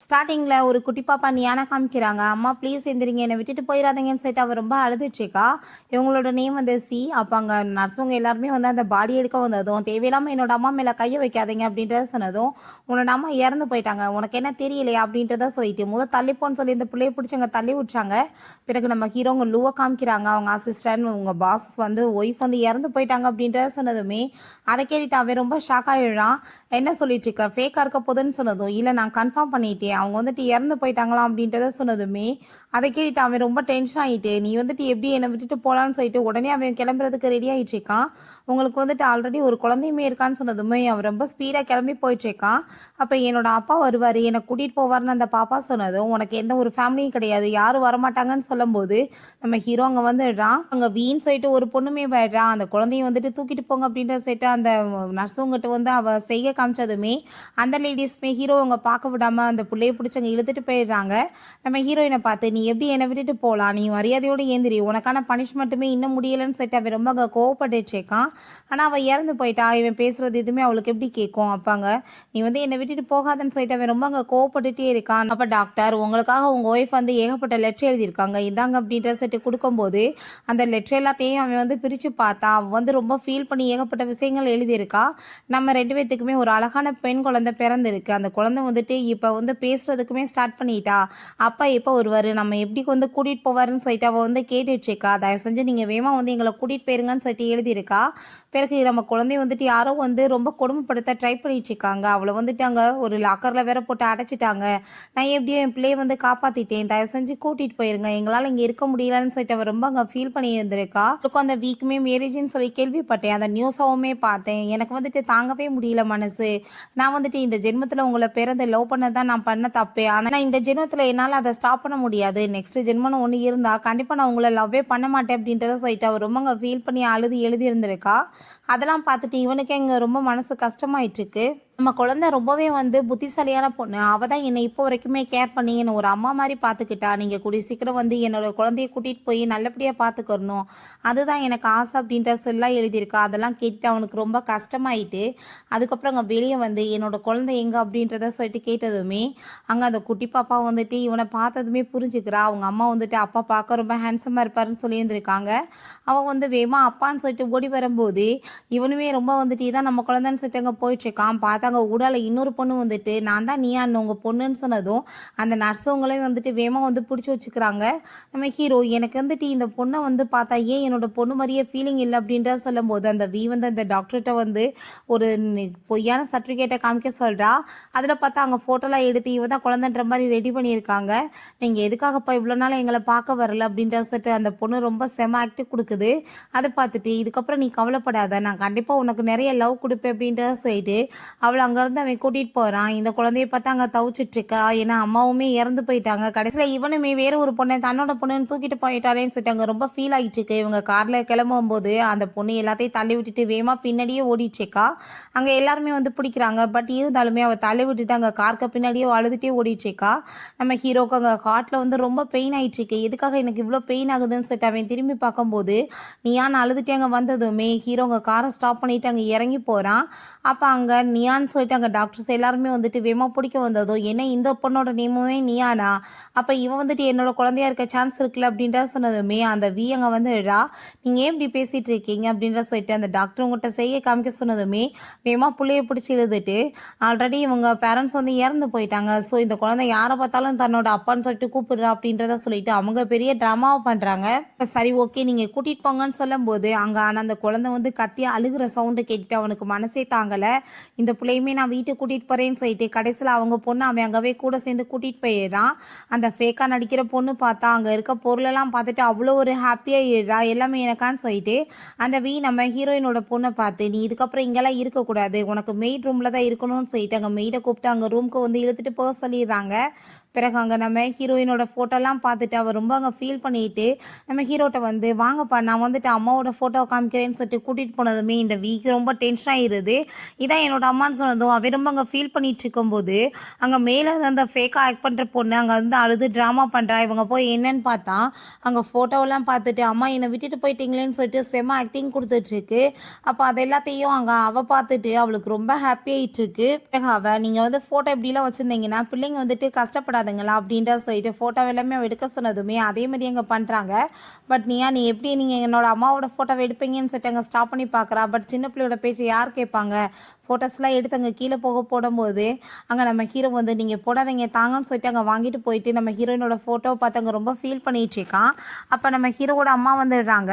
ஸ்டார்ட்டிங்ல ஒரு குட்டி பாப்பா நியானா காமிக்கிறாங்க. அம்மா ப்ளீஸ் எந்திரிங்க, என்னை விட்டுட்டு போயிடாதீங்கன்னு சொல்லிட்டு அவ ரொம்ப அழுதுட்ருக்கா. இவங்களோட நேம் வந்து சி. அப்போ அங்கே நர்ஸுங்க எல்லாருமே வந்து அந்த பாடி எடுக்க வந்ததும், தேவையில்லாமல் என்னோட அம்மா மேலே கையை வைக்காதீங்க அப்படின்றத சொன்னதும், உன்னோட அம்மா இறந்து போயிட்டாங்க, உனக்கு என்ன தெரியலையா அப்படின்றத சொல்லிட்டு தள்ளிப்போன்னு சொல்லி இந்த பிள்ளைய பிடிச்சவங்க தள்ளி விட்டுறாங்க. பிறகு நம்ம ஹீரோங்க லூவை காமிக்கிறாங்க. அவங்க அசிஸ்டன்ட் உங்கள் பாஸ் வந்து ஒய்ஃப் வந்து இறந்து போயிட்டாங்க அப்படின்றத சொன்னதுமே அதை கேட்டுட்டு அவன் ரொம்ப ஷாக் ஆகிடுறான். என்ன சொல்லிட்டு இருக்க, ஃபேக்காக இருக்க போதுன்னு சொன்னதும், இல்லை நான் கன்ஃபார்ம் பண்ணிட்டேன், அவங்க வந்துட்டு இறந்து போயிட்டாங்களாம் அப்படின்றத சொன்னதுமே அதை கேட்டுட்டு அவன் ரொம்ப டென்ஷன் ஆகிட்டு, நீ வந்துட்டு எப்படி என்னை விட்டுட்டு போகலான்னு சொல்லிட்டு உடனே அவன் கிளம்புறதுக்கு ரெடி ஆகிட்டு இருக்கான். உங்களுக்கு வந்துட்டு ஆல்ரெடி ஒரு குழந்தையுமே இருக்கான்னு சொன்னதுமே அவன் ரொம்ப ஸ்பீடாக கிளம்பி போயிட்டு இருக்கான். அப்போ என்னோட அப்பா வருவார், என்னை கூட்டிகிட்டு போவார்னு அந்த பாப்பா சொன்னதும், உனக்கு எந்த ஒரு ஃபேமிலியும் கிடையாது, யாரும் வரமாட்டாங்கன்னு சொல்லும்போது நம்ம ஹீரோ அங்கே வந்துடுறான். அங்கே வீன்னு சொல்லிட்டு ஒரு பொண்ணுமே போயிடுறான். அந்த குழந்தைய வந்துட்டு தூக்கிட்டு போங்க அப்படின்ற சொல்லிட்டு அந்த நர்ஸுங்கிட்ட வந்து அவள் செய்ய காமிச்சதுமே அந்த லேடிஸ்மே ஹீரோ அவங்க பார்க்க விடாமல் அந்த பிள்ளைய பிடிச்சவங்க இழுத்துட்டு போயிடுறாங்க. நம்ம ஹீரோயினை பார்த்து, நீ எப்படி என்னை விட்டுட்டு போகலாம், நீ மரியாதையோடு ஏந்திரி, உனக்கான பனிஷ்மெண்ட்டுமே இன்னும் முடியலைன்னு சொல்லிட்டு அவன் ரொம்ப அங்கே கோவப்பட்டுட்டு இருக்கான். ஆனால் அவள் இறந்து போயிட்டா, இவன் பேசுகிறது எதுவுமே அவளுக்கு எப்படி கேட்கும். அப்பாங்க நீ வந்து என்னை விட்டுட்டு போகாதன்னு சொல்லிட்டு அவன் ரொம்ப அங்கே கோவப்பட்டுட்டே இருக்கான். அப்போ டாக்டர் உங்களுக்காக உங்கள் ஒய்ஃப் வந்து ஏகப்பட்ட லெட்டர் எழுதியிருக்காங்க, இதாங்க அப்படின்ற சொல்லிட்டு கொடுக்கும்போது அந்த லெட்டர் எல்லாத்தையும் அவன் வந்து பிரித்து பார்த்தா அவன் வந்து ரொம்ப ஃபீல் பண்ணி ஏகப்பட்ட விஷயங்கள் எழுதியிருக்கா. நம்ம 2 பேத்துக்குமே ஒரு அழகான பெண் குழந்தை பிறந்திருக்கு. அந்த குழந்தை வந்துட்டு இப்போ வந்து பேசுறதுக்குமே ஸ்டார்ட் பண்ணிட்டா. அப்பா எப்போ வருவார், நம்ம எப்படி வந்து கூட்டிகிட்டு போவாருன்னு சொல்லிட்டு அவள் வந்து கேட்டுட்ருக்கா. தயவு செஞ்சு நீங்கள் வேகமா வந்து எங்களை கூட்டிகிட்டு போயிருங்கன்னு சொல்லிட்டு எழுதியிருக்கா. பிறகு நம்ம குழந்தைய வந்துட்டு யாரோ வந்து ரொம்ப கொடுமைப்படுத்த ட்ரை பண்ணிட்டுருக்காங்க. அவளை வந்துட்டு அங்கே ஒரு லாக்கரில் வேற போட்டு அடைச்சிட்டாங்க. நான் எப்படியோ என் பிள்ளையை வந்து காப்பாற்றிட்டேன், தயவு செஞ்சு கூட்டிகிட்டு போயிருங்க, எங்களால் இங்கே இருக்க முடியலன்னு சொல்லிட்டு அவள் ரொம்ப அங்கே ஃபீல் பண்ணி இருந்திருக்கா. இருக்கும் அந்த வீக்குமே மேரேஜ்னு சொல்லி கேள்விப்பட்டேன், அந்த நியூஸாவுமே பார்த்தேன். எனக்கு வந்துட்டு தாங்கவே முடியல மனசு. நான் வந்துட்டு இந்த ஜென்மத்தில் உங்களை பிறந்த லவ் பண்ண தான் நான் பண்ண தப்பே. ஆனால் இந்த ஜென்மத்தில் என்னால் அதை ஸ்டாப் பண்ண முடியாது. நெக்ஸ்ட் ஜென்மன்னு ஒன்று இருந்தால் கண்டிப்பாக நான் உங்களை லவ்வே பண்ண மாட்டேன் அப்படின்றத சொல்லிட்டு அவர் ரொம்ப அங்கே ஃபீல் பண்ணி அழுது எழுதி இருந்திருக்கா. அதெல்லாம் பார்த்துட்டு இவனுக்கே இங்கே ரொம்ப மனசு கஷ்டமாயிட்டு இருக்கு. நம்ம குழந்தை ரொம்பவே வந்து புத்திசாலியான பொண்ணு. அவள் தான் என்னை இப்போ வரைக்குமே கேர் பண்ணி என்னை ஒரு அம்மா மாதிரி பார்த்துக்கிட்டா. நீங்கள் கூடிய சீக்கிரம் வந்து என்னோட குழந்தைய கூட்டிகிட்டு போய் நல்லபடியாக பார்த்துக்கறணும், அதுதான் எனக்கு ஆசை அப்படின்ற சொல்லலாம் எழுதியிருக்கா. அதெல்லாம் கேட்டுட்டு அவனுக்கு ரொம்ப கஷ்டமாயிட்டு அதுக்கப்புறம் அங்கே வெளியே வந்து என்னோட குழந்தை எங்கே அப்படின்றத சொல்லிட்டு கேட்டதுமே அங்கே அந்த குட்டி பாப்பா வந்துட்டு இவனை பார்த்ததுமே புரிஞ்சுக்கிறா. அவங்க அம்மா வந்துட்டு அப்பா பார்க்க ரொம்ப ஹேண்ட்ஸமாக இருப்பாருன்னு சொல்லியிருந்திருக்காங்க. அவன் வந்து வேமா அப்பான்னு சொல்லிட்டு ஓடி வரும்போது இவனுமே ரொம்ப வந்துட்டு இதான் நம்ம குழந்தைன்னு சொல்லிட்டு அங்கே போயிட்டுருக்கான். பார்த்தாங்க ஊடால இன்னொரு பொண்ணு வந்துட்டு, நான் தான் நீயான்னு உங்கள் பொண்ணுன்னு சொன்னதும் அந்த நர்ஸவங்களையும் வந்துட்டு வேகமாக வந்து பிடிச்சி வச்சுக்கிறாங்க. நம்ம ஹீரோ எனக்கு வந்துட்டு இந்த பொண்ணை வந்து பார்த்தா ஏன் என்னோட பொண்ணு மாதிரியே ஃபீலிங் இல்லை அப்படின்றத சொல்லும்போது அந்த வந்து அந்த டாக்டர்கிட்ட வந்து ஒரு பொய்யான சர்டிஃபிகேட்டை காமிக்க சொல்கிறா. அதில் பார்த்தா அங்கே ஃபோட்டோலாம் எடுத்து இவ தான் குழந்தைன்ற மாதிரி ரெடி பண்ணியிருக்காங்க. நீங்கள் எதுக்காகப்பா இவ்வளோ நாள் எங்களை பார்க்க வரல அப்படின்ற சொல்லிட்டு அந்த பொண்ணு ரொம்ப செம ஆக்டிவ் கொடுக்குது. அதை பார்த்துட்டு இதுக்கப்புறம் நீ கவலைப்படாத, நான் கண்டிப்பாக உனக்கு நிறைய லவ் கொடுப்பேன் அப்படின்றத சொல்லிட்டு அவளை அங்கேருந்து அவன் கூட்டிகிட்டு போகிறான். இந்த குழந்தைய பார்த்தா அங்கே தவிச்சிட்ருக்கா. ஏன்னா அம்மாவுமே இறந்து போயிட்டாங்க. கடைசியில் இவனுமே வேறு ஒரு பொண்ணை தன்னோட பொண்ணுன்னு தூக்கிட்டு போயிட்டாரேன்னு சொல்லிட்டு அங்கே ரொம்ப ஃபீல் ஆகிட்டுருக்கு. இவங்க காரில் கிளம்பும்போது அந்த பொண்ணு எல்லாத்தையும் தள்ளி விட்டுட்டு வேகமாக பின்னாடியே ஓடிட்டுருக்கா. அங்கே எல்லாருமே வந்து பிடிக்கிறாங்க. பட் இருந்தாலுமே அவள் தள்ளி விட்டுட்டு அங்கே கார்க்கு பின்னாடியே அழுதுகிட்டே ஓடிட்டுருக்கா. நம்ம ஹீரோக்கு அங்கே ஹார்ட்டில் வந்து ரொம்ப பெயின் ஆகிட்டுருக்கு. எதுக்காக எனக்கு இவ்வளோ பெயின் ஆகுதுன்னு சொல்லிட்டு அவன் திரும்பி பார்க்கும்போது நியான் அழுதுகிட்டே அங்கே வந்ததுமே ஹீரோ அங்கே காரை ஸ்டாப் பண்ணிவிட்டு அங்கே இறங்கி போகிறான். அப்போ அங்கே நியான்னு சொல்லிட்டு அங்கே டாக்டர்ஸ் எல்லாருமே வந்துட்டு வேகமாக பிடிக்க வந்ததும், என்ன இந்த பொண்ணோட நேமுமே நியானா, அப்போ இவன் வந்துட்டு என்னோட குழந்தையா இருக்க சான்ஸ் இருக்குல்ல அப்படின்ற சொன்னதுமே அந்த அங்கே வந்துடுறா. நீங்கள் ஏன் இப்படி பேசிகிட்டு இருக்கீங்க அப்படின்ற சொல்லிட்டு அந்த டாக்டர் உங்கள்கிட்ட செய்ய காமிக்க சொன்னதுமே வேகமாக பிள்ளைய பிடிச்சி எழுதுட்டு ஆல்ரெடி இவங்க பேரண்ட்ஸ் வந்து இறந்து போயிட்டாங்க. ஸோ இந்த குழந்தை யாரை பார்த்தாலும் தன்னோட அப்பான்னு சொல்லிட்டு கூப்பிடுறா அப்படின்றத சொல்லிட்டு அவங்க பெரிய ட்ராமாவை பண்ணுறாங்க. சரி ஓகே நீங்கள் கூட்டிகிட்டு போங்கன்னு சொல்லும்போது அங்கே ஆனால் அந்த குழந்தை வந்து கத்தி அழுகிற சவுண்டு கேட்டுட்டு அவனுக்கு மனசே தாங்கலை. இந்த பிள்ளையுமே நான் வீட்டுக்கு கூட்டிகிட்டு போகிறேன்னு சொல்லிட்டு கடைசியில் அவங்க பொண்ணு அவன் அங்கவே கூட சேர்ந்து கூட்டிகிட்டு போயிடுறான். அந்த ஃபேக்காக நடிக்கிற பொண்ணு பார்த்தா அங்கே இருக்க பொருளெல்லாம் பார்த்துட்டு அவ்வளோ ஒரு ஹாப்பியாக ஏறா, எல்லாமே எனக்கான்னு சொல்லிட்டு அந்த நம்ம ஹீரோயினோட பொண்ணை பார்த்து, நீ இதுக்கப்புறம் இங்கெல்லாம் இருக்கக்கூடாது, உனக்கு மெய்ட் ரூமில் தான் இருக்கணும்னு சொல்லிட்டு அங்கே மெய்டை கூப்பிட்டு அங்கே ரூமுக்கு வந்து இழுத்துட்டு போக சொல்லிடுறாங்க. பிறகு அங்கே நம்ம ஹீரோயினோட ஃபோட்டோலாம் பார்த்துட்டு அவள் ரொம்ப அங்கே ஃபீல் பண்ணிட்டு நம்ம ஹீரோட்ட வந்து, வாங்கப்பா நான் வந்துட்டு அம்மாவோட ஃபோட்டோ காமிக்கிறேன்னு சொல்லிட்டு கூட்டிகிட்டு போனதுமே இந்த வீக் ரொம்ப டென்ஷன் ஆகிடுது. இதான் என்னோட அம்மான்னு சொன்னதும் அவ ரொம்ப அங்கே ஃபீல் பண்ணிட்டு இருக்கும்போது அங்கே மேலே அந்த ஃபேக்காக ஆக்ட் பண்ணுற பொண்ணு அங்கே வந்து அழுது ட்ராமா பண்ணுறா. இவங்க போய் என்னன்னு பார்த்தா அங்கே ஃபோட்டோவெல்லாம் பார்த்துட்டு அம்மா என்னை விட்டுட்டு போயிட்டீங்களேன்னு சொல்லிட்டு செம்ம ஆக்டிங் கொடுத்துட்ருக்கு. அப்போ அது எல்லாத்தையும் அங்கே அவள் பார்த்துட்டு அவளுக்கு ரொம்ப ஹாப்பி ஆகிட்டு இருக்கு. அவள் நீங்கள் வந்து ஃபோட்டோ எப்படிலாம் வச்சுருந்தீங்கன்னா பிள்ளைங்க வந்துட்டு கஷ்டப்படாதுங்களா அப்படின்ற சொல்லிட்டு ஃபோட்டோ எல்லாமே அவள் எடுக்க சொன்னதுமே அதே மாதிரி அங்கே பண்ணுறாங்க. பட் நீ எப்படி நீங்கள் என்னோட அம்மாவோட ஃபோட்டோவை எடுப்பீங்கன்னு சொல்லிட்டு அங்கே ஸ்டாப் பண்ணி பார்க்குறா. பட் சின்ன பிள்ளையோட பேச்சு யார் கேட்பாங்க? ஃபோட்டோஸ்லாம் எடுத்து அங்கே கீழே போடும்போது அங்கே நம்ம ஹீரோ வந்து நீங்கள் போடாதீங்க தாங்கன்னு சொல்லிட்டு அங்கே வாங்கிட்டு போயிட்டு நம்ம ஹீரோயினோட ஃபோட்டோவை பார்த்து அங்கே ரொம்ப ஃபீல் பண்ணிகிட்டு இருக்கான். அப்போ நம்ம ஹீரோவோட அம்மா வந்துடுறாங்க.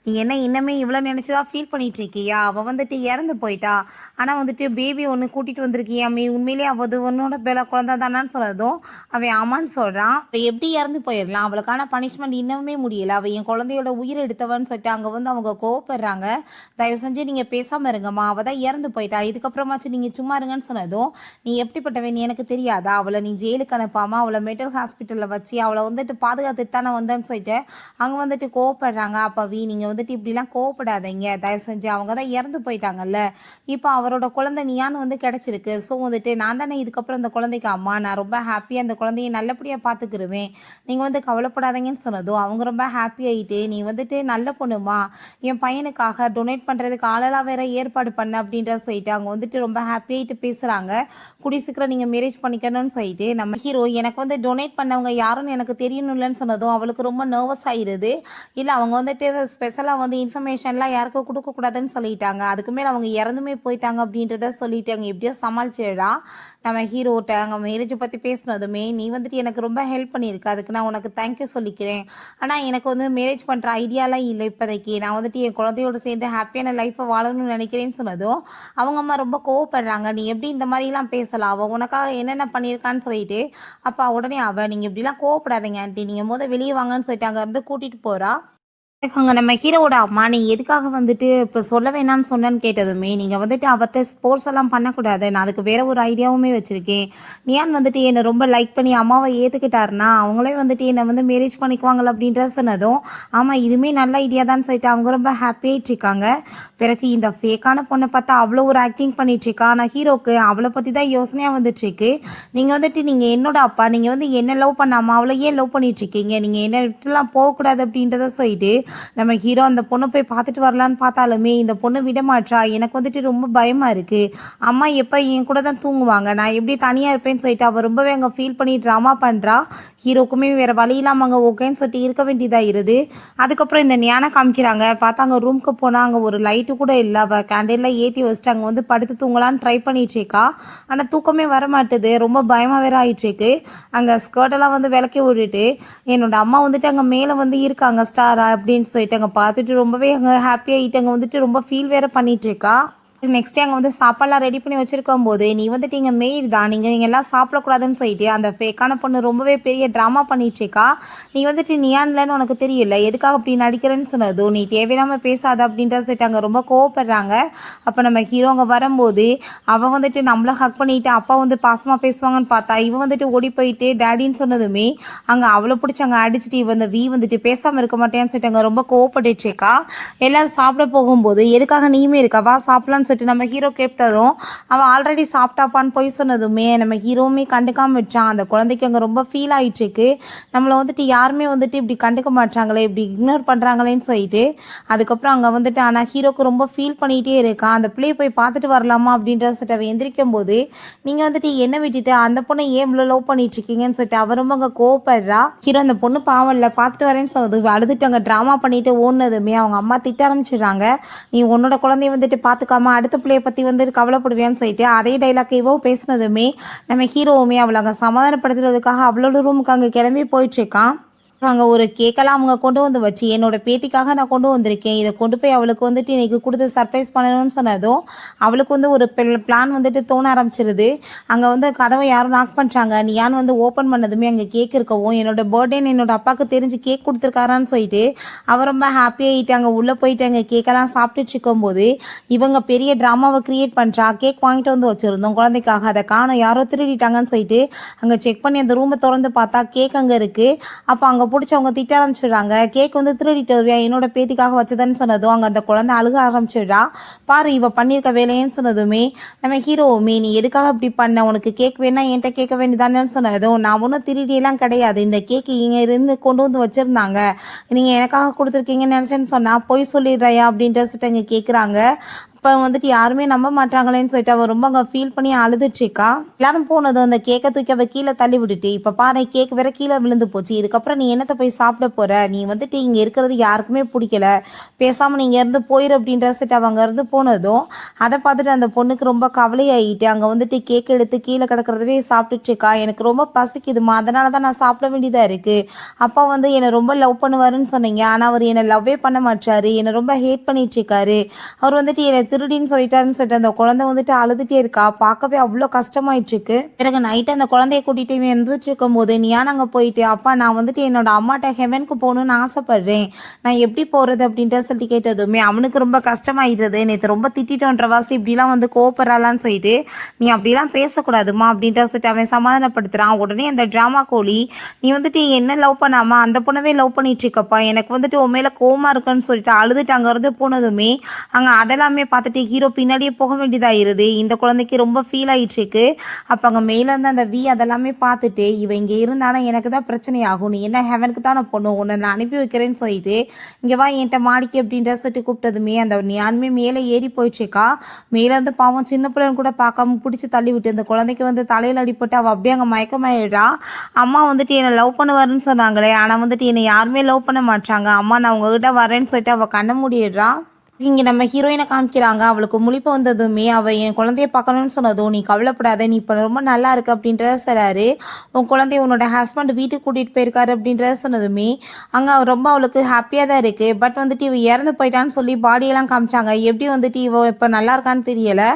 நீ என்ன இன்னமே இவ்வளோ நினச்சி தான் ஃபீல் பண்ணிகிட்டு இருக்கியா? அவள் வந்துட்டு இறந்து போயிட்டா. ஆனால் வந்துட்டு பேபி ஒன்று கூட்டிகிட்டு வந்திருக்கியா உண்மையிலேயே அவள் உன்னோட குழந்தை தானான்னு சொன்னதும் அவன் ஆமான்னு சொல்கிறான். அவள் எப்படி இறந்து போயிடலாம்? அவளுக்கான பனிஷ்மெண்ட் இன்னுமே முடியல. அவள் என் குழந்தையோட உயிர் எடுத்தவன்னு சொல்லிட்டு அங்கே வந்து அவங்க கோவப்படுறாங்க. தயவு செஞ்சு நீங்கள் பேசாமல் இருங்கம்மா, அவள் தான் இறந்து போயிட்டா, இதுக்கப்புறமாச்சும் நீங்கள் சும்மா இருங்கன்னு சொன்னதும் நீ எப்படிப்பட்டவன் எனக்கு தெரியாதா? அவளை நீ ஜெயிலுக்கு அனுப்பாமல் அவளை மென்டல் ஹாஸ்பிட்டலில் வச்சு அவளை வந்துட்டு பாதுகாத்துட்டு தானே வந்தேன்னு சொல்லிட்டு அங்கே வந்துட்டு கோவப்படுறாங்க. அப்பாவி நீங்கள் வந்துட்டு இப்படிலாம் கோவப்படாதீங்க தயவு செஞ்சு, அவங்க தான் இறந்து போயிட்டாங்கல்ல, இப்போ அவரோட குழந்தை நீயான்னு வந்து கிடச்சிருக்கு. ஸோ வந்துட்டு நான் தானே இதுக்கப்புறம் அந்த குழந்தைக்கு அம்மா, நான் ரொம்ப ஹாப்பியாக அந்த குழந்தைய நல்லபடியாக பார்த்துக்கிருவேன், நீங்கள் வந்து கவலைப்படாதீங்கன்னு சொன்னதும் அவங்க ரொம்ப ஹாப்பி ஆகிட்டு நீ வந்துட்டு நல்ல பொண்ணுமா, என் பையனுக்காக டொனேட் பண்ணுறதுக்கு ஆளெல்லாம் வேற ஏற்பாடு பண்ண அப்படின்ற சொல்லிட்டு அவங்க வந்துட்டு ரொம்ப ஹாப்பியாகிட்டு பேசுகிறாங்க. கூடிய சீக்கிரம் நீங்கள் மேரேஜ் பண்ணிக்கணும்னு சொல்லிட்டு நம்ம ஹீரோ எனக்கு வந்து டொனேட் பண்ணவங்க யாருன்னு எனக்கு தெரியணும்லன்னு சொன்னதும் அவளுக்கு ரொம்ப நர்வஸ் ஆகிடுது. இல்லை அவங்க வந்துட்டு ஸ்பெஷலாக வந்து இன்ஃபர்மேஷன்லாம் யாருக்கும் கொடுக்கக்கூடாதுன்னு சொல்லிட்டாங்க, அதுக்கு மேலே அவங்க இறந்துமே போயிட்டாங்க அப்படின்றத சொல்லிட்டு அங்கே எப்படியோ சமாளிச்சிடா. நம்ம ஹீரோட்ட அங்கே மேரேஜை பற்றி பேசினதுமே நீ வந்துட்டு எனக்கு ரொம்ப ஹெல்ப் பண்ணியிருக்கு, அதுக்கு நான் உனக்கு தேங்க்யூ சொல்லிக்கிறேன். ஆனால் எனக்கு வந்து மேரேஜ் பண்ணுற ஐடியாலாம் இல்லை இப்போதைக்கு, நான் வந்துட்டு என் குழந்தையோடு சேர்ந்து ஹாப்பியான லைஃப்பை வாழணும்னு நினைக்கிறேன்னு சொன்னதும் அவங்க அம்மா ரொம்ப கோவப்படுறாங்க. நீ எப்படி இந்த மாதிரிலாம் பேசலாம், அவள் உனக்காக என்னென்ன பண்ணியிருக்கான்னு சொல்லிட்டு. அப்போ உடனே அவள் நீங்கள் இப்படிலாம் கோவப்படாதீங்க ஆண்டி, நீங்கள் வெளியே வாங்கன்னு சொல்லிட்டு அங்கேருந்து கூட்டிகிட்டு போகிறா. அங்கே நம்ம ஹீரோவோட அம்மா நீ எதுக்காக வந்துட்டு இப்போ சொல்ல வேணாம்னு சொன்னேன்னு கேட்டதுமே நீங்கள் வந்துட்டு அவர்கிட்ட ஸ்போர்ட்ஸ் எல்லாம் பண்ணக்கூடாது, நான் அதுக்கு வேற ஒரு ஐடியாவுமே வச்சுருக்கேன். நியான் வந்துட்டு என்னை ரொம்ப லைக் பண்ணி அம்மாவை ஏற்றுக்கிட்டாருன்னா அவங்களே வந்துட்டு என்னை வந்து மேரேஜ் பண்ணிக்குவாங்கள அப்படின்ற சொன்னதும் ஆமாம் இதுவுமே நல்ல ஐடியா தான் சொல்லிட்டு அவங்க ரொம்ப ஹாப்பியாகிட்டு இருக்காங்க. பிறகு இந்த ஃபேக்கான பொண்ணை பார்த்தா அவ்வளோ ஒரு ஆக்டிங் பண்ணிகிட்ருக்கா. ஆனால் ஹீரோக்கு அவளை பற்றி தான் யோசனையாக வந்துட்டுருக்கு. நீங்கள் என்னோட அப்பா, நீங்கள் வந்து என்ன லவ் பண்ணாமல் அவளை ஏன் லவ் பண்ணிகிட்ருக்கீங்க, நீங்கள் என்ன விட்டுலாம் போகக்கூடாது அப்படின்றத சொல்லிட்டு நம்ம ஹீரோ அந்த பொண்ணை போய் பார்த்துட்டு வரலான்னு பார்த்தாலுமே இந்த பொண்ணு விட மாட்டா. எனக்கு வந்துட்டு ரொம்ப பயமாக இருக்குது, அம்மா எப்போ என் கூட தான் தூங்குவாங்க, நான் எப்படி தனியாக இருப்பேன்னு சொல்லிட்டு அவள் ரொம்பவே அங்கே ஃபீல் பண்ணி ட்ராமா பண்ணுறா. ஹீரோக்குமே வேறு வழி இல்லாமல் அங்கே ஓகேன்னு சொல்லிட்டு இருக்க வேண்டியதாக இருது. அதுக்கப்புறம் இந்த ஞானை காமிக்கிறாங்க. பார்த்தா அங்கே ரூமுக்கு போனால் அங்கே ஒரு லைட்டு கூட இல்லை, அவள் கேண்டெல்லாம் ஏற்றி வச்சுட்டு அங்கே வந்து படுத்து தூங்கலான்னு ட்ரை பண்ணிகிட்ருக்கா. ஆனால் தூக்கமே வர மாட்டுது, ரொம்ப பயமாக வேற ஆகிட்டுருக்கு. அங்கே ஸ்கர்ட்டெல்லாம் வந்து விளக்கி விட்டுட்டு என்னோட அம்மா வந்துட்டு அங்கே மேலே வந்து இருக்காங்க ஸ்டாரா அப்படின்னு சொல்லிட்டு அங்கே பார்த்துட்டு ரொம்பவே அங்கே ஹாப்பியாகிட்டு அங்கே வந்துட்டு ரொம்ப ஃபீல் வேற பண்ணிட்டு இருக்கா. நெக்ஸ்ட் டே அங்கே வந்து சாப்பாடுலாம் ரெடி பண்ணி வச்சுருக்கும் போது நீ வந்துட்டு இங்கே மெய்டு தான், நீங்கள் இங்கே எல்லாம் சாப்பிடக்கூடாதுன்னு சொல்லிட்டு அந்த ஃபேக்கான பொண்ணு ரொம்பவே பெரிய ட்ராமா பண்ணிகிட்ருக்கா. நீ வந்துட்டு நியான்லன்னு உனக்கு தெரியல, எதுக்காக அப்படி நடிக்கிறேன்னு சொன்னதும் நீ தேவையில்லாமல் பேசாத அப்படின்ற சொல்லிட்டு அங்கே ரொம்ப கோவப்படுறாங்க. அப்போ நம்ம ஹீரோ அங்கே வரும்போது அவன் வந்துட்டு நம்மளை ஹக் பண்ணிட்டு அப்பா வந்து பாசமாக பேசுவாங்கன்னு பார்த்தா இவன் வந்துட்டு ஓடி போயிட்டு டேடின்னு சொன்னதுமே அங்கே அவளை பிடிச்சி அங்கே அடிச்சுட்டு இவன் வந்துட்டு பேசாமல் இருக்க மாட்டேன்னு சொல்லிட்டு அங்கே ரொம்ப கோவப்பட்டுட்ருக்கா. எல்லோரும் சாப்பிட போகும்போது எதுக்காக நீயுமே இருக்காவா சாப்பிடலான்னு சொல்லிட்டு நம்ம ஹீரோ கேட்டதும் அவன் ஆல்ரெடி சாப்பிட்டாப்பான்னு போய் சொன்னதுமே நம்ம ஹீரோவுமே கண்டுக்காமல் விட்டான். அந்த குழந்தைக்கு அங்கே ரொம்ப ஃபீல் ஆகிட்டுருக்கு, நம்மளை வந்துட்டு யாருமே வந்துட்டு இப்படி கண்டுக்க மாட்டாங்களே, இப்படி இக்னோர் பண்ணுறாங்களேன்னு சொல்லிட்டு. அதுக்கப்புறம் அங்கே வந்துட்டு ஆனால் ஹீரோக்கு ரொம்ப ஃபீல் பண்ணிகிட்டே இருக்கான். அந்த பிள்ளையை போய் பார்த்துட்டு வரலாமா அப்படின்ற சொல்லிட்டு அவன் எந்திரிக்கும் போது நீங்கள் வந்துட்டு என்ன விட்டுட்டு அந்த பொண்ணை ஏன் இவ்வளோ லவ் பண்ணிட்டுருக்கீங்கன்னு சொல்லிட்டு அவர் ரொம்ப அங்கே கோவப்படுறா. ஹீரோ அந்த பொண்ணு பாவம் இல்லை பார்த்துட்டு வரேன்னு சொன்னது அழுதுட்டு அங்கே ட்ராமா பண்ணிட்டு ஓடுனதுமே அவங்க அம்மா திட்ட ஆரம்பிச்சிடுறாங்க. நீ உன்னோட குழந்தைய வந்துட்டு பார்த்துக்காம அடுத்த பிள்ளையை பற்றி வந்துட்டு கவலைப்படுவியான்னு சொல்லிட்டு அதே டைலாக் இவோ பேசினதுமே நம்ம ஹீரோவுமே அவளை அங்கே சமாதானப்படுத்துறதுக்காக அவளோட ரூமுக்கு அங்கே கிளம்பி போயிட்டுருக்கான். அங்கே ஒரு கேக்கெல்லாம் அவங்க கொண்டு வந்து வச்சு என்னோட பேத்திக்காக நான் கொண்டு வந்திருக்கேன், இதை கொண்டு போய் அவளுக்கு வந்துட்டு இன்றைக்கி கொடுத்து சர்ப்ரைஸ் பண்ணணும்னு சொன்னதும் அவளுக்கு வந்து ஒரு பிளான் வந்துட்டு தோண ஆரம்பிச்சிருது. அங்கே வந்து கதவை யாரும் நாக் பண்ணுறாங்க. நீயான்னு வந்து ஓப்பன் பண்ணதுமே அங்கே கேக் இருக்கவும் என்னோட பர்த்டேன்னு என்னோட அப்பாவுக்கு தெரிஞ்சு கேக் கொடுத்துருக்காரான்னு சொல்லிட்டு அவர் ரொம்ப ஹாப்பியாகிட்டு அங்கே உள்ளே போயிட்டு அங்கே கேக்கெல்லாம் சாப்பிட்டுட்டு இருக்கும்போது இவங்க பெரிய ட்ராமாவை க்ரியேட் பண்ணுறா. கேக் வாங்கிட்டு வந்து வச்சுருந்தோம் குழந்தைக்காக, அதை காணோம் யாரோ திருடிட்டாங்கன்னு சொல்லிட்டு அங்கே செக் பண்ணி அந்த ரூமை திறந்து பார்த்தா கேக் அங்கே இருக்குது. அப்போ அங்கே அங்கே பிடிச்சவங்க திட்ட ஆரம்பிச்சிடுறாங்க. கேக் வந்து திருடிட்டு வருவியா, என்னோட பேத்திக்காக வச்சதுன்னு சொன்னதும் அங்கே அந்த குழந்தை அழுக ஆரம்பிச்சிடுறா. பாரு இவ பண்ணியிருக்க வேலையேன்னு சொன்னதுமே நம்ம ஹீரோவுமே, நீ எதுக்காக இப்படி பண்ண, உனக்கு கேக் வேணா என்கிட்ட கேட்க வேண்டியதானேன்னு சொன்னதும், நான் ஒன்றும் திருடியெல்லாம் கிடையாது, இந்த கேக்கு இங்கே இருந்து கொண்டு வந்து வச்சுருந்தாங்க, நீங்கள் எனக்காக கொடுத்துருக்கீங்கன்னு நினச்சேன்னு சொன்னால் பொய் சொல்லிடுறையா அப்படின்ற சொல்லிட்டு இங்கே கேட்குறாங்க. இப்போ வந்துட்டு யாருமே நம்ப மாட்டாங்களேன்னு சொல்லிட்டு அவள் ரொம்ப அங்கே ஃபீல் பண்ணி அழுதுட்ருக்கா. எல்லாரும் போனதும் அந்த கேக்கை தூக்கி அவள் கீழே தள்ளி விட்டுட்டு, இப்போ பாரு கேக் வேற கீழே விழுந்து போச்சு, இதுக்கப்புறம் நீ என்னத்தை போய் சாப்பிட போற, நீ வந்துட்டு இங்கே இருக்கிறது யாருக்குமே பிடிக்கல, பேசாமல் நீங்கள் இருந்து போயிரு அப்படின்ற சொல்லிட்டு அவங்க இருந்து போனதும் அதை பார்த்துட்டு அந்த பொண்ணுக்கு ரொம்ப கவலையாகிட்டு அங்கே வந்துட்டு கேக் எடுத்து கீழே கிடக்கிறதவே சாப்பிட்டுட்ருக்கா. எனக்கு ரொம்ப பசிக்குதுமா, அதனால தான் நான் சாப்பிட வேண்டியதாக இருக்குது. அப்பா வந்து என்னை ரொம்ப லவ் பண்ணுவாருன்னு சொன்னீங்க, ஆனால் அவர் என்னை லவ்வே பண்ண மாட்டாரு, என்னை ரொம்ப ஹேட் பண்ணிகிட்ருக்காரு, அவர் வந்துட்டு என்னை திருடின்னு சொல்லிட்டாருன்னு சொல்லிட்டு அந்த குழந்தை வந்துட்டு அழுதுகிட்டே இருக்கா. பார்க்கவே அவ்வளோ கஷ்டமாயிட்டு இருக்கு. பிறகு நைட்டு அந்த குழந்தைய கூட்டிகிட்டு வந்துட்டு இருக்கும்போது நீயான் அங்கே போயிட்டு, அப்பா நான் வந்துட்டு என்னோட அம்மாட்ட ஹெவனுக்கு போகணுன்னு ஆசைப்பட்றேன், நான் எப்படி போகிறது அப்படின்ட்டு சொல்லிட்டு கேட்டதுமே அவனுக்கு ரொம்ப கஷ்டமாயிடுறது. நேற்று ரொம்ப திட்டோன்ற வாசி இப்படிலாம் வந்து கோவப்படுறாளான்னு சொல்லிட்டு, நீ அப்படிலாம் பேசக்கூடாதுமா அப்படின்ட்டு சொல்லிட்டு அவன் சமாதானப்படுத்துகிறான். உடனே அந்த ட்ராமா கோழி, நீ வந்துட்டு என்ன லவ் பண்ணாமா அந்த பொண்ணவே லவ் பண்ணிட்டு இருக்கப்பா, எனக்கு வந்துட்டு உன் மேலே கோவமாக இருக்குன்னு சொல்லிட்டு அழுதுட்டு அங்கேருந்து போனதுமே அங்கே அதெல்லாமே பார்த்துட்டு ஹீரோ பின்னாடியே போக வேண்டியதாகிருது. இந்த குழந்தைக்கு ரொம்ப ஃபீல் ஆகிட்டுருக்கு. அப்போ அங்கே மேலேருந்து அந்த அதெல்லாமே பார்த்துட்டு, இவன் இங்கே இருந்தானா எனக்கு தான் பிரச்சனை ஆகும், நீ என்ன ஹெவனுக்கு தானே பொண்ணும், உன்னை நான் அனுப்பி வைக்கிறேன்னு சொல்லிட்டு இங்கே வா என்கிட்ட மாடிக்கு அப்படின்ற சொல்லிட்டு கூப்பிட்டதுமே அந்த ஞானுமே மேலே ஏறி போயிட்டுருக்கா. மேலேருந்து பாவம் சின்ன பிள்ளைன்னு கூட பார்க்காம பிடிச்சி தள்ளி விட்டு இந்த குழந்தைக்கு வந்து தலையில் அடிப்பட்டு அவள் அப்படியே அங்கே மயக்கமாயிடுறா. அம்மா வந்துட்டு என்னை லவ் பண்ணுவாருன்னு சொன்னாங்களே, ஆனால் வந்துட்டு என்னை யாருமே லவ் பண்ண மாட்டாங்க, அம்மா நான் உங்ககிட்ட வரேன்னு சொல்லிட்டு அவள் கண்ண மூடிடுறா. இங்கே நம்ம ஹீரோயினை காமிக்கிறாங்க. அவளுக்கு முழிப்பு வந்ததுமே அவள் என் குழந்தைய பார்க்கணும்னு சொன்னதும், நீ கவலைப்படாத, நீ இப்போ ரொம்ப நல்லா இருக்கு அப்படின்றத சொல்கிறாரு. உன் குழந்தைய உன்னோட ஹஸ்பண்ட் வீட்டுக்கு கூட்டிகிட்டு போயிருக்காரு அப்படின்றத சொன்னதுமே அங்கே ரொம்ப அவளுக்கு ஹாப்பியாக தான் இருக்குது. பட் வந்துட்டு இவ இறந்து போயிட்டான்னு சொல்லி பாடியெல்லாம் காமிச்சாங்க. எப்படி வந்துட்டு இவ இப்போ நல்லா இருக்கான்னு தெரியலை,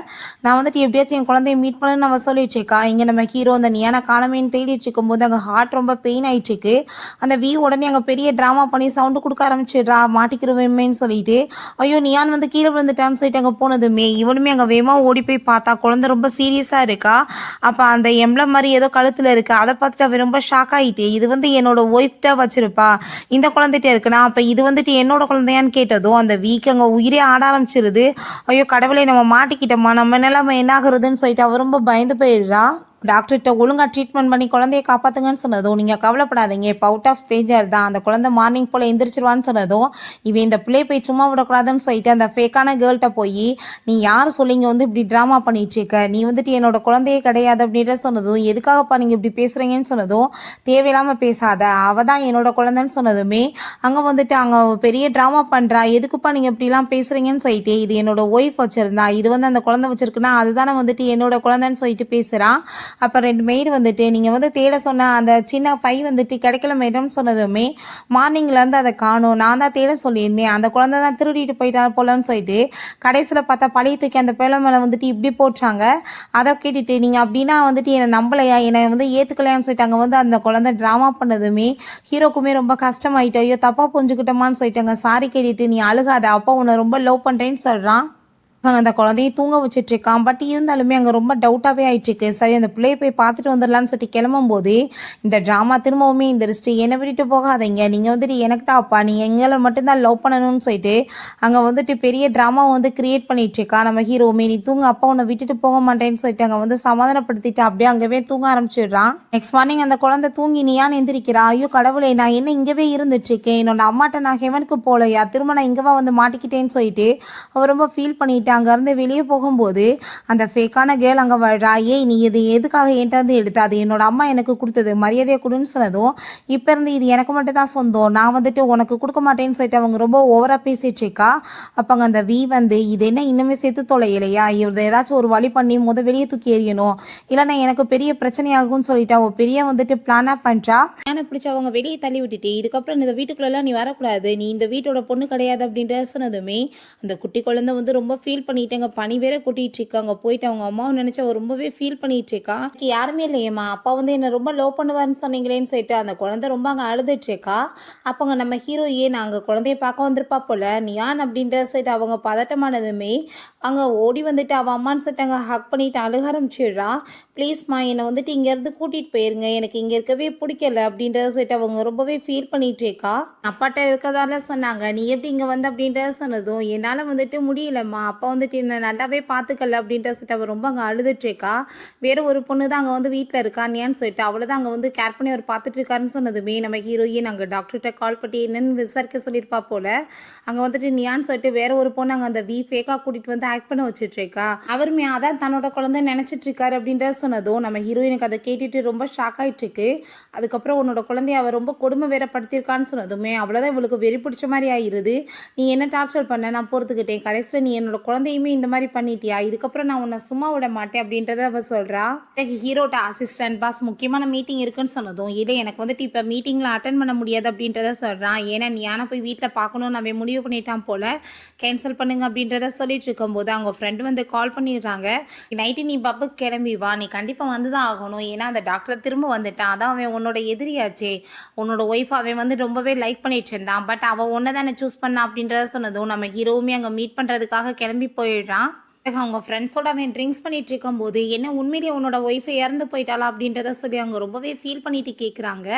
நான் வந்துட்டு எப்படியாச்சும் என் குழந்தைய மீட் பண்ணுன்னு அவள் சொல்லிட்டு இருக்கா. இங்கே நம்ம ஹீரோ அந்த நீயான காலமேன்னு தேடிட்டு இருக்கும்போது அங்கே ஹார்ட் ரொம்ப பெயின் ஆகிட்டு இருக்கு. அந்த உடனே அங்கே பெரிய ட்ராமா பண்ணி சவுண்டு கொடுக்க ஆரம்பிச்சிடுறா, மாட்டிக்கிறவேன்னு சொல்லிட்டு. ஐயோ நியான் வந்து கீழே விழுந்துட்டான்னு சொல்லிட்டு அங்கே போனதுமே இவனுமே அங்கே வேகமாக ஓடி போய் பார்த்தா குழந்தை ரொம்ப சீரியஸாக இருக்கா. அப்போ அந்த எம்ப்ளம் மாதிரி ஏதோ கழுத்தில் இருக்கு, அதை பார்த்துட்டு அவன் ரொம்ப ஷாக் ஆகிட்டு, இது வந்து என்னோட ஒய்ஃப்ட வச்சிருப்பா, இந்த குழந்தைகிட்ட இருக்குன்னா அப்போ இது வந்துட்டு என்னோட குழந்தையான்னு கேட்டதும் அந்த அங்கே உயிரே ஆட ஆரம்பிச்சிருது. ஐயோ கடவுளை நம்ம மாட்டிக்கிட்டோமா, நம்ம நிலைமை என்ன ஆகுறதுன்னு சொல்லிட்டு அவ ரொம்ப பயந்து போயிடுறா. டாக்டர்கிட்ட ஒழுங்காக ட்ரீட்மெண்ட் பண்ணி குழந்தைய காப்பாற்றுங்கன்னு சொன்னதும், நீங்கள் கவலைப்படாதீங்க இப்போ அவுட் ஆஃப் ஸ்டேஜர் தான், அந்த குழந்தை மார்னிங் போல் எந்திரிச்சிருவான்னு சொன்னதும் இவன் இந்த பிள்ளை போய் சும்மா விடக்கூடாதுன்னு சொல்லிட்டு அந்த ஃபேக்கான கேர்ள்கிட்ட போய், நீ யார் சொல்லிங்க வந்து இப்படி ட்ராமா பண்ணிகிட்ருக்க, நீ வந்துட்டு என்னோட குழந்தையே கிடையாது அப்படின்ற சொன்னதும், எதுக்காகப்பா நீங்கள் இப்படி பேசுகிறீங்கன்னு சொன்னதும், தேவையில்லாமல் பேசாத, அவள் தான் என்னோட குழந்தைன்னு சொன்னதுமே அங்கே வந்துட்டு அங்கே பெரிய ட்ராமா பண்ணுறா. எதுக்குப்பா நீங்கள் இப்படிலாம் பேசுகிறீங்கன்னு சொல்லிட்டு, இது என்னோட ஒய்ஃப் வச்சுருந்தா, இது வந்து அந்த குழந்தை வச்சுருக்குன்னா அதுதானே வந்துட்டு என்னோட குழந்தைன்னு சொல்லிட்டு பேசுகிறான். அப்போ 2 மெய்டு வந்துட்டு நீங்கள் வந்து தேட சொன்ன அந்த சின்ன பை வந்துட்டு கிடைக்கல மேடம்னு சொன்னதுமே மார்னிங்லேருந்து அதை காணும், நான் தான் தேட சொல்லியிருந்தேன், அந்த குழந்தை தான் திருடிட்டு போயிட்டா போலன்னு சொல்லிட்டு கடைசியில் பார்த்தா பழைய தூக்கி அந்த பிள்ளை மேலே வந்துட்டு இப்படி போட்டாங்க. அதை கேட்டுட்டு நீங்கள் அப்படின்னா வந்துட்டு என்னை நம்பலையா, என்னை வந்து ஏற்றுக்கலையான்னு சொல்லிட்டு அங்கே வந்து அந்த குழந்தை ட்ராமா பண்ணதுமே ஹீரோக்குமே ரொம்ப கஷ்டமாயிட்டோ, ஐயோ தப்பாக புரிஞ்சுக்கிட்டோமான்னு சொல்லிட்டாங்க. சாரி கேட்டுட்டு நீ அழுகாத, அப்பா உன்னை ரொம்ப லவ் பண்ணுறேன்னு சொல்கிறான். அந்த குழந்தையை தூங்க வச்சுட்ருக்கான். பட் இருந்தாலுமே அங்கே ரொம்ப டவுட்டாகவே ஆகிட்டுருக்கு. சரி அந்த பிள்ளையை போய் பார்த்துட்டு வந்துடலான்னு சொல்லிட்டு கிளம்பும்போது இந்த ட்ராமா திரும்பவுமே இந்த ரிஸ்ட்டு என்னை விட்டுட்டு போகாதீங்க, நீங்கள் வந்துட்டு எனக்கு தான் அப்பா, நீ எங்களை மட்டும்தான் லவ் பண்ணணும்னு சொல்லிட்டு அங்கே வந்துட்டு பெரிய ட்ராமாவை வந்து க்ரியேட் பண்ணிகிட்ருக்கா. நம்ம ஹீரோமே நீ தூங்க, அப்பா உன்னை விட்டுட்டு போக மாட்டேன்னு சொல்லிட்டு அங்கே வந்து சமாதானப்படுத்திட்டு அப்படியே அங்கேவே தூங்க ஆரம்பிச்சிடுறான். நெக்ஸ்ட் மார்னிங் அந்த குழந்தை தூங்கி நீயான்னு எந்திரிக்கிறா. ஐயோ கடவுளே, நான் என்ன இங்கேவே இருந்துட்டுருக்கேன், என்னோட அம்மாட்ட நான் ஹெவனுக்கு போகலையா, திரும்ப நான் இங்கேவா வந்து மாட்டிக்கிட்டேன்னு சொல்லிட்டு அவர் ரொம்ப ஃபீல் பண்ணிட்டு அங்கேருந்து வெளியே போகும்போது அந்த ஃபேக்கான கேர்ள் அங்கே வர்றா. ஏய் நீ இது எதுக்காக என்கிட்ட எடுத்து, அது என்னோட அம்மா எனக்கு கொடுத்தது, மரியாதையை கொடுன்னு சொன்னதும் இப்போ இருந்து இது எனக்கு மட்டும் தான் சொந்தம், நான் வந்துட்டு உனக்கு கொடுக்க மாட்டேன்னு சொல்லிட்டு அவங்க ரொம்ப ஓவராக பேசிட்டு இருக்கா. அப்போ அங்கே அந்த வந்து இது என்ன இன்னுமே சேர்த்து தொலைலையா, இவர் ஏதாச்சும் ஒரு வழி பண்ணி வெளியே தூக்கி எறியணும், இல்லைன்னா எனக்கு பெரிய பிரச்சனையாகும்னு சொல்லிட்டு அவள் பெரிய வந்துட்டு பிளானாக பண்ணுறா. ஏன்னா பிடிச்ச அவங்க வெளியே தள்ளி விட்டுட்டு இதுக்கப்புறம் இந்த வீட்டுக்குள்ளெல்லாம் நீ வரக்கூடாது, நீ இந்த வீட்டோட பொண்ணு கிடையாது அப்படின்ற சொன்னதுமே அந்த குட்டி குழந்தை வந்து ரொம்ப ஃபீல் ஃபீல் பண்ணிட்டு பனி வேற கொட்டிட்டு இருக்கு. அங்கே போயிட்டு அவங்க அம்மாவை நினச்சி அவள் ரொம்பவே ஃபீல் பண்ணிட்டு இருக்கா. எனக்கு யாருமே இல்லையேம்மா, அப்பா வந்து என்னை ரொம்ப லவ் பண்ணுவார்னு சொன்னீங்களேன்னு சொல்லிட்டு அந்த குழந்தை ரொம்ப அங்கே அழுதுட்டு இருக்கா. அப்போங்க நம்ம ஹீரோயே நாங்கள் குழந்தைய பார்க்க வந்திருப்பா போல நியான் அப்படின்ற சொல்லிட்டு அவங்க பதட்டமானதுமே அங்கே ஓடி வந்துட்டு அவள் அம்மான்னு சொல்லிட்டு அங்கே ஹக் பண்ணிட்டு அழுக ஆரம்பிச்சிடுறா. ப்ளீஸ்மா என்னை வந்துட்டு இங்கேருந்து கூட்டிகிட்டு போயிருங்க, எனக்கு இங்கே இருக்கவே பிடிக்கல அப்படின்றத சொல்லிட்டு அவங்க ரொம்பவே ஃபீல் பண்ணிட்டு இருக்கா. அப்பாட்ட இருக்கதால சொன்னாங்க, நீ எப்படி இங்கே வந்த அப்படின்றத சொன்னதும் என்னால் வந்துட்டு முடியலம்மா, அப்பா வந்துட்டு என்னை நல்லாவே பார்த்துக்கல அப்படின்றத சொல்லிட்டு அவள் ரொம்ப அங்கே அழுதுட்டு இருக்கா. வேறு ஒரு பொண்ணு தான் அங்கே வந்து வீட்டில் இருக்கானியான்னு சொல்லிட்டு அவளை தான் அங்கே வந்து கேர் பண்ணி அவர் பார்த்துட்டு இருக்காருன்னு சொன்னதுமே நம்ம ஹீரோயின் அங்கே டாக்டர்கிட்ட கால் பண்ணி என்னென்னு விசாரிக்க சொல்லியிருப்பா போல். அங்கே வந்துட்டு நியான்னு சொல்லிட்டு வேற ஒரு பொண்ணு அங்கே அந்த ஃபேக்காக கூட்டிகிட்டு வந்து ஆக்ட் பண்ண வச்சுட்டு இருக்கா. அவருமே அதான் தன்னோட குழந்தை நினச்சிட்டு இருக்காரு அப்படின்றத சொன்னதும் நம்ம ஹீரோயினுக்கு அதை கேட்டுட்டு ரொம்ப ஷாக் ஆகிட்டு இருக்கு. அதுக்கப்புறம் உன்னோட குழந்தைய அவள் ரொம்ப கொடுமை வேற படுத்திருக்கான்னு சொன்னதுமே அவ்வளோதான் இவளுக்கு வெறி பிடிச்ச மாதிரி ஆயிடுது. நீ என்ன டார்ச்சர் பண்ண, நான் பொறுத்துக்கிட்டேன், கடைசியில் நீ என்னோட குழந்தையுமே இந்த மாதிரி பண்ணிட்டியா, இதுக்கப்புறம் நான் உன்னை சும்மா விட மாட்டேன் அப்படின்றத அவள் சொல்கிறா. ஹீரோட்ட அசிஸ்டன்ட் பாஸ் முக்கியமான மீட்டிங் இருக்குன்னு சொன்னதும் இல்லை எனக்கு வந்துட்டு இப்போ மீட்டிங்கில் அட்டன் பண்ண முடியாது அப்படின்றத சொல்கிறான். ஏன்னா நீ யானை போய் வீட்டில் பார்க்கணும்னு அவன் முடிவு பண்ணிட்டான் போல், கேன்சல் பண்ணுங்க அப்படின்றத சொல்லிட்டு இருக்கும்போது அவங்க ஃப்ரெண்டு வந்து கால் பண்ணிடுறாங்க. நைட்டு நீ பப்புக்கு கிளம்பி வா, நீ கண்டிப்பாக வந்து தான் ஆகணும், ஏன்னா அந்த டாக்டர் திரும்ப வந்துட்டான், அதான் அவன் உன்னோட எதிரியாச்சே, உன்னோட ஒய்ஃப் அவன் வந்து ரொம்பவே லைக் பண்ணிட்டு இருந்தான், பட் அவள் ஒன்றை தானே சூஸ் பண்ணா அப்படின்றத சொன்னதும் நம்ம ஹீரோவுமே அங்கே மீட் பண்ணுறதுக்காக கிளம்பி போயிடுறான். அவங்க ஃப்ரெண்ட்ஸோட அவன் ட்ரிங்க்ஸ் பண்ணிட்டு இருக்கும்போது என்ன உண்மையிலேயே உன்னோட ஒய்ஃபை இறந்து போயிட்டாளா அப்படின்றத சொல்லி அவங்க ரொம்பவே ஃபீல் பண்ணிட்டு கேட்குறாங்க.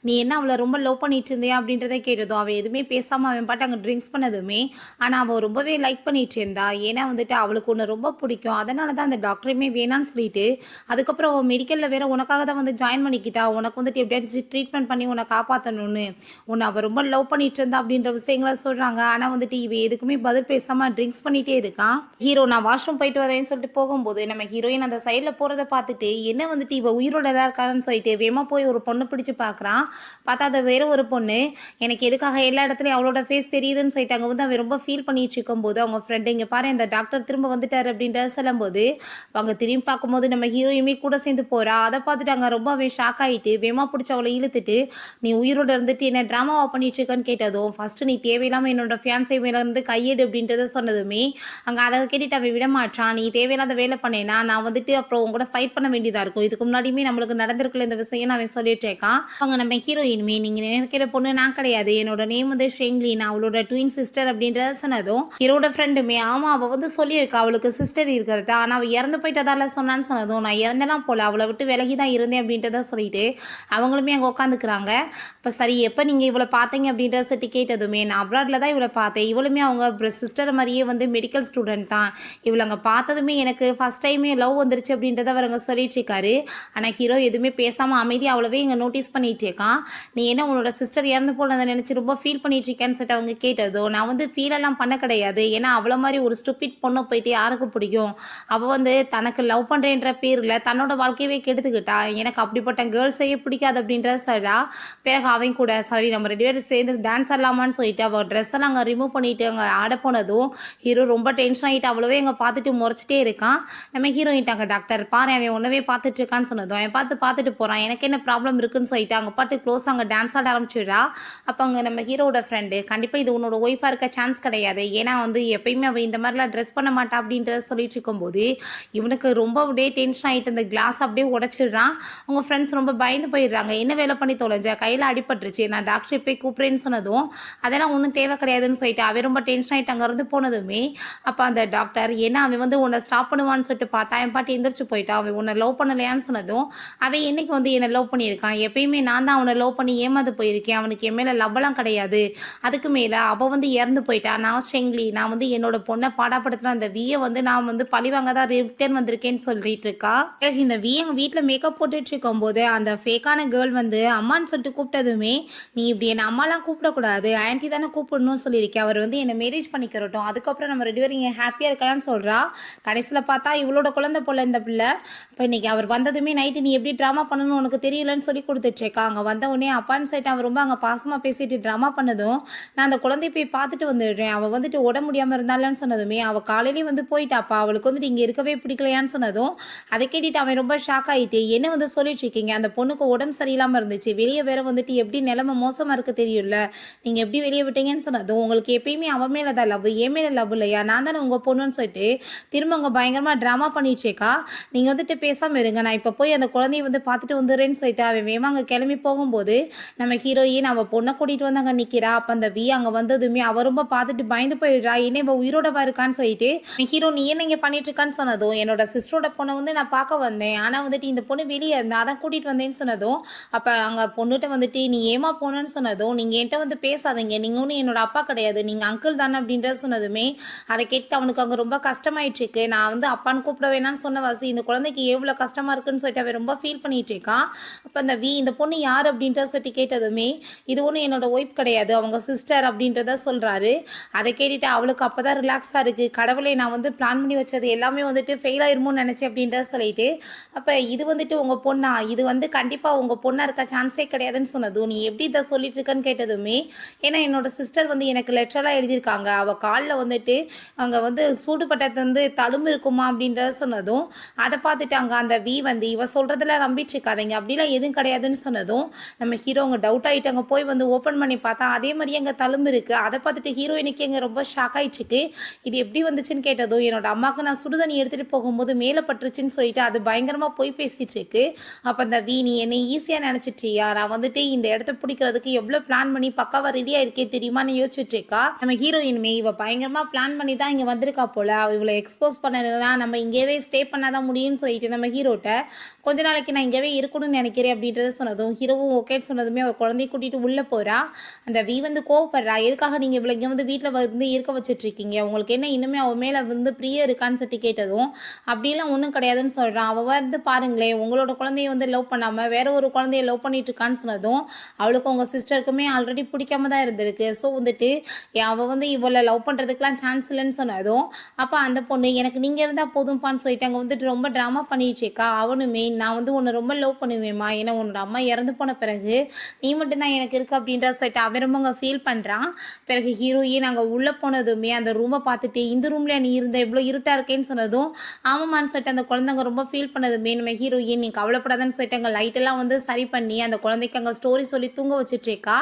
நீ என்ன அவளை ரொம்ப லவ் பண்ணிட்டு இருந்தியா அப்படின்றத கேட்டதும் அவள் எதுவுமே பேசாமல் அவன் பாட்டு அங்கே ட்ரிங்க்ஸ் பண்ணதுமே ஆனால் அவள் ரொம்பவே லைக் பண்ணிட்டு இருந்தா. ஏன்னா வந்துட்டு அவளுக்கு ஒன்று ரொம்ப பிடிக்கும், அதனால தான் அந்த டாக்டரையுமே வேணான்னு சொல்லிட்டு அதுக்கப்புறம் அவள் மெடிக்கலில் வேற உனக்காக தான் வந்து ஜாயின் பண்ணிக்கிட்டா, உனக்கு வந்துட்டு எப்படியாச்சும் ட்ரீட்மெண்ட் பண்ணி உன்னை காப்பாற்றணும்னு உன்னை அவள் ரொம்ப லவ் பண்ணிட்டு இருந்தா அப்படின்ற விஷயங்கள சொல்கிறாங்க. ஆனால் வந்துட்டு இவ எதுக்குமே பதில் பேசாமல் ட்ரிங்க்ஸ் பண்ணிகிட்டே இருக்கான். ஹீரோ நான் வாஷ்ரூம் போயிட்டு வரேன்னு சொல்லிட்டு போகும்போது நம்ம ஹீரோயின் அந்த சைடில் போகிறத பார்த்துட்டு என்ன வந்துட்டு இவ உயிரோட தான் இருக்கான்னு சொல்லிட்டு வேமா போய் ஒரு பொண்ணு பிடிச்சி பார்க்குறான். பார்த்தா அதை வேற ஒரு பொண்ணு. எனக்கு எதுக்காக எல்லா இடத்துலையும் அவளோட ஃபேஸ் தெரியுதுன்னு சொல்லிட்டு அங்கே வந்து அவன் ரொம்ப ஃபீல் பண்ணிட்டு இருக்கும்போது அவங்க ஃப்ரெண்டு இங்கே பாரு இந்த டாக்டர் திரும்ப வந்துட்டார் அப்படின்றத சொல்லும்போது அவங்க திரும்பி பார்க்கும்போது நம்ம ஹீரோயுமே கூட சேர்ந்து போகிறா. அதை பார்த்துட்டு அங்கே ரொம்ப அவன் ஷாக் ஆகிட்டு வேமா பிடிச்சி அவளை இழுத்துட்டு நீ உயிரோட இருந்துட்டு என்ன ட்ராமாவா பண்ணிட்டு இருக்கன்னு கேட்டதும் ஃபஸ்ட்டு நீ தேவையில்லாமல் என்னோட ஃபியான்சை மேலே இருந்து கையெடு அப்படின்றத சொன்னதுமே அங்கே அதை கேட்டுட்டு அவன் விட மாட்டான். நீ தேவையில்லாத வேலை பண்ணேன்னா நான் வந்துட்டு அப்புறம் உங்க கூட ஃபைட் பண்ண வேண்டியதாக இருக்கும், இதுக்கு முன்னாடியுமே நம்மளுக்கு நடந்திருக்கல இந்த விஷயம் அவன் சொல்லிட்டு இருக்கான். அவங்க நம்ம ஹீரோயினுமே நீங்கள் நினைக்கிற பொண்ணு நான் கிடையாது, என்னோட நேம் வந்து ஷெங்லி, நான் அவளோட ட்வின் சிஸ்டர் அப்படின்றத சொன்னதும் ஹீரோட ஃப்ரெண்டுமே ஆமாம் அவள் வந்து சொல்லியிருக்கா அவளுக்கு சிஸ்டர் இருக்கிறதா, ஆனால் அவள் இறந்து போயிட்டதால சொன்னான்னு சொன்னதும் நான் இறந்தெல்லாம் போல அவளை விட்டு விலகி தான் இருந்தேன் அப்படின்றத சொல்லிட்டு அவங்களுமே அங்கே உட்காந்துக்கிறாங்க. இப்போ சரி எப்போ நீங்கள் இவளை பார்த்தீங்க அப்படின்றத சொல்லி கேட்டதுமே நான் அப்ராடில் தான் இவளை பார்த்தேன், இவளுமே அவங்க சிஸ்டர் மாதிரியே வந்து மெடிக்கல் ஸ்டூடெண்ட் தான், இவளை அங்கே பார்த்ததுமே எனக்கு ஃபஸ்ட் டைமே லவ் வந்துருச்சு அப்படின்றத அவர் அங்கே சொல்லிட்டு இருக்காரு. ஆனால் ஹீரோ எதுவுமே பேசாமல் அமைதியாக அவ்வளவே இங்கே நோட்டீஸ் பண்ணிட்டு இருக்கான். நீ என்ன உன்னோட சிஸ்டர் இறந்து போனதை நினச்சி ரொம்ப ஃபீல் பண்ணிட்டு இருக்கேன்னு சொல்லிட்டு அவங்க கேட்டதோ நான் வந்து ஃபீலெல்லாம் பண்ண கிடையாது, ஏன்னா அவ்வளோ மாதிரி ஒரு ஸ்டூபிட் பொண்ணை போயிட்டு யாருக்கு பிடிக்கும், அவள் வந்து தனக்கு லவ் பண்ணுறேன்ற பேரில் தன்னோட வாழ்க்கையவே கெடுத்துக்கிட்டா, எனக்கு அப்படிப்பட்ட கேர்ள்ஸையே பிடிக்காது அப்படின்றத சொல்கிறா. பிறகு அவன் கூட சாரி நம்ம 2 பேரும் சேர்ந்து டான்ஸ் ஆடலாமான்னு சொல்லிட்டு அவள் ட்ரெஸ் எல்லாம் அங்கே ரிமூவ் பண்ணிட்டு அங்கே ஆட போனதும் ஹீரோ ரொம்ப டென்ஷன் ஆகிட்டு அவ்வளோவே அங்கே பார்த்துட்டு முறைச்சிட்டே இருக்கான். நம்ம ஹீரோயின்ட்டாங்க டாக்டர் பாரு அவன் உன்னவே பார்த்துட்டு இருக்கான்னு சொன்னதும் அவன் பார்த்துட்டு போகிறான், எனக்கு என்ன ப்ராப்ளம் இருக்குன்னு சொல்லிட்டு அங்கே பார்த்து க்ளோஸ் அங்கே டான்ஸ் ஆட ஆரம்பிச்சிடுறா. அப்போ அங்கே நம்ம ஹீரோட ஃப்ரெண்டு கண்டிப்பாக இது உன்னோட ஒய்ஃபாக இருக்க சான்ஸ் கிடையாது, ஏன்னா வந்து எப்பயுமே அவள் இந்த மாதிரிலாம் ட்ரெஸ் பண்ண மாட்டா அப்படின்றத சொல்லிட்டு இருக்கும்போது இவனுக்கு ரொம்ப அப்படியே டென்ஷன் ஆகிட்டு அந்த கிளாஸ் அப்படியே உடச்சிடுறான். அவங்க ஃப்ரெண்ட்ஸ் ரொம்ப பயந்து போயிடுறாங்க, என்ன வேலை பண்ணி தொலைஞ்ச, கையில் அடிபட்டுருச்சு, நான் டாக்டரை போய் கூப்பிட்றேன்னு சொன்னதும் அதெல்லாம் ஒன்றும் தேவை கிடையாதுன்னு சொல்லிட்டு அவன் ரொம்ப டென்ஷன் ஆகிட்டு அங்கேருந்து போனதுமே அப்போ அந்த டாக்டர் ஏன்னா அவன் வந்து உன்னை ஸ்டாப் பண்ணுவான்னு சொல்லிட்டு பார்த்தா என் பாட்டி எந்திரிச்சு போயிட்டான், அவன் உன்னை லவ் பண்ணலையான்னு சொன்னதும் அவன் என்னைக்கு வந்து என்னை லவ் பண்ணியிருக்கான், எப்பயுமே நான் தான் அவனை லவ் பண்ணி ஏமாந்து போயிருக்கேன், அவனுக்கு என் மேலே லவ்வெல்லாம் கிடையாது, அதுக்கு மேலே அவள் வந்து இறந்து போயிட்டா, நான் ஷெங்லி, நான் வந்து என்னோட பொண்ணை பாடாப்படுத்துகிற அந்த வியை வந்து நான் வந்து பழிவாங்க தான் ரிட்டர்ன் வந்திருக்கேன்னு சொல்லிட்டு இருக்கா. பிறகு இந்த வி எங்கள் வீட்டில் மேக்கப் போட்டுட்டு இருக்கும்போது அந்த ஃபேக்கான கேர்ள் வந்து அம்மான்னு சொல்லிட்டு கூப்பிட்டதுமே நீ இப்படி என்னை அம்மாலாம் கூப்பிடக்கூடாது ஆன்ட்டி தானே கூப்பிடணும்னு சொல்லியிருக்கேன், அவர் வந்து என்னை மேரேஜ் பண்ணிக்கிறட்டும், அதுக்கப்புறம் நம்ம 2 பேரும் இங்கே ஹாப்பியாக இருக்கலாம்னு சொல்கிறா. கடைசியில் பார்த்தா இவளோட குழந்தை போல இந்த பிள்ளை. இப்போ இன்றைக்கி அவர் வந்ததுமே நைட்டு நீ எப்படி ட்ராமா பண்ணணும்னு உனக்கு தெரியலன்னு சொல்லி கொடுத்துட்ருக்கா. அங்கே வந்த உடனே அப்பான்னு சொல்லிட்டு அவன் ரொம்ப அங்கே பாசமாக பேசிட்டு ட்ராமா பண்ணதும் நான் அந்த குழந்தைய போய் பார்த்துட்டு வந்துடுறேன், அவள் வந்துட்டு உட முடியாமல் இருந்தாலன்னு சொன்னதுமே அவள் காலையிலேயே வந்து போயிட்டாப்பா, அவளுக்கு வந்துட்டு இங்கே இருக்கவே பிடிக்கலையான்னு சொன்னதும் அதை கேட்டுட்டு அவன் ரொம்ப ஷாக் ஆகிட்டு என்ன வந்து சொல்லிட்டு இருக்கீங்க, அந்த பொண்ணுக்கு உடம்பு சரியில்லாமல் இருந்துச்சு, வெளியே வேற வந்துட்டு எப்படி நிலைமை மோசமாக இருக்க தெரியும்ல, நீங்கள் எப்படி வெளியே விட்டீங்கன்னு சொன்னதும் உங்களுக்கு எப்பயுமே அவன் மேலே தான் லவ், என் மேலே லவ் இல்லையா, நான் தானே உங்கள் பொண்ணுன்னு சொல்லிட்டு திரும்ப அங்கே பயங்கரமாக ட்ராமா பண்ணிடுச்சேக்கா. நீங்கள் வந்துட்டு பேசாமல் இருங்க, நான் இப்போ போய் அந்த குழந்தைய வந்து பார்த்துட்டு வந்துடுறேன்னு சொல்லிட்டு அவன் வேகமாக அங்கே கிளம்பி போகும்போது நம்ம ஹீரோயின் அவள் பொண்ணை கூட்டிகிட்டு வந்து அங்கே நிற்கிறா. அப்போ அந்த அங்கே வந்ததுமே அவள் ரொம்ப பார்த்துட்டு பயந்து போயிடுறா. என்ன இவள் உயிரோடவா இருக்கான்னு சொல்லிட்டு ஹீரோ நீ என்ன இங்கே பண்ணிட்டு இருக்கான்னு சொன்னதும் என்னோட சிஸ்டரோட பொண்ணை வந்து நான் பார்க்க வந்தேன், ஆனால் வந்துட்டு இந்த பொண்ணு வெளியே இருந்தா அதான் கூட்டிகிட்டு வந்தேன்னு சொன்னதும் அப்போ அங்கே பொண்ணுகிட்ட வந்துட்டு நீ ஏமா போனேன்னு சொன்னதும் நீங்கள் என்கிட்ட வந்து பேசாதீங்க, நீங்கள் ஒன்றும் என்னோட அப்பா கிடையாது, நீங்கள் அங்கிள் தானே அப்படின்றத சொன்னதுமே அதை கேட்டு அவனுக்கு அங்கே ரொம்ப கஷ்டமாயிடுச்சு. நான் வந்து அப்பான்னு கூப்பிட வேணான்னு சொன்ன வாசி இந்த குழந்தைக்கு எவ்வளோ கஷ்டமாக இருக்குன்னு சொல்லிட்டு அவன் ரொம்ப ஃபீல் பண்ணிட்டு இருக்கான். அப்போ அந்த இந்த பொண்ணு யார் அப்படின்றத சொல்லிட்டு கேட்டதுமே இது ஒன்றும் என்னோட ஒய்ஃப் கிடையாது, அவங்க சிஸ்டர் அப்படின்றத சொல்கிறாரு. அதை கேட்டுட்டு அவளுக்கு அப்போ தான் ரிலாக்ஸாக இருக்குது. கடவுளை நான் வந்து பிளான் பண்ணி வச்சது எல்லாமே வந்துட்டு ஃபெயில் ஆயிருமோன்னு நினச்சேன் அப்படின்றத சொல்லிட்டு அப்போ இது வந்துட்டு உங்கள் பொண்ணா, இது வந்து கண்டிப்பாக உங்கள் பொண்ணாக இருக்க சான்ஸே கிடையாதுன்னு சொன்னதும் நீ எப்படி இதை சொல்லிட்டு இருக்கன்னு கேட்டதுமே ஏன்னா என்னோட சிஸ்டர் வந்து எனக்கு லெட்டரெல்லாம் எழுதியிருக்காங்க, அவள் காலில் வந்துட்டு அங்கே வந்து சூடுபட்டது வந்து தழும்பு இருக்குமா அப்படின்றத சொன்னதும் அதை பார்த்துட்டு அங்கே அந்த வந்து இவ சொல்கிறதெல்லாம் நம்பிட்டு இருக்காதீங்க, அப்படிலாம் எதுவும் கிடையாதுன்னு சொன்னதும் நம்ம ஹீரோ அங்கே டவுட் ஆகிட்டு அங்கே போய் வந்து ஓப்பன் பண்ணி பார்த்தா அதே மாதிரி அங்கே தழும்பு இருக்குது. அதை பார்த்துட்டு ஹீரோயினுக்கு எங்கே ரொம்ப ஷாக் ஆகிட்டுருக்கு. இது எப்படி வந்துச்சுன்னு கேட்டதும் என்னோட அம்மாவுக்கு நான் சுடுதண்ணி எடுத்துகிட்டு போகும்போது மேலே பட்டுருச்சுன்னு சொல்லிட்டு அது பயங்கரமாக போய் பேசிகிட்டு இருக்கு. அப்போ அந்த நீ என்னை ஈஸியாக நினச்சிட்ரியா, நான் வந்துட்டு இந்த இடத்த பிடிக்கிறதுக்கு எவ்வளோ பிளான் பண்ணி பக்காவாக ரெடியாக இருக்கே தெரியுமான்னு யோசிச்சுட்ருக்கா. நம்ம ஹீரோயின்மே இவ பயங்கரமாக பிளான் பண்ணி தான் இங்கே வந்திருக்கா போல், இவளை எக்ஸ்போஸ் பண்ணணும்னா நம்ம இங்கேயே ஸ்டே பண்ணாதான் முடியும்னு சொல்லிட்டு நம்ம ஹீரோட்ட கொஞ்ச நாளைக்கு நான் இங்கேயே இருக்கணும்னு நினைக்கிறேன் அப்படின்றத சொன்னதும் ஹீரோவும் ஓகேன்னு சொன்னதுமே அவள் குழந்தைய கூட்டிகிட்டு உள்ளே போகிறா. அந்த வந்து கோவப்படுறா, எதுக்காக நீங்கள் இவ்வளோ இங்கே வந்து வீட்டில் வந்து இருக்க வச்சுட்ருக்கீங்க, உங்களுக்கு என்ன இன்னுமே அவள் மேலே வந்து பிரியம் இருக்கான்னு சொல்லிட்டு கேட்டதும் அப்படிலாம் ஒன்றும் கிடையாதுன்னு சொல்கிறான். அவள் வந்து பாருங்களேன் உங்களோட குழந்தைய வந்து லவ் பண்ணாமல் வேற ஒரு குழந்தைய லவ் பண்ணிட்டு இருக்கான்னு சொன்னதும் அவளுக்கு உங்கள் சிஸ்டருக்குமே ஆல்ரெடி பிடிக்காம தான் இருந்திருக்கு. ஸோ வந்துட்டு அவள் வந்து இவளை லவ் பண்ணுறதுக்குலாம் சான்ஸ் இல்லைன்னு சொன்னதும் அப்போ அந்த பொண்ணு எனக்கு நீங்கள் இருந்தால் போதும்ப்பான்னு சொல்லிட்டு அங்கே வந்துட்டு ரொம்ப ட்ராமா பண்ணிடுச்சேக்கா. அவனுமே நான் வந்து உன்னை ரொம்ப லவ் பண்ணுவேம்மா, ஏன்னா உன்னோட அம்மா இறந்து போன பிறகு நீ மட்டும்தான் எனக்கு இருக்கு அப்படின்ற சொல்லிட்டு அவன் ரொம்ப அங்கே ஃபீல் பண்ணுறான். பிறகு ஹீரோயின் நாங்கள் உள்ளே போனதுமே அந்த ரூமை பார்த்துட்டு இந்த ரூமில் நீ இருந்த எவ்வளோ இருட்டாக இருக்கேன்னு சொன்னதும் ஆமாம்மான்னு சொல்லிட்டு அந்த குழந்தைங்க ரொம்ப ஃபீல் பண்ணதுமே நம்ம ஹீரோயின் நீ கவலைப்படாதான்னு சொல்லிட்டு அங்கே லைட்டெல்லாம் வந்து சரி பண்ணி அந்த குழந்தைக்கு அங்கே ஸ்டோரி சொல்லி தூங்க வச்சுட்ருக்கா.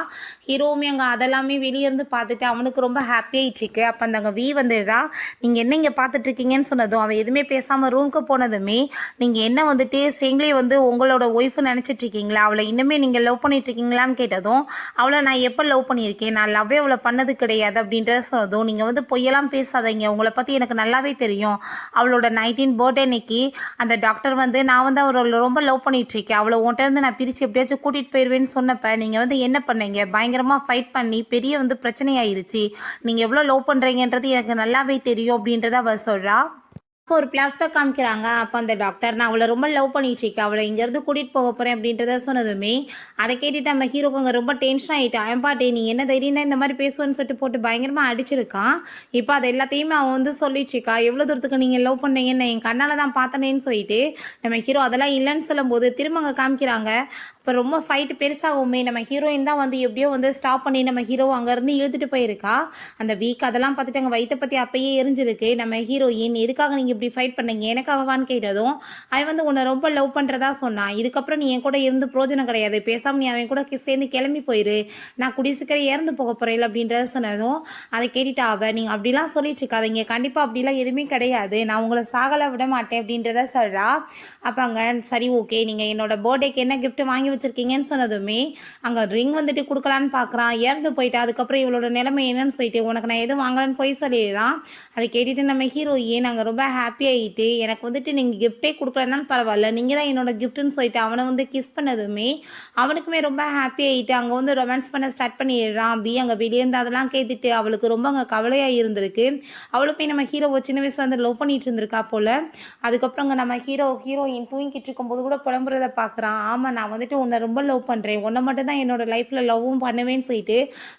ஹீரோவுமே அங்கே அதெல்லாமே வெளியே இருந்து பார்த்துட்டு அவனுக்கு ரொம்ப ஹாப்பியாகிட்டுருக்கு. அப்போ அந்த அங்கே வந்துடுறா. நீங்கள் என்ன இங்கே பார்த்துட்ருக்கீங்கன்னு சொன்னதும் அவன் எதுவுமே பேசாமல் ரூமுக்கு போனதுமே நீங்கள் என்ன வந்துட்டு செங்கிலி வந்து உங்களோட ஒய்ஃபு நினச்சிட்ருக்கீங்களா, அவளை இன்னுமே நீங்கள் லவ் பண்ணிட்டுருக்கீங்களான்னு கேட்டதும் அவளை நான் எப்போ லவ் பண்ணியிருக்கேன், நான் லவ்வே அவளை பண்ணது கிடையாது அப்படின்றத சொன்னதும் நீங்கள் வந்து பொய்யெல்லாம் பேசாதீங்க, உங்களை பற்றி எனக்கு நல்லாவே தெரியும், அவளோட 19 பர்த்டே அன்னைக்கு அந்த டாக்டர் வந்து நான் வந்து அவளை ரொம்ப லவ் பண்ணிகிட்ருக்கேன், அவளை உன்கிட்ட இருந்து நான் பிரித்து எப்படியாச்சும் கூட்டிகிட்டு போயிடுவேன்னு சொன்னப்போ நீங்கள் வந்து என்ன பண்ணீங்க, பயங்கரமாக ஃபைட் பண்ணி பெரிய வந்து பிரச்சனையாயிருச்சு, நீங்கள் எவ்வளோ லவ் பண்ணுறீங்கன்றது எனக்கு நல்லாவே தெரியும் அப்படின்றத அவள் சொல்கிறா. அப்போ ஒரு ஃப்ளாஷ்பேக் காமிக்கிறாங்க. அப்போ அந்த டாக்டர் நான் அவளை ரொம்ப லவ் பண்ணிட்டுருக்கேன், அவளை இங்கேருந்து கூட்டிகிட்டு போக போகிறேன் அப்படின்றத சொன்னதுமே அதை கேட்டுட்டு நம்ம ஹீரோக்கு அங்கே ரொம்ப டென்ஷன் ஆகிட்டு அயம்பாட்டே நீ என்ன தைரியம் தான் இந்த மாதிரி பேசுவேன்னு சொல்லிட்டு போட்டு பயங்கரமாக அடிச்சிருக்கான். இப்போ அது எல்லாத்தையுமே அவன் வந்து சொல்லிட்டுருக்கா, எவ்வளோ தூரத்துக்கு நீங்கள் லவ் பண்ணீங்கன்னு என் கண்ணால் தான் பார்த்தனேன்னு சொல்லிட்டு நம்ம ஹீரோ அதெல்லாம் இல்லைன்னு சொல்லும்போது திரும்ப அங்கே காமிக்கிறாங்க. இப்போ ரொம்ப ஃபைட்டு பெருசாகுமே நம்ம ஹீரோயின் தான் வந்து எப்படியோ வந்து ஸ்டாப் பண்ணி நம்ம ஹீரோ அங்கேருந்து இழுத்துட்டு போயிருக்கா. அந்த அதெல்லாம் பார்த்துட்டு அங்கே வயிற்றை பற்றி அப்பயே எரிஞ்சிருக்கு. நம்ம ஹீரோயின் எதுக்காக நீங்கள் இப்படி ஃபைட் பண்ணீங்க எனக்காகவான்னு கேட்டதும் அவன் வந்து உன்னை ரொம்ப லவ் பண்ணுறதா சொன்னான், இதுக்கப்புறம் நீ என் கூட இருந்து பிரோஜனம் கிடையாது, பேசாமல் நீ அவன் கூட சேர்ந்து கிளம்பி போயிரு, நான் குடிசீக்கிரம் இறந்து போக போகிறேன் அப்படின்றத சொன்னதும் அதை கேட்டுட்டு நீங்கள் அப்படிலாம் சொல்லிட்டு இருக்காதீங்க, கண்டிப்பாக அப்படிலாம் எதுவுமே கிடையாது, நான் உங்களை சாகலை விட மாட்டேன் அப்படின்றத சொல்கிறா. அப்போ அங்கே சரி ஓகே நீங்கள் என்னோட பர்த்டேக்கு என்ன கிஃப்ட் வாங்கி வச்சுருக்கீங்கன்னு சொன்னதுமே அங்கே ரிங் வந்துட்டு கொடுக்கலான்னு பார்க்குறான், இறந்து போயிட்டா, அதுக்கப்புறம் இவளோட நிலைமை என்னன்னு சொல்லிட்டு உனக்கு நான் எதுவும் வாங்கலான்னு போய் சொல்லிடுறான். அதை கேட்டுட்டு நம்ம ஹீரோயின் நாங்கள் ரொம்ப ஹாப்பி ஆகிட்டு எனக்கு வந்துட்டு நீங்கள் கிஃப்டே கொடுக்கலனாலும் பரவாயில்ல, நீங்கள் தான் என்னோட கிஃப்ட்டுன்னு சொல்லிட்டு அவனை வந்து கிஸ் பண்ணதுமே அவனுக்குமே ரொம்ப ஹாப்பி ஆகிட்டு அங்கே வந்து ரொமான்ஸ் பண்ண ஸ்டார்ட் பண்ணிடுறான். அங்கே வெளியேருந்து அதெல்லாம் கேட்டுட்டு அவளுக்கு ரொம்ப அங்கே கவலையாக இருந்திருக்கு. அவளுமே நம்ம ஹீரோவை சின்ன வயசில் வந்து லவ் பண்ணிட்டு இருந்திருக்கா போல். அதுக்கப்புறம் அங்கே நம்ம ஹீரோயின் தூங்கிட்டு இருக்கும்போது கூட புலம்புறதை பார்க்குறான். ஆமாம் நான் வந்துட்டு உன்னை ரொம்ப லவ் பண்ணுறேன், உன்னை மட்டும் தான் என்னோட லைஃப்பில் லவ்வும் பண்ணுவேன்னு சொல்லிட்டு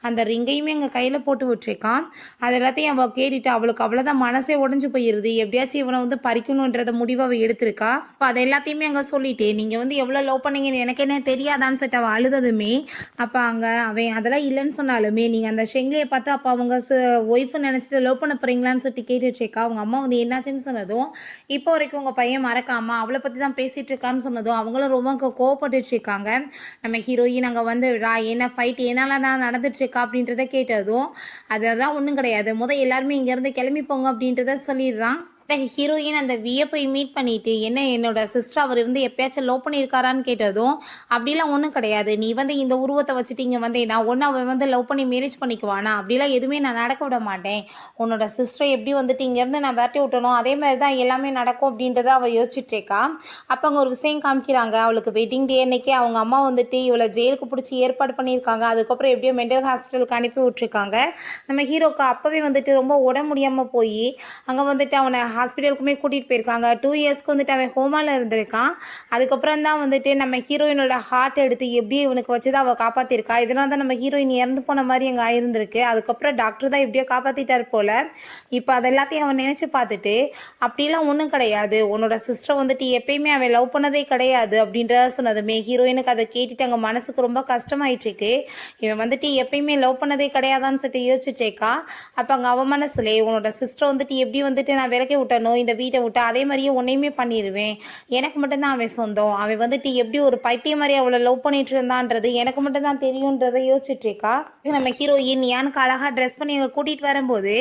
அந்த ரிங்கையுமே எங்கள் கையில் போட்டு விட்டுருக்கான். அது எல்லாத்தையும் அவள் கேட்டுட்டு அவளுக்கு அவ்வளோதான் மனசே உடஞ்சி போயிடுது, எப்படியாச்சும் இவனை வந்து பறிக்கணுன்றத முடிவை அவள் எடுத்திருக்கா. இப்போ அது எல்லாத்தையுமே அங்கே சொல்லிட்டு நீங்கள் வந்து எவ்வளோ லவ் பண்ணீங்கன்னு எனக்கு என்ன தெரியாதான்னு சொல்லிட்டு அவள் அழுததுமே அப்போ அங்கே அவன் அதெல்லாம் இல்லைன்னு சொன்னாலுமே நீங்கள் அந்த ஷெங்லியை பார்த்து அப்போ அவங்க ஒய்ஃபு நினச்சிட்டு லவ் பண்ண போகிறீங்களான்னு சொல்லிட்டு கேட்டுட்ருக்கா. அவங்க அம்மா வந்து என்னாச்சுன்னு சொன்னதும் இப்போ வரைக்கும் உங்கள் பையன் மறக்காமல் அவளை பற்றி தான் பேசிகிட்டு இருக்கான்னு சொன்னதும் அவங்களும் ரொம்ப கோவப்பட்டுட்ருக்காங்க. நம்ம ஹீரோயின் அங்கே வந்து என்ன ஃபைட் என்னால் நான் நடந்துட்டுருக்கா அப்படின்றத கேட்டதும் அதெல்லாம் ஒன்றும் கிடையாது, எல்லாருமே இங்கேருந்து கிளம்பி போங்க அப்படின்றத சொல்லிடுறான். ஹீரோயின் அந்த வியை மீட் பண்ணிட்டு என்ன என்னோட சிஸ்டர் அவர் வந்து எப்பயாச்சும் லவ் பண்ணியிருக்காரான்னு கேட்டதும் அப்படிலாம் ஒன்றும் கிடையாது, நீ வந்து இந்த உருவத்தை வச்சுட்டு இங்கே வந்தேன்னா ஒன்று அவன் வந்து லவ் பண்ணி மேரேஜ் பண்ணிக்குவானா, அப்படிலாம் எதுவுமே நான் நடக்க விட மாட்டேன், உன்னோட சிஸ்டரை எப்படி வந்துட்டு இங்கேருந்து நான் விரட்டி விட்டணும் அதே மாதிரி தான் எல்லாமே நடக்கும் அப்படின்றத அவள் யோசிச்சுட்டு இருக்கா. அப்போ அங்கே ஒரு விஷயம் காமிக்கிறாங்க, அவளுக்கு வெட்டிங் டே அன்னைக்கே அவங்க அம்மா வந்துட்டு இவளை ஜெயிலுக்கு பிடிச்சி ஏற்பாடு பண்ணியிருக்காங்க, அதுக்கப்புறம் எப்படியோ மென்டல் ஹாஸ்பிட்டலுக்கு அனுப்பி விட்டுருக்காங்க. நம்ம ஹீரோக்கு அப்போவே வந்துட்டு ரொம்ப உடம்பு முடியாமல் போய் அங்கே வந்துட்டு அவனை ஹாஸ்பிட்டலுக்குமே கூட்டிகிட்டு போயிருக்காங்க. 2 இயர்ஸ்க்கு வந்துட்டு அவன் ஹோமாவில் இருந்திருக்கான். அதுக்கப்புறம் தான் வந்துட்டு நம்ம ஹீரோயினோட ஹார்ட் எடுத்து எப்படியே இவனுக்கு வச்சு தான் அவள் காப்பாற்றிருக்கா. இதனால தான் நம்ம ஹீரோயின் இறந்து போன மாதிரி அங்கே ஆயிருந்திருக்கு. அதுக்கப்புறம் டாக்டர் தான் எப்படியோ காப்பாற்றிட்டார் போல். இப்போ அது எல்லாத்தையும் அவன் நினச்சி பார்த்துட்டு அப்படிலாம் ஒன்றும் கிடையாது, உன்னோட சிஸ்டர் வந்துட்டு எப்பயுமே அவன் லவ் பண்ணதே கிடையாது அப்படின்றத சொன்னதுமே ஹீரோயினுக்கு அதை கேட்டுட்டு அங்கே மனசுக்கு ரொம்ப கஷ்டமாயிட்டுருக்கு. இவன் வந்துட்டு எப்பயுமே லவ் பண்ணதே கிடையாதான்னு சொல்லிட்டு யோசிச்சுட்டேக்கா. அப்போ அங்கே அவன் மனசுலே உன்னோட சிஸ்டர் வந்துட்டு எப்படி வந்துட்டு நான் விலக்கி விட்டணும் இந்த வீட்டை விட்டு அதே மாதிரியே உன்னையுமே பண்ணிடுவேன், எனக்கு மட்டும்தான் அவன் சொந்தம், அவன் வந்துட்டு எப்படி ஒரு பைத்தியம் மாதிரி அவளை லவ் பண்ணிட்டு இருந்தான்றது எனக்கு மட்டும்தான் தெரியுன்றதை யோசிச்சுட்ருக்கா. நம்ம ஹீரோயின் யானுக்கு அழகாக ட்ரெஸ் பண்ணி அங்கே கூட்டிகிட்டு வரும்போது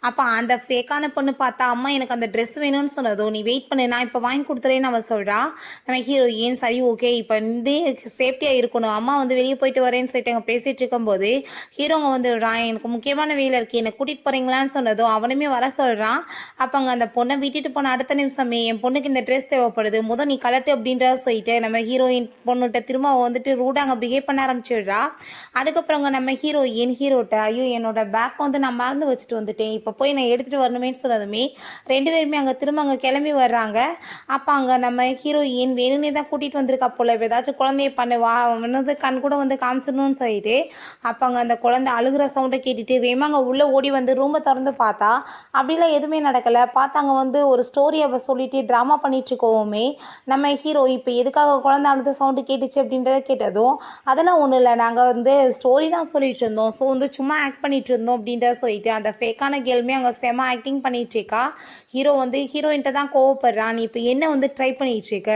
அப்போ அந்த ஃபேக்கான பொண்ணு பார்த்தா அம்மா எனக்கு அந்த ட்ரெஸ் வேணும்னு சொன்னதும் நீ வெயிட் பண்ணு நான் இப்போ வாங்கி கொடுத்துறேன்னு அவள் சொல்கிறா. நம்ம ஹீரோயின் சரி ஓகே இப்போ வந்து சேஃப்டியாக இருக்கணும், அம்மா வந்து வெளியே போயிட்டு வரேன்னு சொல்லிட்டு அங்கே பேசிகிட்டு இருக்கும்போது ஹீரோங்க வந்து எனக்கு முக்கியமான வேலை இருக்குது என்னை கூட்டிகிட்டு போகிறீங்களான்னு சொன்னதும் அவனுமே வர சொல்கிறான். அப்போ அங்கே அந்த பொண்ணை விட்டுட்டு போன அடுத்த நிமிஷமே என் பொண்ணுக்கு இந்த ட்ரெஸ் தேவைப்படுது முதல் நீ கலட்டு அப்படின்றத சொல்லிட்டு நம்ம ஹீரோயின் பொண்ணுகிட்ட திரும்ப வந்துட்டு ரூடாக அங்கே பிஹேவ் பண்ண ஆரம்பிச்சிடுறா. அதுக்கப்புறம் நம்ம ஹீரோட்ட ஐயோ என்னோட பேக் வந்து நான் மறந்து வச்சுட்டு வந்துட்டேன் இப்போ போய் நான் எடுத்துகிட்டு வரணுமேன்னு சொன்னதுமே 2 பேருமே அங்கே திரும்ப அங்கே கிளம்பி வர்றாங்க. அப்போ அங்கே நம்ம ஹீரோயின் வேணும்னே தான் கூட்டிகிட்டு வந்திருக்கா போல, ஏதாச்சும் குழந்தைய பண்ணுவா வந்து கண் கூட வந்து காமிச்சிடணும்னு சொல்லிட்டு அப்போ அங்கே அந்த குழந்தை அழுகிற சவுண்டை கேட்டுட்டு வேமா அங்கே உள்ளே ஓடி வந்து ரூமை திறந்து பார்த்தா அப்படிலாம் எதுவுமே நடக்கலை. பார்த்தாங்க வந்து ஒரு ஸ்டோரி அவள் சொல்லிட்டு ட்ராமா பண்ணிட்டு இருக்கோமே நம்ம ஹீரோ இப்போ எதுக்காக குழந்தை அழுது சவுண்டு கேட்டுச்சு அப்படின்றத கேட்டதும் அதெல்லாம் ஒன்றும் இல்லை நாங்கள் வந்து ஸ்டோரி தான் சொல்லிட்டு இருந்தோம், ஸோ வந்து சும்மா ஆக்ட் பண்ணிட்டு இருந்தோம் அப்படின்றத சொல்லிட்டு அந்த ஃபேக்கான கேர்ளுமே அங்கே செம ஆக்டிங் பண்ணிட்டு இருக்கா. ஹீரோ வந்து ஹீரோயின்ட்ட தான் கோவப்படுறான், நீ இப்போ என்ன வந்து ட்ரை பண்ணிட்டு இருக்க,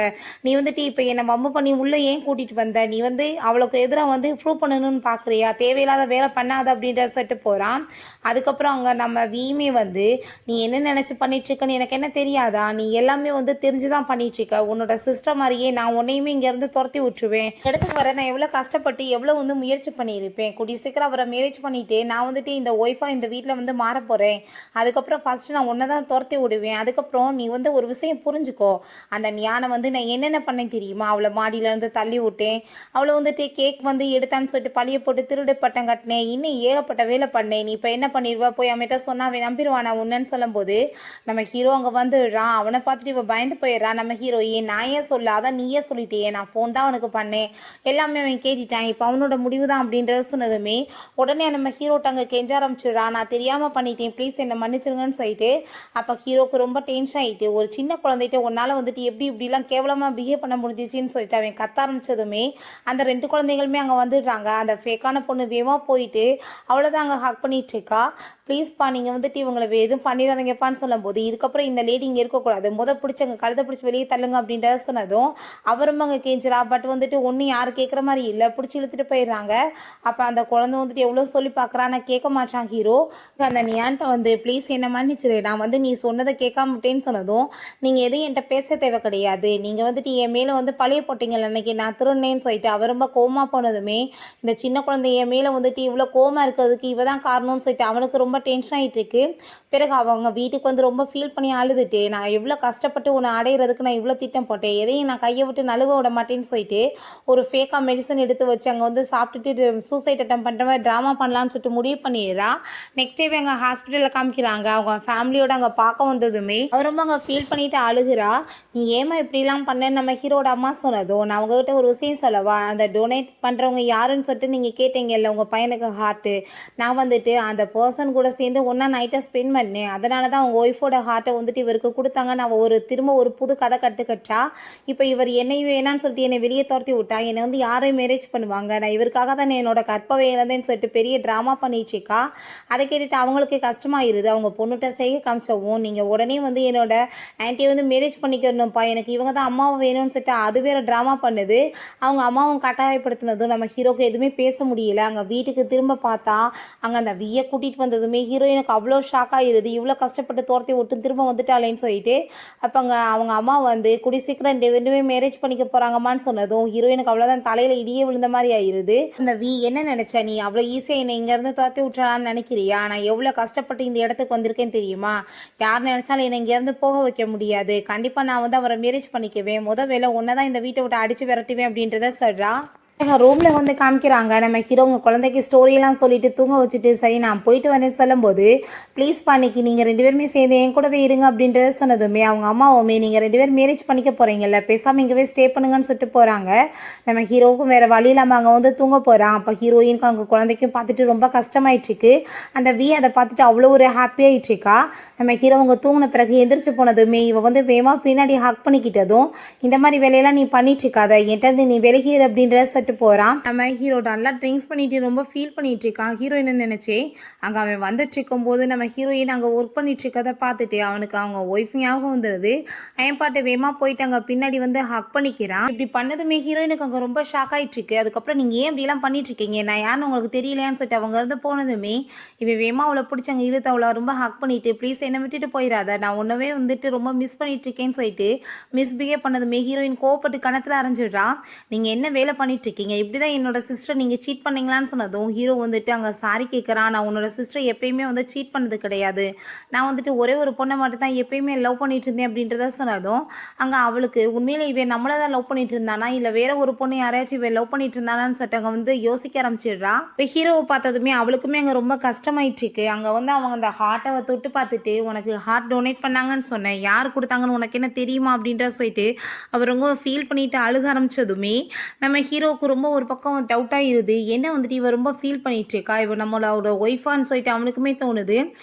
நீ வந்துட்டு இப்போ என்னை வம்பு பண்ணி உள்ளே ஏன் கூட்டிகிட்டு வந்த, நீ வந்து அவளுக்கு எதிராக வந்து ப்ரூவ் பண்ணணும்னு பார்க்குறியா, தேவையில்லாத வேலை பண்ணாத அப்படின்ற சொல்லிட்டு போகிறான். அதுக்கப்புறம் அங்கே நம்ம வீமே வந்து நீ என்ன நினச்சி பண்ணிட்டுருக்கன்னு எனக்கு என்ன தெரியாதா, நீ எல்லாமே வந்து தெரிஞ்சு தான் பண்ணிகிட்ருக்க, உன்னோட சிஸ்டர் மாதிரியே நான் உன்னையுமே இங்கேருந்து துரத்தி விட்டுருவேன், இடத்துக்கு வர நான் எவ்வளோ கஷ்டப்பட்டு எவ்வளோ வந்து முயற்சி பண்ணியிருப்பேன், கூடிய சீக்கிரம் அவரை மேரேஜ் பண்ணிவிட்டு நான் வந்துட்டு இந்த ஒய்ஃபாக இந்த வீட்டில் வந்து மாற போகிறேன், அதுக்கப்புறம் ஃபஸ்ட்டு நான் உன்னை தான் துரத்தி விடுவேன், அதுக்கப்புறம் நீ வந்து ஒரு விஷயம் புரிஞ்சுக்கோ, அந்த ஞானை வந்து நான் என்னென்ன பண்ணேன் தெரியுமா, அவளை மாடியிலேருந்து தள்ளி விட்டேன், அவளை வந்துட்டு கேக் வந்து எடுத்தான்னு சொல்லிட்டு பழிய போட்டு திருடு பட்டம் கட்டினேன், இன்னும் ஏகப்பட்ட வேலை பண்ணேன், நீ இப்போ என்ன பண்ணிடுவா, போய் அவன்கிட்ட சொன்னா அவன் நம்பிடுவானா உன்னன்னு சொல்லும்போது நம்ம ஹீரோ அங்கே வந்துடுறான். அவனை பார்த்துட்டு இவ பயந்து போயிடுறான். நம்ம ஹீரோயின் நான் ஏன் சொல்லாத நீயே சொல்லிட்டியே, நான் ஃபோன் தான் அவனுக்கு பண்ணேன், எல்லாமே அவன் கேட்டுட்டான், இப்போ அவனோட முடிவு தான் அப்படின்றத சொன்னதுமே உடனே நம்ம ஹீரோட்ட அங்கே கெஞ்ச ஆரம்பிச்சிடுறான், நான் தெரியாமல் பண்ணிட்டேன் ப்ளீஸ் என்னை மன்னிச்சிருங்கன்னு சொல்லிட்டு. அப்போ ஹீரோக்கு ரொம்ப டென்ஷன் ஆகிட்டு ஒரு சின்ன குழந்தைகிட்ட உன்னால் வந்துட்டு இப்படிலாம் கேவலமாக பிஹேவ் பண்ண முடிஞ்சிச்சின்னு சொல்லிட்டு அவன் கத்த ஆரம்பித்ததுமே அந்த 2 குழந்தைகளுமே அங்கே வந்துடுறாங்க. அந்த ஃபேக்கான பொண்ணு வேகமாக போயிட்டு அவளை தான் அங்கே ஹக் பண்ணிட்டு இருக்கா. ப்ளீஸ்ப்பா நீங்கள் வந்துட்டு இவங்களை எதுவும் பண்ணிடாதீங்கப்பான்னு சொல்லும்போது இதுக்கப்புறம் இந்த லேடி இங்கே இருக்கக்கூடாது பிடிச்சி அங்கே கழுதை பிடிச்சி வெளியே தள்ளுங்க அப்படின்றத சொன்னதும் அவரும் அங்கே கேஞ்சிரா. பட் வந்துட்டு ஒன்றும் யாரும் கேட்குற மாதிரி இல்லை, பிடிச்சி இழுத்துட்டு போயிடுறாங்க. அப்போ அந்த குழந்தை வந்துட்டு எவ்வளோ சொல்லி பார்க்குறான்னு கேட்க மாட்டான் ஹீரோ. அந்த நியான்ட்ட வந்து ப்ளீஸ் என்ன மன்னிச்சிரு, நான் வந்து நீ சொன்னதை கேட்காமட்டேன்னு சொன்னதும் நீங்கள் எதுவும் என்கிட்ட பேச தேவை கிடையாது, நீங்கள் வந்துட்டு என் மேலே வந்து பழைய போட்டிங்கல்ல அன்னைக்கு நான் திருநேன்னு சொல்லிட்டு அவர் ரொம்ப கோமா போனதுமே இந்த சின்ன குழந்தை என் மேலே வந்துட்டு இவ்வளோ கோமா இருக்கிறதுக்கு இவ தான் காரணம்னு சொல்லிட்டு அவனுக்கு ரொம்ப டென்ஷன் ஆகிட்டு இருக்கு. பிறகு அவங்க வீட்டுக்கு வந்து ரொம்ப ஃபீல் பண்ணி அழுதுட்டு நான் எவ்வளோ கஷ்டப்பட்டு உன்னை அடையிறதுக்கு நான் இவ்வளோ திட்டம் போட்டேன், எதையும் நான் கையை விட்டு நழுவ விட மாட்டேன்னு சொல்லிட்டு ஒரு ஃபேக்காக மெடிசன் எடுத்து வச்சு அங்கே வந்து சாப்பிட்டுட்டு சூசைட் அட்டம் பண்ணுற மாதிரி ட்ராமா பண்ணலான்னு சொல்லிட்டு முடிவு பண்ணிடுறா. நெக்ஸ்ட் டே எங்கள் ஹாஸ்பிட்டலில் காமிக்கிறாங்க. அவங்க ஃபேமிலியோட அங்கே பார்க்க வந்ததுமே அவர் ரொம்ப அங்கே ஃபீல் பண்ணிட்டு அழுகிறா. நீ ஏமா இப்படிலாம் பண்ணேன்னு நம்ம ஹீரோட அம்மா சொன்னதும் நான் உங்ககிட்ட ஒரு விஷயம் சொல்லவா, அந்த டொனேட் பண்ணுறவங்க யாருன்னு சொல்லிட்டு நீங்கள் கேட்டீங்கல்ல உங்கள் பையனுக்கு ஹார்ட்டு, நான் வந்துட்டு அந்த பர்சன் கூட சேர்ந்து ஒன்றா நைட்டை ஸ்பெண்ட் பண்ணேன், அதனால தான் அவங்க ஒய்ஃபோட ஹார்ட்டை வந்துட்டு இவருக்கு கொடுத்தாங்க, நான் திரும்ப ஒரு புது கதை கட்டுக்கட்டா, இப்போ இவர் என்னை வேணான்னு சொல்லிட்டு என்னை வெளியே துரத்தி விட்டா, என்னை வந்து யாரையும் மேரேஜ் பண்ணுவாங்க, நான் இவருக்காக தான் என்னோட கற்பவையிலேருந்து முடியாதுன்னு சொல்லிட்டு பெரிய ட்ராமா பண்ணிட்டு இருக்கா. அதை கேட்டுட்டு அவங்களுக்கே கஷ்டமாயிருது. அவங்க பொண்ணுகிட்ட செய்ய காமிச்சவும், நீங்கள் உடனே வந்து என்னோட ஆன்ட்டியை வந்து மேரேஜ் பண்ணிக்கணும்ப்பா, எனக்கு இவங்க தான் அம்மாவை வேணும்னு சொல்லிட்டு அது வேறு ட்ராமா பண்ணுது. அவங்க அம்மாவும் கட்டாயப்படுத்தினதும் நம்ம ஹீரோக்கு எதுவுமே பேச முடியல. அங்கே வீட்டுக்கு திரும்ப பார்த்தா அங்கே அந்த வியை கூட்டிகிட்டு வந்ததுமே ஹீரோயினுக்கு அவ்வளோ ஷாக் ஆகிடுது. இவ்வளோ கஷ்டப்பட்டு துரத்தி விட்டு திரும்ப வந்துட்டாளேன்னு சொல்லிட்டு. அப்போ அங்கே அவங்க அம்மா வந்து கூடி சீக்கிரம் ரெண்டுமே மேரேஜ் பண்ணிக்க போகிறாங்கம்மான்னு சொன்னதும் ஹீரோயினுக்கு அவ்வளோதான் தலையில் இடியே விழுந்த மாதிரி ஆயிடுது. அந்த என்ன நினச்ச நீ அவ்வளோ ஈஸியாக என்னை இங்கேருந்து துரத்தி விட்டுறான்னு நினைக்கிறியா? நான் எவ்வளோ கஷ்டப்பட்டு இந்த இடத்துக்கு வந்திருக்கேன்னு தெரியுமா? யார் நினச்சாலும் என்னை இங்கேருந்து போக வைக்க முடியாது. கண்டிப்பாக நான் வந்து அவரை மேரேஜ் பண்ணிக்குவேன். வேலை ஒன்றை தான் இந்த வீட்டை விட்டு அடித்து விரட்டுவேன் அப்படின்றத சொல்கிறா. ரூமில் வந்து காமிக்கிறாங்க. நம்ம ஹீரோ உங்கள் குழந்தைக்கு ஸ்டோரியெல்லாம் சொல்லிட்டு தூங்க வச்சுட்டு சரி நான் போயிட்டு வரேன்னு சொல்லும்போது, ப்ளீஸ் பண்ணிக்கு நீங்கள் 2 பேருமே சேர்ந்து என் கூடவே இருங்க அப்படின்றத சொன்னதுமே அவங்க அம்மாவுமே நீங்கள் 2 பேரும் மேரேஜ் பண்ணிக்க போகிறீங்கல்ல, பேசாமல் இங்கேவே ஸ்டே பண்ணுங்கன்னு சொல்லிட்டு போகிறாங்க. நம்ம ஹீரோவுக்கும் வேறு வழி இல்லாமல் அங்கே வந்து தூங்க போகிறான். அப்போ ஹீரோயினுக்கு அவங்க குழந்தைக்கும் பார்த்துட்டு ரொம்ப கஷ்டமாயிட்டுருக்கு. அந்த அதை பார்த்துட்டு அவ்வளோ ஒரு ஹாப்பியாகிட்டுருக்கா. நம்ம ஹீரோ அவங்க தூங்கின பிறகு எந்திரிச்சு போனதுமே இவ வந்து வேகமாக பின்னாடி ஹக் பண்ணிக்கிட்டதும், இந்த மாதிரி வேலையெல்லாம் நீ பண்ணிட்டுருக்காத, என்கிட்ட நீ விலகிற அப்படின்றத போறான். நம்ம ஹீரோ நல்லா ட்ரிங்க்ஸ் பண்ணிட்டு ரொம்ப ஃபீல் பண்ணிட்டு இருக்கான். ஹீரோயின் நினைச்சே அங்கே அவன் வந்துட்டு இருக்கும் போது நம்ம ஹீரோயின் அங்கே ஒர்க் பண்ணிட்டு இருக்கதை பார்த்துட்டு அவனுக்கு அவங்க ஒய்ஃப் ஞாபகம் வந்துடுது. அவன் பாட்டு வேமா போயிட்டு அங்கே பின்னாடி வந்து ஹக் பண்ணிக்கிறான். இப்படி பண்ணதுமே ஹீரோயினுக்கு அங்கே ரொம்ப ஷாக் ஆகிட்டு இருக்கு. அதுக்கப்புறம் நீங்கள் ஏன் இப்படிலாம் பண்ணிட்டு இருக்கீங்க, நான் யாருன்னு உங்களுக்கு தெரியலையான்னு சொல்லிட்டு அவங்க இருந்து போனதுமே இவன் வேமா அவளை பிடிச்சி அங்கே இழுத்து அவளை ரொம்ப ஹக் பண்ணிட்டு ப்ளீஸ் என்னை விட்டுட்டு போயிடாத, நான் ஒன்றவே வந்துட்டு ரொம்ப மிஸ் பண்ணிட்டு இருக்கேன்னு சொல்லிட்டு மிஸ்பிஹேவ் பண்ணதுமே ஹீரோயின் கோவப்பட்டு கணத்தில் அரைஞ்சிடுறான். நீங்கள் என்ன வேலை பண்ணிட்டு இருக்கீங்க, இப்படி தான் என்னோட சிஸ்டர் நீங்கள் சீட் பண்ணீங்களான்னு சொன்னதும் ஹீரோ வந்துட்டு அங்கே சாரி கேட்குறான். நான் உன்னோட சிஸ்டர் எப்பயுமே வந்து சீட் பண்ணது கிடையாது, நான் வந்துட்டு ஒரே ஒரு பொண்ணை மட்டும் தான் எப்பயுமே லவ் பண்ணிட்டு இருந்தேன் அப்படின்றத சொன்னதும் அங்கே அவளுக்கு உண்மையிலே இவன் நம்மளை தான் லவ் பண்ணிட்டு இருந்தானா இல்லை வேற ஒரு பொண்ணு யாரையாச்சும் இவன் லவ் பண்ணிட்டு இருந்தானான்னு சொல்லிட்டு அங்கே வந்து யோசிக்க ஆரம்பிச்சிடுறா. இப்போ ஹீரோவை பார்த்ததுமே அவளுக்குமே அங்கே ரொம்ப கஷ்டமாயிட்டு இருக்கு. அங்கே வந்து அவங்க அந்த ஹார்ட்டை தொட்டு பார்த்துட்டு உனக்கு ஹார்ட் டொனேட் பண்ணாங்கன்னு சொன்னேன், யார் கொடுத்தாங்கன்னு உனக்கு என்ன தெரியுமா அப்படின்ற சொல்லிட்டு அவர் ரொம்ப ஃபீல் பண்ணிட்டு அழுக ஆரம்பிச்சதுமே நம்ம ஹீரோவுக்கு ரொம்ப ஒரு பக்கம் டவுட் ஆகிடுது. என்ன வந்துட்டு இவ ரொம்ப ஃபீல் பண்ணிட்டு இருக்கா, இவ நம்மளோட ஒய்ஃபான்னு சொல்லிட்டு அவனுக்குமே தோணுது.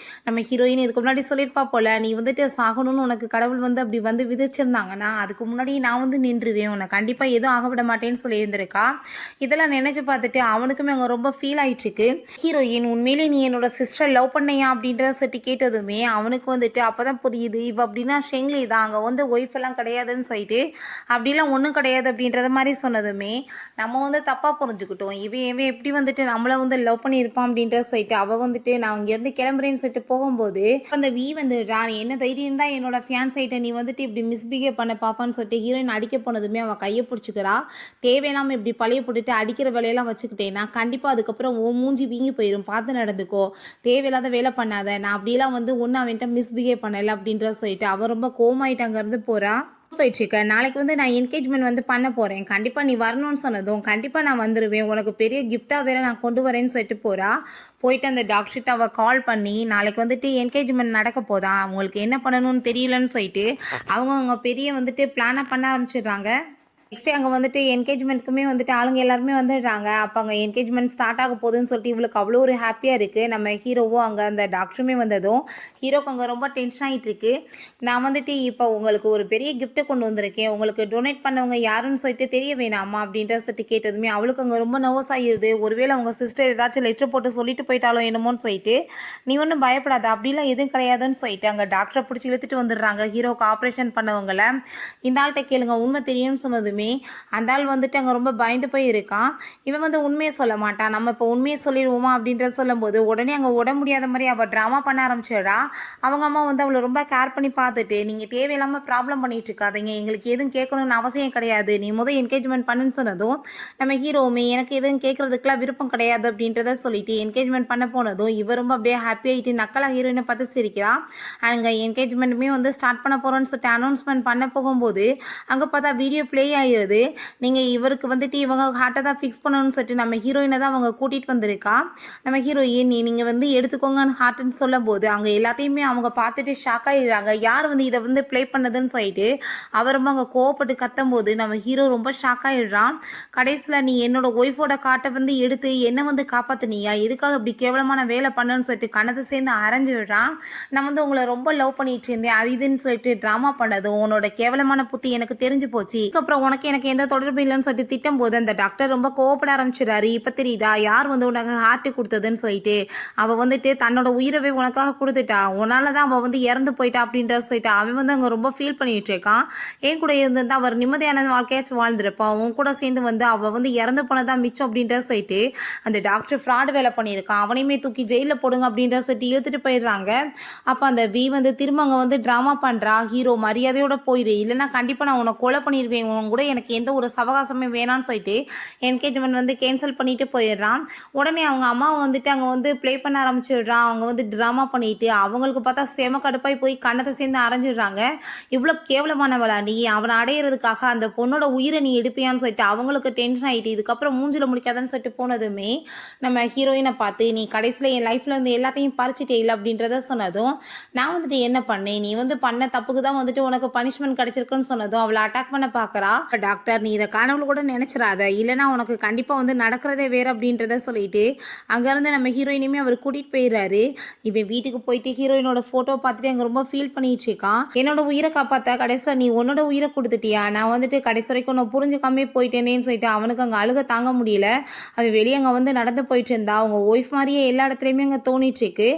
நம்ம ஹீரோயின் இதுக்கு முன்னாடி சொல்லியிருப்பா போல, நீ வந்துட்டு சாகணும்னு உனக்கு கடவுள் வந்து அப்படி வந்து விதிச்சிருந்தாங்கன்னா அதுக்கு முன்னாடி நான் வந்து நின்றுவேன், உன்னை கண்டிப்பாக எதுவும் ஆகவிட மாட்டேன்னு சொல்லியிருந்திருக்கா. இதெல்லாம் நினைச்சு பார்த்துட்டு அவனுக்குமே அங்கே ரொம்ப ஃபீல் ஆயிட்டு இருக்கு. ஹீரோயின் உண்மையிலே நீ என்னோட சிஸ்டர் லவ் பண்ணையா அப்படின்றத சொல்லி கேட்டதுமே அவனுக்கு வந்துட்டு அப்போதான் புரியுது இவ அப்படின்னா ஷெங்லி தான், அங்கே வந்து ஒய்ஃப் எல்லாம் கிடையாதுன்னு சொல்லிட்டு அப்படிலாம் ஒன்றும் கிடையாது அப்படின்றத மாதிரி சொன்னதுமே நம்ம வந்து தப்பாக புரிஞ்சுக்கிட்டோம். இவன் எப்படி வந்துட்டு நம்மளை வந்து லவ் பண்ணியிருப்பான் அப்படின்றத சொல்லிட்டு அவள் வந்துட்டு நான் இங்கேருந்து கிளம்புறேன்னு சொல்லிட்டு போகும்போது அந்த வந்து நீ என்ன தைரியம் தான் என்னோட ஃபியான்ஸ் ஆகிட்ட நீ வந்துட்டு இப்படி மிஸ்பிஹேவ் பண்ண பாப்பான்னு சொல்லிட்டு ஹீரோயின் அடிக்க போனதுமே அவள் கையை பிடிச்சிக்கிறா. தேவையில்லாமல் இப்படி பழைய போட்டுட்டு அடிக்கிற வேலையெல்லாம் வச்சுக்கிட்டேன்னா கண்டிப்பாக அதுக்கப்புறம் மூஞ்சி வீங்கி போயிடும், பார்த்து நடந்துக்கோ, தேவையில்லாத வேலை பண்ணாத, நான் அப்படிலாம் வந்து ஒன்று அவன்கிட்ட மிஸ்பிஹேவ் பண்ணலை அப்படின்றத சொல்லிட்டு அவள் ரொம்ப கோமாயிட்டு அங்கேருந்து போகிறா. போயிட்டுருக்க நாளைக்கு வந்து நான் என்கேஜ்மெண்ட் வந்து பண்ண போகிறேன், கண்டிப்பாக நீ வரணும்னு சொன்னதும் கண்டிப்பாக நான் வந்துடுவேன், உனக்கு பெரிய கிஃப்டாக வேறு நான் கொண்டு வரேன்னு சொல்லிட்டு போயிட்டு அந்த டாக்டர்கிட்ட அவள் கால் பண்ணி நாளைக்கு வந்துட்டு என்கேஜ்மெண்ட் நடக்க போதா, அவங்களுக்கு என்ன பண்ணணும்னு தெரியலன்னு சொல்லிட்டு அவங்க பெரிய வந்துட்டு பிளானை பண்ண ஆரம்பிச்சிடுறாங்க. நெக்ஸ்ட்டு அங்கே வந்துட்டு என்கேஜ்மெண்ட்டுக்குமே வந்துட்டு ஆளுங்க எல்லாருமே வந்துடுறாங்க. அப்போ அங்கே என்கேஜ்மெண்ட் ஸ்டார்ட் ஆக போகுதுன்னு சொல்லிட்டு இவளுக்கு அவ்வளோ ஒரு ஹாப்பியாக இருக்குது. நம்ம ஹீரோவும் அங்கே அந்த டாக்டருமே வந்ததும் ஹீரோக்கு அங்கே ரொம்ப டென்ஷன் ஆகிட்டு இருக்கு. நான் வந்துட்டு இப்போ உங்களுக்கு ஒரு பெரிய கிஃப்ட்டை கொண்டு வந்திருக்கேன், உங்களுக்கு டொனேட் பண்ணவங்க யாருன்னு சொல்லிட்டு தெரிய வேணாமா அப்படின்ற சொல்லிட்டு கேட்டதுமே அவளுக்கு அங்கே ரொம்ப நர்வஸ் ஆகிடுது. ஒருவேளை அவங்க சிஸ்டர் ஏதாச்சும் லெட்டர் போட்டு சொல்லிட்டு போயிட்டாலும் என்னமோன்னு சொல்லிட்டு நீ ஒன்றும் பயப்படாத, அப்படிலாம் எதுவும் கிடையாதுன்னு சொல்லிட்டு அங்கே டாக்டரை பிடிச்சி இழுத்துட்டு வந்துடுறாங்க. ஹீரோக்கு ஆப்ரேஷன் பண்ணவங்களை இந்த ஆள்கிட்ட கேளுங்க உண்மை தெரியும்னு சொன்னதுமே அந்த ஆள் வந்துட்டு அங்கே ரொம்ப பயந்து போய் இருக்கான். இவன் வந்து உண்மையை சொல்ல மாட்டான், நம்ம இப்போ உண்மையை சொல்லிடுவோமா அப்படின்றத சொல்லும்போது உடனே அங்கே உட முடியாத மாதிரி அவள் ட்ராமா பண்ண ஆரம்பிச்சிடறா. அவங்க அம்மா வந்து அவளை ரொம்ப கேர் பண்ணி பார்த்துட்டு நீங்கள் தேவையில்லாமல் ப்ராப்ளம் பண்ணிட்டு இருக்காதீங்க, எங்களுக்கு எதுவும் கேட்கணும்னு அவசியம் கிடையாது, நீ முதல் என்கேஜ்மெண்ட் பண்ணுன்னு சொன்னதும் நம்ம ஹீரோவுமே எனக்கு எதுவும் கேட்கறதுக்குலாம் விருப்பம் கிடையாது அப்படின்றத சொல்லிட்டு என்கேஜ்மெண்ட் பண்ண போனதும் இவர் ரொம்ப அப்படியே ஹாப்பி ஆகிட்டு நக்கலாக ஹீரோயினை பார்த்து சிரிக்கிறான். அங்கே என்கேஜ்மெண்ட்டுமே வந்து ஸ்டார்ட் பண்ண போகிறோன்னு சொல்லிட்டு அனௌன்ஸ்மெண்ட் பண்ண போகும்போது அங்கே பார்த்தா வீடியோ ப்ளே ஆகி நீங்கள் இவருக்கு வந்துட்டு இவங்க ஹார்ட்டை தான் ஃபிக்ஸ் பண்ணணும்னு சொல்லிட்டு நம்ம ஹீரோயினை தான் அவங்க கூட்டிகிட்டு வந்திருக்கா. நம்ம ஹீரோயின் நீங்கள் வந்து எடுத்துக்கோங்கன்னு ஹார்ட்டுன்னு சொல்லும் போது அங்கே எல்லாத்தையுமே அவங்க பார்த்துட்டு ஷாக் ஆகிடுறாங்க. யார் வந்து இதை வந்து ப்ளே பண்ணதுன்னு சொல்லிட்டு அவர் ரொம்ப அங்கே கோவப்பட்டு கத்தும் போது நம்ம ஹீரோ ரொம்ப ஷாக் ஆகிடுறான். கடைசியில் நீ என்னோட ஒய்ஃபோட காட்டை வந்து எடுத்து என்னை வந்து காப்பாற்றினியா, எதுக்காக இப்படி கேவலமான வேலை பண்ணணும்னு சொல்லிட்டு கணத்தை சேர்ந்து அரைஞ்சு விடுறான். நான் வந்து உங்களை ரொம்ப லவ் பண்ணிட்டு இருந்தேன் அது இதுன்னு சொல்லிட்டு ட்ராமா பண்ணது உன்னோட கேவலமான புத்தி எனக்கு தெரிஞ்சு போச்சு, அதுக்கப்புறம் உனக்கு உனக்கு எனக்கு எந்த தொடர்பு இல்லைன்னு சொல்லிட்டு திட்டும்போது அந்த டாக்டர் ரொம்ப கோவப்பட ஆரம்பிச்சிடாரு. இப்போ தெரியுதா யார் வந்து உனக்கு ஹார்ட் கொடுத்ததுன்னு சொல்லிட்டு. அவள் வந்துட்டு தன்னோட உயிரவே உனக்காக கொடுத்துட்டா, உன்னால தான் அவள் வந்து இறந்து போயிட்டா அப்படின்ற சொல்லிட்டு அவன் வந்து அங்கே ரொம்ப ஃபீல் பண்ணிட்டு இருக்கான். என் கூட இருந்திருந்தா அவர் நிம்மதியான வாழ்க்கையாச்சும் வாழ்ந்துருப்பான், உன் கூட சேர்ந்து வந்து அவள் வந்து இறந்து போனதான் மிச்சம் அப்படின்ற சொல்லிட்டு அந்த டாக்டர் ஃப்ராடு வேலை பண்ணியிருக்கான், அவனையுமே தூக்கி ஜெயிலில் போடுங்க அப்படின்ற சொல்லிட்டு இழுத்துட்டு போயிடுறாங்க. அப்போ அந்த வி வந்து திரும்ப அங்கே வந்து ட்ராமா பண்ணுறா, ஹீரோ மரியாதையோட போயிடு இல்லைன்னா கண்டிப்பாக நான் உன்னை கொலை பண்ணிடுவேன், உன் கூட எனக்கு எந்த ஒரு சவகாசமே வேணான்னு சொல்லிட்டு என்கேஜ்மெண்ட் வந்து கேன்சல் பண்ணிட்டு போயிடுறான். உடனே அவங்க அம்மா வந்துட்டு அங்கே வந்து ப்ளே பண்ண ஆரம்பிச்சிடுறான். அவங்க வந்து ட்ராமா பண்ணிட்டு அவங்களுக்கு பார்த்தா செம கடுப்பாய் போய் கண்ணத்தை சேர்ந்து அரைஞ்சிடுறாங்க. இவ்வளோ கேவலமானவளா நீ, அவனை அடையிறதுக்காக அந்த பொண்ணோட உயிரை நீ எடுப்பியான்னு சொல்லிட்டு அவங்களுக்கு டென்ஷன் ஆகிட்டு இதுக்கப்புறம் மூஞ்சில் முடிக்காதன்னு சொல்லிட்டு போனதுமே நம்ம ஹீரோயினை பார்த்து நீ கடைசியில் என் லைஃப்பில் வந்து எல்லாத்தையும் பறிச்சிட்டே இல்லை அப்படின்றத சொன்னதும் நான் வந்துட்டு என்ன பண்ணேன், நீ வந்து பண்ண தப்புக்கு தான் வந்துட்டு உனக்கு பனிஷ்மெண்ட் கிடைச்சிருக்குன்னு சொன்னதும் அவளை அட்டாக் பண்ண பார்க்குறா. டாக்டர் நீ இதை கனவுல கூட நினச்சிடாத, இல்லைனா உனக்கு கண்டிப்பாக வந்து நடக்கிறதே வேறு அப்படின்றத சொல்லிட்டு அங்கேருந்து நம்ம ஹீரோயினையுமே அவர் கூட்டிகிட்டு போயிடுறாரு. இவன் வீட்டுக்கு போயிட்டு ஹீரோயினோட ஃபோட்டோ பார்த்துட்டு அங்கே ரொம்ப ஃபீல் பண்ணிட்டு இருக்கான். என்னோட உயிரை காப்பாற்ற கடைசியில் நீ உன்னோட உயிரை கொடுத்துட்டியா, நான் வந்துட்டு கடைசி வரைக்கும் நான் புரிஞ்சுக்காமே போயிட்டேனேன்னு சொல்லிட்டு அவனுக்கு அங்கே அழுக தாங்க முடியல. அவன் வெளியே அங்கே வந்து நடந்து போயிட்டு இருந்தா அவங்க ஒய்ஃப் மாதிரியே எல்லா இடத்துலையுமே அங்கே தோணிட்டு இருக்கு.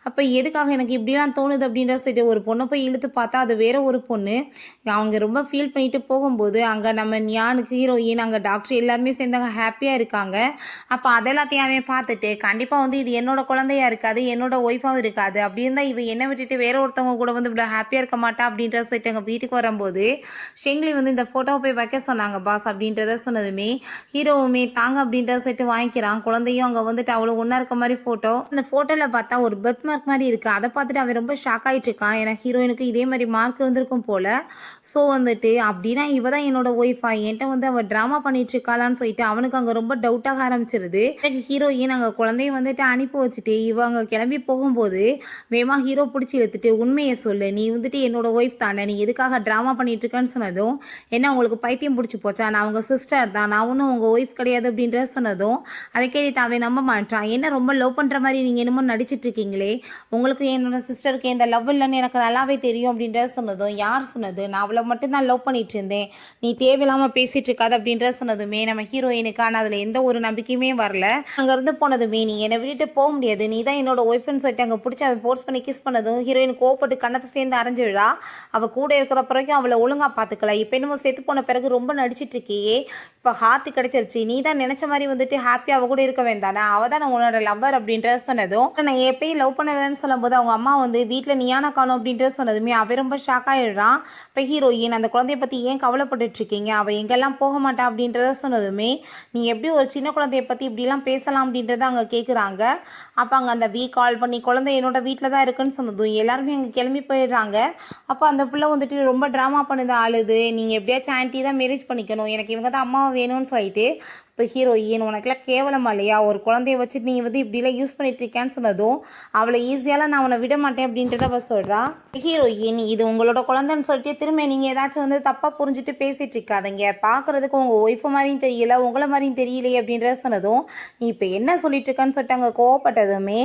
அப்போ எதுக்காக எனக்கு இப்படிலாம் தோணுது அப்படின்ற சொல்லிட்டு ஒரு பொண்ணை போய் இழுத்து பார்த்தா அது வேற ஒரு பொண்ணு. அவங்க ரொம்ப ஃபீல் பண்ணிட்டு போகும்போது அங்கே நம்ம ஞானுக்கு ஹீரோயின் அங்கே டாக்டர் எல்லாருமே சேர்ந்து அங்கே ஹாப்பியாக இருக்காங்க. அப்போ அதெல்லாத்தையும் அவன் பார்த்துட்டு கண்டிப்பாக வந்து இது என்னோட குழந்தையா இருக்காது, என்னோட ஒய்ஃபாகவும் இருக்காது, அப்படி இருந்தால் இவன் என்னை விட்டுட்டு வேற ஒருத்தவங்க கூட வந்து இவ்வளோ ஹாப்பியாக இருக்க மாட்டா அப்படின்ற சொல்லிட்டு எங்கள் வீட்டுக்கு வரும்போது ஷெங்லி வந்து இந்த ஃபோட்டோவை போய் வைக்க சொன்னாங்க பாஸ் அப்படின்றத சொன்னதுமே ஹீரோவுமே தாங்க அப்படின்றத சொல்லிட்டு வாங்கிக்கிறான். குழந்தையும் அங்கே வந்துட்டு அவ்வளோ ஒன்றா இருக்க மாதிரி ஃபோட்டோ, அந்த ஃபோட்டோவில் பார்த்தா ஒரு பர்த் மார்க் மாதிரி இருக்குது. அதை பார்த்துட்டு அவன் ரொம்ப ஷாக் ஆகிட்டு இருக்கான். ஏன்னா ஹீரோயினுக்கு இதே மாதிரி மார்க் இருந்திருக்கும் போல். ஸோ வந்துட்டு அப்படின்னா இவ தான் என்னோட ஒய்ஃபா, என்கிட்ட வந்து அவள் ட்ராமா பண்ணிட்டு இருக்காளான்னு சொல்லிட்டு அவனுக்கு அங்கே ரொம்ப டவுட்டாக ஆரம்பிச்சிருது. எனக்கு ஹீரோயின் அங்கே குழந்தைய வந்துட்டு அனுப்பி வச்சுட்டு இவ அங்கே கிளம்பி போகும்போது வேமா ஹீரோ பிடிச்சி எடுத்துட்டு உண்மையை சொல்லு, நீ வந்துட்டு என்னோட ஒய்ஃப் தானே, நீ எதுக்காக ட்ராமா பண்ணிட்டு இருக்கேன்னு சொன்னதும் என்ன உங்களுக்கு பைத்தியம் பிடிச்சி போச்சா, நான் உங்கள் சிஸ்டர் தான், நான் ஒன்றும் உங்கள் ஒய்ஃப் கிடையாது அப்படின்ற சொன்னதும் அதை கேட்டுட்டு அவன் நம்ப மாட்டான். என்ன ரொம்ப லவ் பண்ணுற மாதிரி நீங்கள் என்னமோ நடிச்சிட்டு இருக்கீங்களே, உங்களுக்கு என்னோட சிஸ்டருக்கு எந்த லவ் இல்லைன்னு எனக்கு நல்லாவே தெரியும் அப்படின்ற சொன்னதும் யார் சொன்னது, நான் அவளை மட்டும்தான் லவ் பண்ணிட்டு இருந்தேன், நீ தேவையில்லாமல் பேசிட்டு இருக்காது அப்படின்ற சொன்னதுமே நம்ம ஹீரோயினுக்கு ஆனால் அதில் எந்த ஒரு நம்பிக்கையுமே வரல. அங்கேருந்து போனதுமே நீ என்னை விட்டுட்டு போக முடியாது, நீ தான் என்னோட ஒய்ஃப்னு சொல்லிட்டு அங்கே பிடிச்சி அவன் ஃபோர்ஸ் பண்ணி கிஸ் பண்ணதும் ஹீரோயின் கோவப்பட்டு கண்ணத்தை சேர்ந்து அரைஞ்சிடுறா. அவள் கூட இருக்கிற பிறகு அவளை ஒழுங்காக பார்த்துக்கல, இப்போ என்னமோ செத்து போன பிறகு ரொம்ப நடிச்சிட்டு இருக்கியே, இப்போ ஹார்ட் கிடைச்சிருச்சு, நீ தான் நினச்ச மாதிரி வந்துட்டு ஹாப்பியாக அவள் கூட இருக்க வேண்டானே, அவள் தான் உன்னோட லவ்வர் அப்படின்ற சொன்னதும் நான் எப்பயும் லவ் பண்ணலன்னு சொல்லும்போது அவங்க அம்மா வந்து வீட்டில் நீயானா காணும் அப்படின்ற சொன்னதுமே அவன் ரொம்ப ஷாக் ஆகிடுறான். இப்போ ஹீரோயின் அந்த குழந்தைய பற்றி ஏன் கவலைப்பட்டுட்டு இருக்கீங்க, அவள் எங்கெல்லாம் போக மாட்டா அப்படின்றத சொன்னதுமே நீ எப்படி ஒரு சின்ன குழந்தைய பற்றி இப்படிலாம் பேசலாம் அப்படின்றத அங்கே கேட்குறாங்க. அப்போ அங்கே அந்த வீ கால் பண்ணி குழந்தை என்னோட வீட்டில் தான் இருக்குன்னு சொன்னதும் எல்லாருமே அங்கே கிளம்பி போயிடுறாங்க. அப்போ அந்த பிள்ளை வந்துட்டு ரொம்ப ட்ராமா பண்ணுது, ஆளுது, நீங்கள் எப்படியாச்சும் ஆன்ட்டி தான் மேரேஜ் பண்ணிக்கணும், எனக்கு இவங்க தான் அம்மாவை வேணும்னு சொல்லிட்டு. இப்போ ஹீரோயின் உனக்குலாம் கேவலமா இல்லையா, ஒரு குழந்தைய வச்சுட்டு நீ வந்து இப்படிலாம் யூஸ் பண்ணிட்டு இருக்கேன்னு சொன்னதும் அவளை ஈஸியாலாம் நான் அவனை விட மாட்டேன் அப்படின்றத அவள் சொல்கிறான். ஹீரோயின் இது உங்களோட குழந்தைன்னு சொல்லிட்டு திரும்ப நீங்கள் ஏதாச்சும் வந்து தப்பாக புரிஞ்சுட்டு பேசிகிட்டு இருக்காதீங்க, பார்க்குறதுக்கு உங்கள் ஒய்ஃபு மாதிரியும் தெரியல உங்களை மாதிரியும் தெரியலையே அப்படின்றத சொன்னதும் நீ இப்போ என்ன சொல்லிட்டு இருக்கான்னு சொல்லிட்டு அங்கே கோவப்பட்டதுமே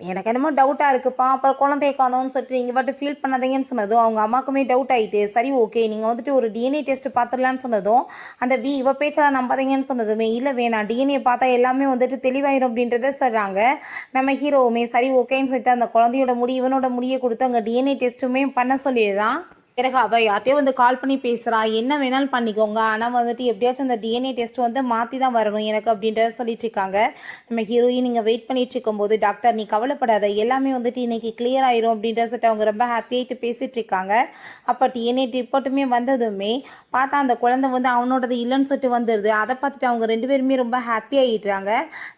எனக்கு என்னமோ டவுட்டாக இருக்குப்பா, அப்புறம் குழந்தைய காணோன்னு சொல்லிட்டு நீங்கள் பாட்டு ஃபீல் பண்ணாதீங்கன்னு சொன்னதும் அவங்க அம்மாவுக்குமே டவுட் ஆகிட்டு சரி ஓகே நீங்கள் வந்துட்டு ஒரு டிஎன்ஏ டெஸ்ட் பார்த்துடலான்னு சொன்னதும் அந்த இவ பேச்செல்லாம் நம்பாதீங்கன்னு சொன்னதுமே இல்லை வேணாம் டிஎன்ஏ பார்த்தா எல்லாமே வந்துட்டு தெளிவாயிரும் அப்படின்றத சொல்கிறாங்க. நம்ம ஹீரோவுமே சரி ஓகேன்னு சொல்லிட்டு அந்த குழந்தையோட இவனோட முடியை கொடுத்து அங்கே டிஎன்ஏ டெஸ்ட்டுமே பண்ண சொல்லிடுறான். பிறகு அவள் யார்ட்டையோ வந்து கால் பண்ணி பேசுகிறா, என்ன வேணாலும் பண்ணிக்கோங்க, ஆனால் வந்துட்டு எப்படியாச்சும் அந்த டிஎன்ஏ டெஸ்ட் வந்து மாற்றி தான் வரணும் எனக்கு அப்படின்றத சொல்லிட்டு இருக்காங்க. நம்ம ஹீரோயின் நீங்கள் வெயிட் பண்ணிட்டு இருக்கும்போது டாக்டர் நீ கவலைப்படாத எல்லாமே வந்துட்டு இன்னைக்கு கிளியர் ஆயிரும் அப்படின்றத சொல்லிட்டு அவங்க ரொம்ப ஹாப்பியாகிட்டு பேசிகிட்டு இருக்காங்க. அப்போ டிஎன்ஏ ரிப்போர்ட்டுமே வந்ததுமே பார்த்தா அந்த குழந்தை வந்து அவனோடது இல்லைன்னு சொல்லிட்டு வந்துடுது. அதை பார்த்துட்டு அவங்க ரெண்டு பேருமே ரொம்ப ஹாப்பியாகிட்டுறாங்க.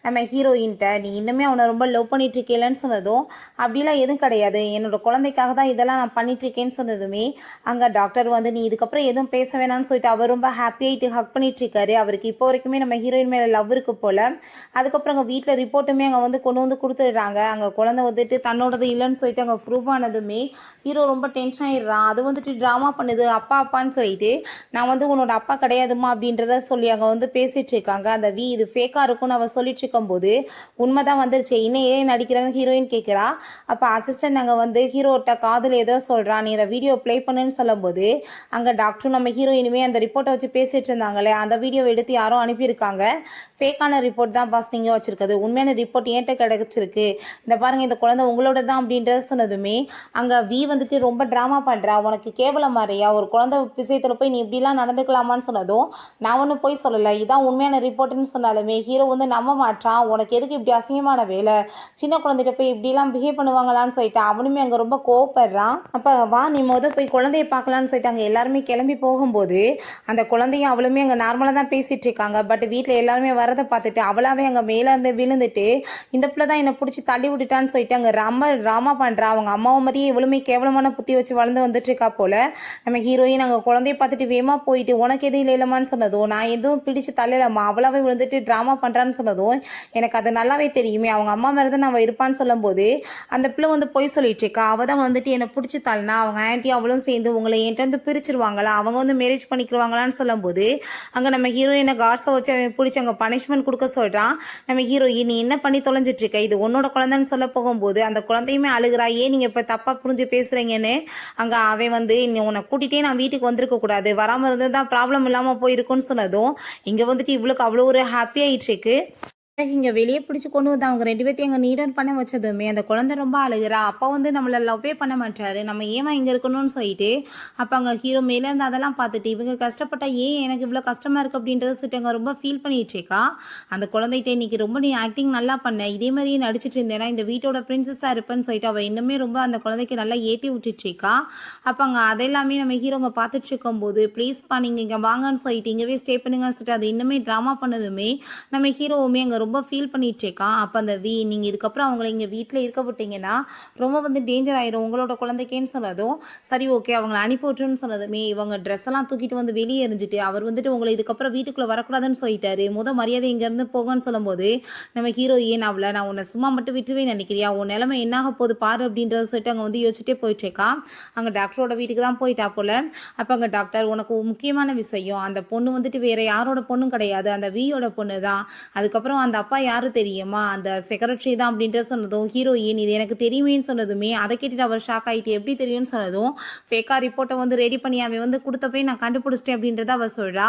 நம்ம ஹீரோயின்ட்ட நீ இன்னுமே அவனை ரொம்ப லவ் பண்ணிட்டு இருக்கேன்னு சொன்னதும் அப்படிலாம் எதுவும் கிடையாது, என்னோட குழந்தைக்காக தான் இதெல்லாம் நான் பண்ணிட்டு இருக்கேன்னு சொன்னதுமே அங்கே டாக்டர் வந்து நீ இதுக்கப்புறம் எதுவும் பேச வேணாம்னு சொல்லிட்டு அவர் ரொம்ப ஹாப்பியாகிட்டு ஹக் பண்ணிட்டு இருக்காரு. அவருக்கு இப்போ வரைக்குமே நம்ம ஹீரோயின் மேலே லவ் இருக்கு போல். அதுக்கப்புறம் அங்கே வீட்டில் ரிப்போர்ட்டுமே அங்கே வந்து கொண்டு வந்து கொடுத்துடுறாங்க. அங்கே குழந்தை வந்துட்டு தன்னோடது இல்லைன்னு சொல்லிட்டு அங்கே ப்ரூவ் ஆனதுமே ஹீரோ ரொம்ப டென்ஷன் ஆகிடுறான். அது வந்துட்டு ட்ராமா பண்ணுது அப்பா அப்பான்னு சொல்லிட்டு, நான் வந்து உன்னோட அப்பா கிடையாதுமா அப்படின்றத சொல்லி அங்கே வந்து பேசிகிட்டு இருக்காங்க. அந்த இது ஃபேக்காக இருக்கும்னு அவள் சொல்லிட்டு இருக்கும்போது உண்மை தான் வந்துருச்சு, இன்னும் ஏன் நடிக்கிறேன்னு ஹீரோயின் கேட்குறா. அப்போ அசிஸ்டன்ட் அங்கே வந்து ஹீரோட்ட காதில் ஏதோ சொல்கிறான், நீ இந்த வீடியோ ப்ளே பண்ணு பண்ணுன்னு சொல்லும்போது அங்கே டாக்டரும் நம்ம ஹீரோயினுமே அந்த ரிப்போர்ட்டை வச்சு பேசிகிட்டு இருந்தாங்களே அந்த வீடியோ எடுத்து யாரோ அனுப்பியிருக்காங்க. ஃபேக்கான ரிப்போர்ட் தான் பாஸ் நீங்கள் வச்சுருக்குது, உண்மையான ரிப்போர்ட் ஏன்ட்ட கிடச்சிருக்கு, இந்த பாருங்கள் இந்த குழந்தை உங்களோட தான் அப்படின்றத சொன்னதுமே அங்கே வந்துட்டு ரொம்ப ட்ராமா பண்ணுறா, உனக்கு கேவலம் மாதிரியா ஒரு குழந்தை விஷயத்தில் போய் நீ இப்படிலாம் நடந்துக்கலாமான்னு சொன்னதும் நான் ஒன்றும் போய் சொல்லலை, இதான் உண்மையான ரிப்போர்ட்டுன்னு சொன்னாலுமே ஹீரோ நம்ப மாட்டான். உனக்கு எதுக்கு இப்படி அசிங்கமான வேலை, சின்ன குழந்தைகிட்ட போய் இப்படிலாம் பிஹேவ் பண்ணுவாங்களான்னு சொல்லிட்டு அவனுமே அங்கே ரொம்ப கோவப்படுறான். அப்போ வா நீ போய் குழந்தைய பார்க்கலான்னு சொல்லிட்டு அங்கே எல்லாருமே கிளம்பி போகும்போது அந்த குழந்தையும் அவளுமே அங்கே நார்மலாக தான் பேசிகிட்டு இருக்காங்க. பட் வீட்டில் எல்லாருமே வரதை பார்த்துட்டு அவளாவே அங்கே மேலே இருந்து விழுந்துட்டு இந்த பிள்ளை தான் என்னை பிடிச்சி தள்ளி விட்டுட்டான்னு சொல்லிட்டு அங்கே ட்ராமா பண்ணுறா. அவங்க அம்மாவை மாதிரியே இவளுமே கேவலமான புத்தி வச்சு வளர்ந்து வந்துட்டு இருக்கா போல. நம்ம ஹீரோயின் அங்கே குழந்தைய பார்த்துட்டு வேமா போயிட்டு உனக்கு எதுவும் இல்லைல்லம்மான்னு சொன்னதும் நான் எதுவும் பிடிச்சி தள்ளலாமா, அவளாவே விழுந்துட்டு ட்ராமா பண்ணுறான்னு சொன்னதும் எனக்கு அது நல்லாவே தெரியுமே, அவங்க அம்மா மாதிரி தான் நான் இருப்பான்னு சொல்லும்போது அந்த பிள்ளை பொய் சொல்லிட்டு இருக்கா. அவள் தான் வந்துட்டு என்னை பிடிச்சி தள்ளினா அவங்க ஆன்ட்டி அவளும் சேர்ந்து உங்களை என்கிட்ட பிரிச்சிருவாங்களா, அவங்க மேரேஜ் பண்ணிக்கிடுவாங்களான்னு சொல்லும்போது அங்கே நம்ம ஹீரோயினை கார்ஸை வச்சு அவன் பிடிச்சி அங்கே பனிஷ்மெண்ட் கொடுக்க சொல்கிறான். நம்ம ஹீரோயின் நீ என்ன பண்ணி தொலைஞ்சிட்டு இருக்க, இது உன்னோட குழந்தைன்னு சொல்ல போகும்போது அந்த குழந்தையுமே அழுகிறா, ஏன் நீங்கள் இப்போ தப்பாக புரிஞ்சு பேசுகிறீங்கன்னு. அங்கே அவன் நீ உன்னை கூட்டிகிட்டே நான் வீட்டுக்கு வந்திருக்க கூடாது, வராமல் இருந்து தான் ப்ராப்ளம் இல்லாமல் போயிருக்குன்னு சொன்னதும் இங்கே வந்துட்டு இவளுக்கு அவ்வளோ ஒரு ஹாப்பி ஆகிட்டு இருக்கு. இங்கே வெளியே பிடிச்சி கொண்டு வந்து அவங்க 2 பேர்த்தையும் அங்கே நீடன் பண்ண வச்சதுமே அந்த குழந்தை ரொம்ப அழுகிறா. அப்போ நம்மளை லவ்வே பண்ண மாட்டாரு, நம்ம ஏமா இங்கே இருக்கணும்னு சொல்லிட்டு அப்போ அங்கே ஹீரோ மேலேருந்து அதெல்லாம் பார்த்துட்டு இவங்க கஷ்டப்பட்டா ஏன் எனக்கு இவ்வளோ கஷ்டமாக இருக்குது அப்படின்றத சொல்லிட்டு அங்கே ரொம்ப ஃபீல் பண்ணிட்டு இருக்கா. அந்த குழந்தைகிட்ட இன்னைக்கு ரொம்ப நீ ஆக்டிங் நல்லா பண்ண, இதே மாதிரியே நடிச்சிட்டு இருந்தேன்னா இந்த வீட்டோட பிரின்சஸாக இருப்பேன்னு சொல்லிட்டு அவள் இன்னுமே ரொம்ப அந்த குழந்தைக்கு நல்லா ஏற்றி விட்டுட்டு இருக்கா. அப்போ அங்கே அதெல்லாமே நம்ம ஹீரோங்க பார்த்துட்டு இருக்கும்போது ப்ளீஸ்ப்பா நீங்கள் இங்கே வாங்கன்னு சொல்லிட்டு இங்கேவே ஸ்டே பண்ணுங்கன்னு சொல்லிட்டு அது இன்னுமே ட்ராமா பண்ணதுமே நம்ம ஹீரோவுமே அங்கே ரொம்ப ஃபீல் பண்ணிட்டு இருக்கான். அப்போ அந்த நீங்கள் இதுக்கப்புறம் அவங்கள இங்கே வீட்டில் இருக்க விட்டீங்கன்னா ரொம்ப டேஞ்சர் ஆயிரும் உங்களோட குழந்தைக்கேன்னு சொன்னதும் சரி ஓகே அவங்கள அனுப்பி விட்டுருன்னு சொன்னதுமே இவங்க ட்ரெஸ் எல்லாம் தூக்கிட்டு வெளியே எரிஞ்சிட்டு அவர் உங்களை இதுக்கப்புறம் வீட்டுக்குள்ளே வரக்கூடாதுன்னு சொல்லிட்டாரு, மரியாதை இங்கேருந்து போகன்னு சொல்லும்போது நம்ம ஹீரோயின் அவளை நான் உன்னை சும்மா மட்டும் விட்டுருவே நினைக்கிறியா, உன் நிலைமை என்னாக போகுது பாரு அப்படின்றத சொல்லிட்டு அங்கே யோசிச்சுட்டே போயிட்டு இருக்கா. அங்கே டாக்டரோட வீட்டுக்கு தான் போயிட்டா போல. அப்போ அங்கே டாக்டர் உனக்கு முக்கியமான விஷயம், அந்த பொண்ணு வேற யாரோட பொண்ணும் கிடையாது, அந்த வியோட பொண்ணு தான், அதுக்கப்புறம் அந்த அப்பா யாரு தெரியுமா, அந்த செக்ரட்டரி தான் அப்படின்ட்டு சொன்னதும் ஹீரோயின் இது எனக்கு தெரியுமேன்னு சொன்னதுமே அதை கேட்டுட்டு அவர் ஷாக் ஆகிட்டு எப்படி தெரியும்னு சொன்னதும் ஃபேக்கா ரிப்போர்ட்டை ரெடி பண்ணி அவன் கொடுத்தப்பே நான் கண்டுபிடிச்சிட்டேன் அப்படின்றத அவள் சொல்கிறா.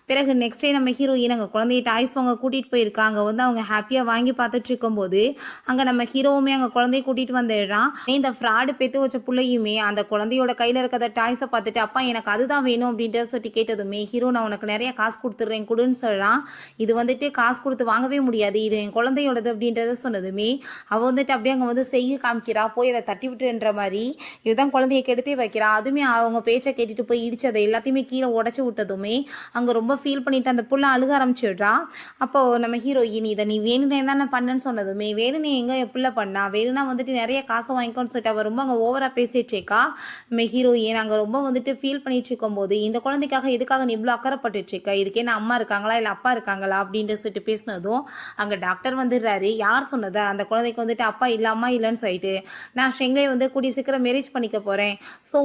பிறகு நெக்ஸ்ட் டே நம்ம ஹீரோயின் அங்கே குழந்தைய டாய்ஸ் வாங்க கூட்டிகிட்டு போயிருக்காங்க. அவங்க ஹாப்பியாக வாங்கி பார்த்துட்டு இருக்கும்போது அங்கே நம்ம ஹீரோவுமே அங்கே குழந்தைய கூட்டிகிட்டு வந்துடுறான். இந்த ஃப்ராடு பெற்று வச்ச பிள்ளையுமே அந்த குழந்தையோட கையில் இருக்கிற டாய்ஸை பார்த்துட்டு அப்பா எனக்கு அதுதான் வேணும் அப்படின்ற சொல்லி கேட்டதுமே ஹீரோ நான் உனக்கு நிறைய காசு கொடுத்துட்றேன் கொடுன்னு சொல்கிறான். இது காசு கொடுத்து வாங்கவே முடியாது, இது என் குழந்தையோடது அப்படின்றத சொன்னதுமே அவள் அப்படியே அங்கே செய்ய காமிக்கிறா, போய் அதை தட்டி விட்டுன்ற மாதிரி இதுதான் குழந்தைய கெடுத்தே வைக்கிறா. அதுவுமே அவங்க பேச்சை கேட்டுட்டு போய் இடிச்சு அதை எல்லாத்தையுமே கீழே உடச்சி விட்டதுமே அங்கே ரொம்ப ஃபீல் பண்ணிட்டு அந்த புள்ள அழுக ஆரம்பிச்சிடுறா. அப்போ நம்ம ஹீரோயின் இதை நீ வேணுனே தானே பண்ணன்னு சொன்னதுமே வேணுனே எங்கே புள்ள பண்ணா, வேணும்னா நிறைய காசை வாங்கிக்கோன்னு சொல்லிட்டு அவள் ரொம்ப அங்கே ஓவராக பேசிட்டு இருக்கா. நம்ம ஹீரோயின் அங்கே ரொம்ப ஃபீல் பண்ணிட்டு இருக்கும்போது இந்த குழந்தைக்காக எதுக்காக நீ இவ்வளோ அக்கறைப்பட்டுட்டு இருக்க, இதுக்கே நான் அம்மா இருக்காங்களா இல்லை அப்பா இருக்காங்களா அப்படின்ற சொல்லிட்டு பேசினதும் அங்கே டாக்டர் வந்துடுறாரு. யார் சொன்னதா அந்த குழந்தைக்கு அப்பா இல்லை அம்மா இல்லைன்னு சொல்லிட்டு நான் ஷெங்லே கூடிய சீக்கிரம் மேரேஜ் பண்ணிக்க போகிறேன், ஸோ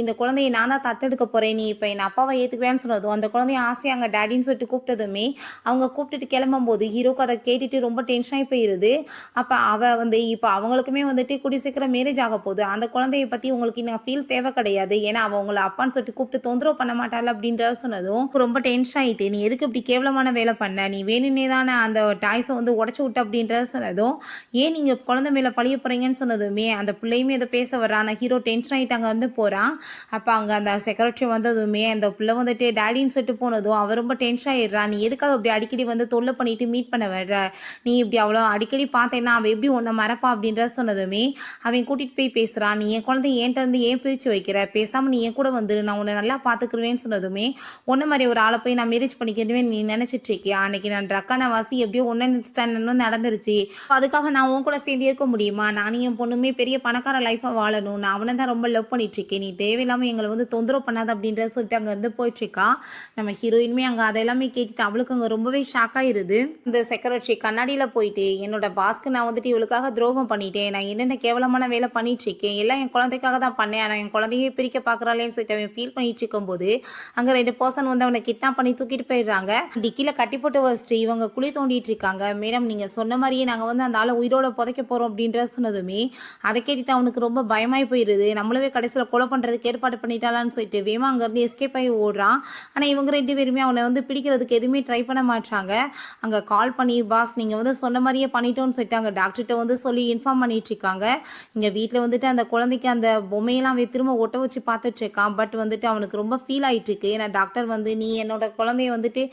இந்த குழந்தைய நான் தான் தத்தெடுக்க போகிறேன், நீ இப்போ என் அப்பாவை ஏற்றுக்குவேன்னு சொன்னதும் அந்த குழந்தைய ஆசையாக அங்கே டேடின்னு சொல்லிட்டு கூப்பிட்டதுமே அவங்க கூப்பிட்டுட்டு கிளம்பும்போது ஹீரோக்கு அதை கேட்டுட்டு ரொம்ப டென்ஷனாகி போயிடுது. அப்போ அவள் இப்போ அவங்களுக்குமே கூடிய சீக்கிரம் மேரேஜ் ஆக போகுது, அந்த குழந்தைய பற்றி உங்களுக்கு இன்னும் ஃபீல் தேவை கிடையாது, ஏன்னா அவள் உங்களை அப்பான்னு சொல்லிட்டு கூப்பிட்டு தொந்தரவு பண்ண மாட்டாள் அப்படின்றத சொன்னதும் ரொம்ப டென்ஷன் ஆகிட்டு நீ எதுக்கு இப்படி கேவலமான வேலை பண்ண, நீ வேணுன்னே தானே அந்த டாய்ஸை உடச்சி விட்டு அப்படின்றத சொன்னதும் ஏன் நீங்கள் குழந்தை மேலே பழிய போகிறீங்கன்னு சொன்னதுமே அந்த பிள்ளையுமே இதை பேச வர்றான். ஹீரோ டென்ஷன் ஆகிட்டு அங்கே போகிறான். அப்போ அங்கே அந்த செக்ரட்டரி வந்ததுமே அந்த பிள்ளை டேடின்னு சொல்லிட்டு போனதும் அவர் ரொம்ப டென்ஷன் ஆகிடுறான். நீ எதுக்காக அப்படி அடிக்கடி தொல்லை பண்ணிட்டு மீட் பண்ண வர்ற, நீ இப்படி அவ்வளோ அடிக்கடி பார்த்தேன்னா அவன் எப்படி உன்னை மறப்பா அப்படின்றத சொன்னதுமே அவன் கூட்டிகிட்டு போய் பேசுகிறான். நீ என் குழந்தை ஏன்ட்டு ஏன் பிரித்து வைக்கிற, பேசாமல் நீ என் கூட நான் உன்னை நல்லா பார்த்துக்குருவேன்னு சொன்னதுமே ஒன்றை மாதிரி ஒரு ஆளை போய் நான் மேரேஜ் பண்ணிக்கிறேன் நீ நினச்சிட்டு இருக்கியா, அன்னைக்கு நான் ட்ரக்கான வாசி எப்படியோ ஒன்று நடந்துருச்சு, அதுக்காக நான் உன் கூட சேர்ந்து இருக்க முடியுமா, நானும் என் பொண்ணுமே பெரிய பணக்கார லைஃபை வாழணும், நான் அவனை தான் ரொம்ப லவ் பண்ணிட்டு இருக்கேன், நீ தேவையில்லாமல் எங்களை தொந்தரவு பண்ணாத அப்படின்றத சொல்லிட்டு அங்கே போயிட்டுருக்கா. நம்ம ஹீரோயின்மே அங்கே அதெல்லாமே கேட்டுட்டு அவளுக்கு அங்கே ரொம்பவே ஷாக் ஆயிருது. இந்த செக்ரட்டரி கண்ணாடியில் போயிட்டு என்னோட பாஸ்க்கு நான் இவளுக்காக துரோகம் பண்ணிட்டேன், நான் என்னென்ன கேவலமான வேலை பண்ணிட்டு இருக்கேன், எல்லாம் என் குழந்தைக்காக தான் பண்ணேன், ஆனால் என் குழந்தையே பிரிக்க பார்க்குறாளேன்னு சொல்லிட்டு அவன் ஃபீல் பண்ணிட்டு இருக்கும்போது அங்கே 2 பர்சன் அவனை கிட்னாப் பண்ணி தூக்கிட்டு போயிடுறாங்க. டிக்கியில் கட்டி போட்டு வச்சுட்டு இவங்க குழி தோண்டிட்டு இருக்காங்க. இருக்காங்க. மேடம் நீங்க சொன்ன மாரியே நாங்க வந்து அந்த ஆள உயிரோட புதைக்க போறோம் அப்படின்றத சொன்னதுமே, அத கேட்டுட்டு அவனுக்கு ரொம்ப பயமாயி போயிருது. நம்மளவே கடைசியில கொலை பண்றதுக்கு ஏற்பாடு பண்ணிட்டாளான்னு சொல்லிட்டு வேகமா அங்கருந்து எஸ்கேப் ஆகி ஓடுறான். ஆனா இவங்க 2 பேருமே அவன வந்து பிடிக்கிறதுக்கு எதுவுமே ட்ரை பண்ண மாட்றாங்க. அங்க கால் பண்ணி பாஸ் நீங்க வந்து சொன்ன மாரியே பண்ணிட்டோம்னு சொல்லிட்டு அங்க டாக்டர்ட்ட வந்து சொல்லி இன்ஃபார்ம் பண்ணிட்டு இருக்காங்க. இங்க வீட்ல வந்துட்டு அந்த குழந்தைக்கு அந்த பொம்மையெல்லாம் திரும்ப ஒட்ட வச்சு பார்த்துட்டு இருக்கான். பட் வந்துட்டு அவனுக்கு ரொம்ப ஃபீல் ஆயிட்டு இருக்கு. ஏன்னா டாக்டர் வந்து நீ என்னோட குழந்தைய வந்துட்டு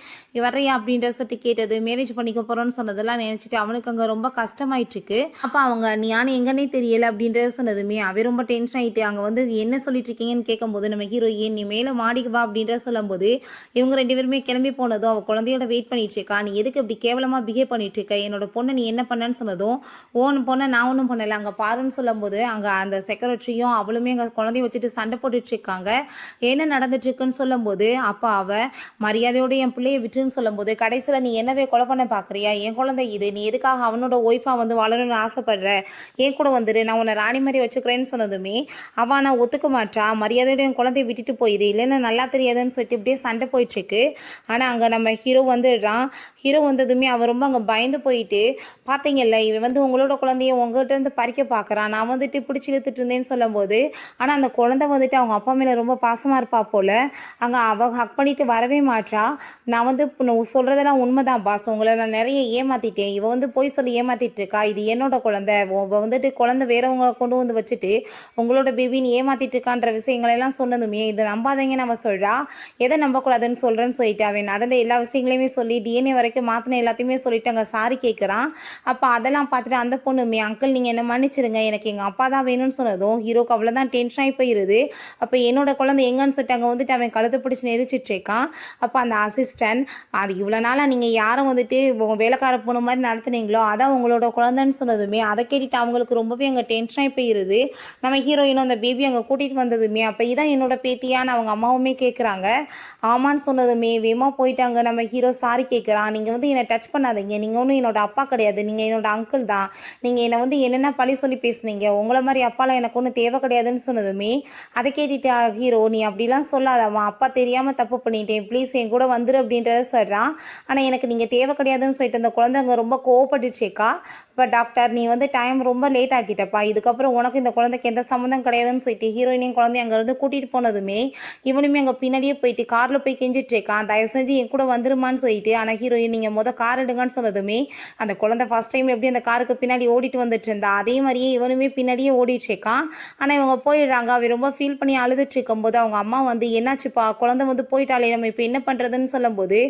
வர்றியா அப்படின்ற சொல்லிட்டு கேட்டது, மேரேஜ் பண்ணிக்க போறோம்னு சொன்னதெல்லாம் நினைச்சிட்டு அவனுக்கு அங்க ரொம்ப கஷ்டமாயிட்டு இருக்கு. அப்ப அவங்க ஞானி எங்கன்னே தெரியல அப்படின்றத சொன்னதுமே அவன் ரொம்ப டென்ஷன் ஆயிட்டு அங்க வந்து என்ன சொல்லிட்டு இருக்கீங்கன்னு கேட்கும்போது நம்ம ஹீரோயின் நீ மேல மாடிக்கு வா அப்படின்றத சொல்லும்போது இவங்க 2 பேருமே கிளம்பி போனதும் அவ குழந்தையோட வெயிட் பண்ணிட்டு இருக்கா. நீ எதுக்கு இப்படி கேவலமா பிஹேவ் பண்ணிட்டு இருக்க, என்னோட பொண்ணை நீ என்ன பண்ணன்னு சொன்னதும் ஓன்னு பொண்ணை நான் ஒன்றும் பண்ணல அங்க பாருன்னு சொல்லும்போது அங்க அந்த செக்ரட்டரியும் அவளுமே அங்க குழந்தைய வச்சுட்டு சண்டை போட்டுட்டு இருக்காங்க. என்ன நடந்துட்டு இருக்குன்னு சொல்லும்போது அப்ப அவ மரியாதையோட என் பிள்ளைய விட்டுன்னு சொல்லும்போது கடைசியில நீ என்னவே கொலை பண்ண பாக்குறியா, என் குழந்தை இது, நீ எதுக்காக அவனோட ஒய்ஃபா வந்து வளரணும்னு ஆசைப்படுற, என் கூட வந்துரு நான் உன்னை ராணி மாதிரி வச்சுக்கிறேன்னு சொன்னதுமே அவ நான் ஒத்துக்க மாட்டா, மரியாதையோட என் குழந்தைய விட்டுட்டு போயிரு இல்லைன்னா நல்லா தெரியாதுன்னு சொல்லிட்டு இப்படியே சண்டை போயிட்டு இருக்கு. ஆனா அங்க நம்ம ஹீரோ வந்துடுறான். ஹீரோ வந்ததுமே அவன் ரொம்ப அங்க பயந்து போயிட்டு பாத்தீங்கல்ல இவன் வந்து உங்களோட குழந்தைய உங்ககிட்ட இருந்து பறிக்க பாக்குறான், நான் வந்துட்டு பிடிச்சி இழுத்துட்டு இருந்தேன்னு சொல்லும்போது ஆனா அந்த குழந்தை வந்துட்டு அவங்க அப்பா மேல ரொம்ப பாசமா இருப்பா போல. அங்க அவ ஹக் பண்ணிட்டு வரவே மாட்றா. நான் வந்து சொல்றதெல்லாம் உண்மைதான் பாஸ், உங்களை நான் நிறைய ஏமாத்திட்டேன், இவ வந்து போய் சொல்லி ஏமாத்திட்டு இருக்கா, இது என்னோட குழந்தை, இவ வந்துட்டு குழந்தை வேறவங்க கொண்டு வந்து வச்சுட்டு உங்களோட பேபின்னு ஏமாத்திட்டு இருக்கான்ற விஷயங்கள் எல்லாம் சொன்னதுமே இதை நம்பாதீங்கன்னு அவன் சொல்றா. எதை நம்பக்கூடாதுன்னு சொல்றேன்னு சொல்லிட்டு அவன் நடந்த எல்லா விஷயங்களையுமே சொல்லி டிஎன்ஏ வரைக்கும் மாத்தின எல்லாத்தையுமே சொல்லிட்டு அங்க சாரி கேட்கறான். அப்ப அதெல்லாம் பார்த்துட்டு அந்த பொண்ணுமே அங்கிள் நீங்க என்ன மன்னிச்சிருங்க, எனக்கு எங்க அப்பா தான் வேணும்னு சொன்னதும் ஹீரோக்கு அவ்வளவுதான் டென்ஷன் ஆகி போயிருது. அப்ப என்னோட குழந்தை எங்கன்னு சொல்லிட்டு அங்க வந்துட்டு அவன் கழுத்தை பிடிச்சி நெரிச்சிட்டு இருக்கான். அப்ப அந்த அசிஸ்டன்ட் அது இவ்வளவு நாளா நீங்க யாரும் வந்துட்டு வேலைக்கார பொண்ணு மாதிரி நடத்துனீங்களோ அதான் உங்களோட குழந்தைன்னு சொன்னதுமே அதை கேட்டுட்டு அவங்களுக்கு ரொம்பவே அங்க டென்ஷன் ஆகி போயிருது. நம்ம ஹீரோயினும் அந்த பேபி அங்க கூட்டிட்டு வந்ததுமே அப்ப இதான் என்னோட பேத்தியான்னு அவங்க அம்மாவுமே கேட்குறாங்க. ஆமான்னு சொன்னதுமே வேமா போயிட்டாங்க. நம்ம ஹீரோ சாரி கேட்குறான், நீங்கள் வந்து என்னை டச் பண்ணாதீங்க, நீங்கள் ஒன்றும் என்னோட அப்பா கிடையாது, நீங்கள் என்னோட அங்கிள் தான், நீங்கள் என்னை வந்து என்னென்ன பழி சொல்லி பேசுனீங்க, உங்களை மாதிரி அப்பாலாம் எனக்கு ஒன்றும் தேவை கிடையாதுன்னு சொன்னதுமே அதை கேட்டுட்டு ஹீரோ நீ அப்படிலாம் சொல்லாதம்மா, அப்பா தெரியாமல் தப்பு பண்ணிட்டேன், ப்ளீஸ் என் கூட வந்துரு அப்படின்றத சொல்கிறான். ஆனால் எனக்கு நீங்கள் தேவை கிடையாதுன்னு சொல்லிட்டு அந்த குழந்தைங்க ரொம்ப கோவப்பட்டுச்சேக்கா. இப்போ டாக்டர் நீ வந்து டைம் ரொம்ப லேட் ஆக்கிட்டப்பா, இதுக்கப்புறம் உனக்கு இந்த குழந்தைக்கு எந்த சம்மந்தம் கிடையாதுன்னு சொல்லிட்டு ஹீரோயினையும் குழந்தைய அங்கேருந்து கூட்டிகிட்டு போனதுமே இவனுமே அங்கே பின்னாடியே போயிட்டு காரில் போய் கெஞ்சிட்டு இருக்கான், தயவு செஞ்சு என் கூட வந்துருமான்னு சொல்லிட்டு. ஆனால் ஹீரோயின் நீங்கள் கார் எடுங்கன்னு சொன்னதுமே அந்த குழந்தை ஃபர்ஸ்ட் டைம் எப்படி அந்த காருக்கு பின்னாடி ஓடிட்டு வந்துட்டு இருந்தா அதே மாதிரியே இவனுமே பின்னாடியே ஓடிட்டு இருக்கான். ஆனால் இவங்க போயிடுறாங்க. அவ ரொம்ப ஃபீல் பண்ணி அழுதுட்டு இருக்கும்போது அவங்க அம்மா வந்து என்னாச்சுப்பா குழந்தை வந்து போயிட்டாலே நம்ம இப்போ என்ன பண்ணுறதுன்னு சொல்லும்போது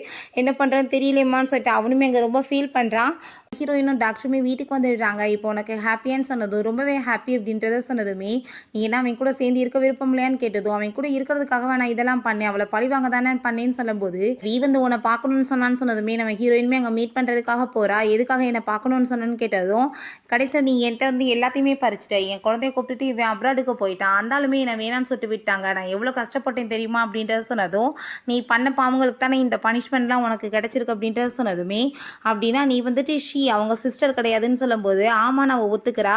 என்ன பண்ணுறதுன்னு தெரியலையம்மான்னு சொல்லிட்டு அவனுமே அங்கே ரொம்ப ஃபீல் பண்ணுறான். ஹீரோயினும் டாக்டருமே வீட்டுக்கு வந்துடுறாங்க. இப்போ உனக்கு ஹாப்பியான்னு சொன்னதும் ரொம்பவே ஹாப்பி அப்படின்றத சொன்னதுமே நீ என்ன அவன் கூட சேர்ந்து இருக்க விருப்பம் இல்லையான்னு கேட்டதும் அவன் கூட இருக்கிறதுக்காக நான் இதெல்லாம் பண்ணேன், அவளை பழிவாங்க தானே பண்ணேன்னு சொல்லும்போது நீ வந்து உன்னை பார்க்கணும்னு சொன்னான்னு சொன்னதுமே நம்ம ஹீரோயினுமே அங்கே மீட் பண்ணுறதுக்காக போகிறா. எதுக்காக என்னை பார்க்கணும்னு சொன்னேன்னு கேட்டதும் கடைசியில் நீ என்கிட்ட வந்து எல்லாத்தையுமே பறிச்சிட்ட, என் குழந்தைய கூப்பிட்டுட்டு இவன் அப்ராடுக்கு போயிட்டான், அந்தாலுமே என்னை வேணான்னு சொல்லிட்டு விட்டாங்க, நான் எவ்வளோ கஷ்டப்பட்டேன் தெரியுமா அப்படின்றத சொன்னதும் நீ பண்ண பாவங்களுக்கு தானே இந்த பனிஷ்மெண்ட்லாம் உனக்கு கிடைச்சிருக்கு அப்படின்றத சொன்னதுமே அப்படின்னா நீ வந்துட்டு அவங்க சிஸ்டர் கிடையாதுன்னு சொல்லும்போது ஆமா நான் ஒத்துக்கிறா,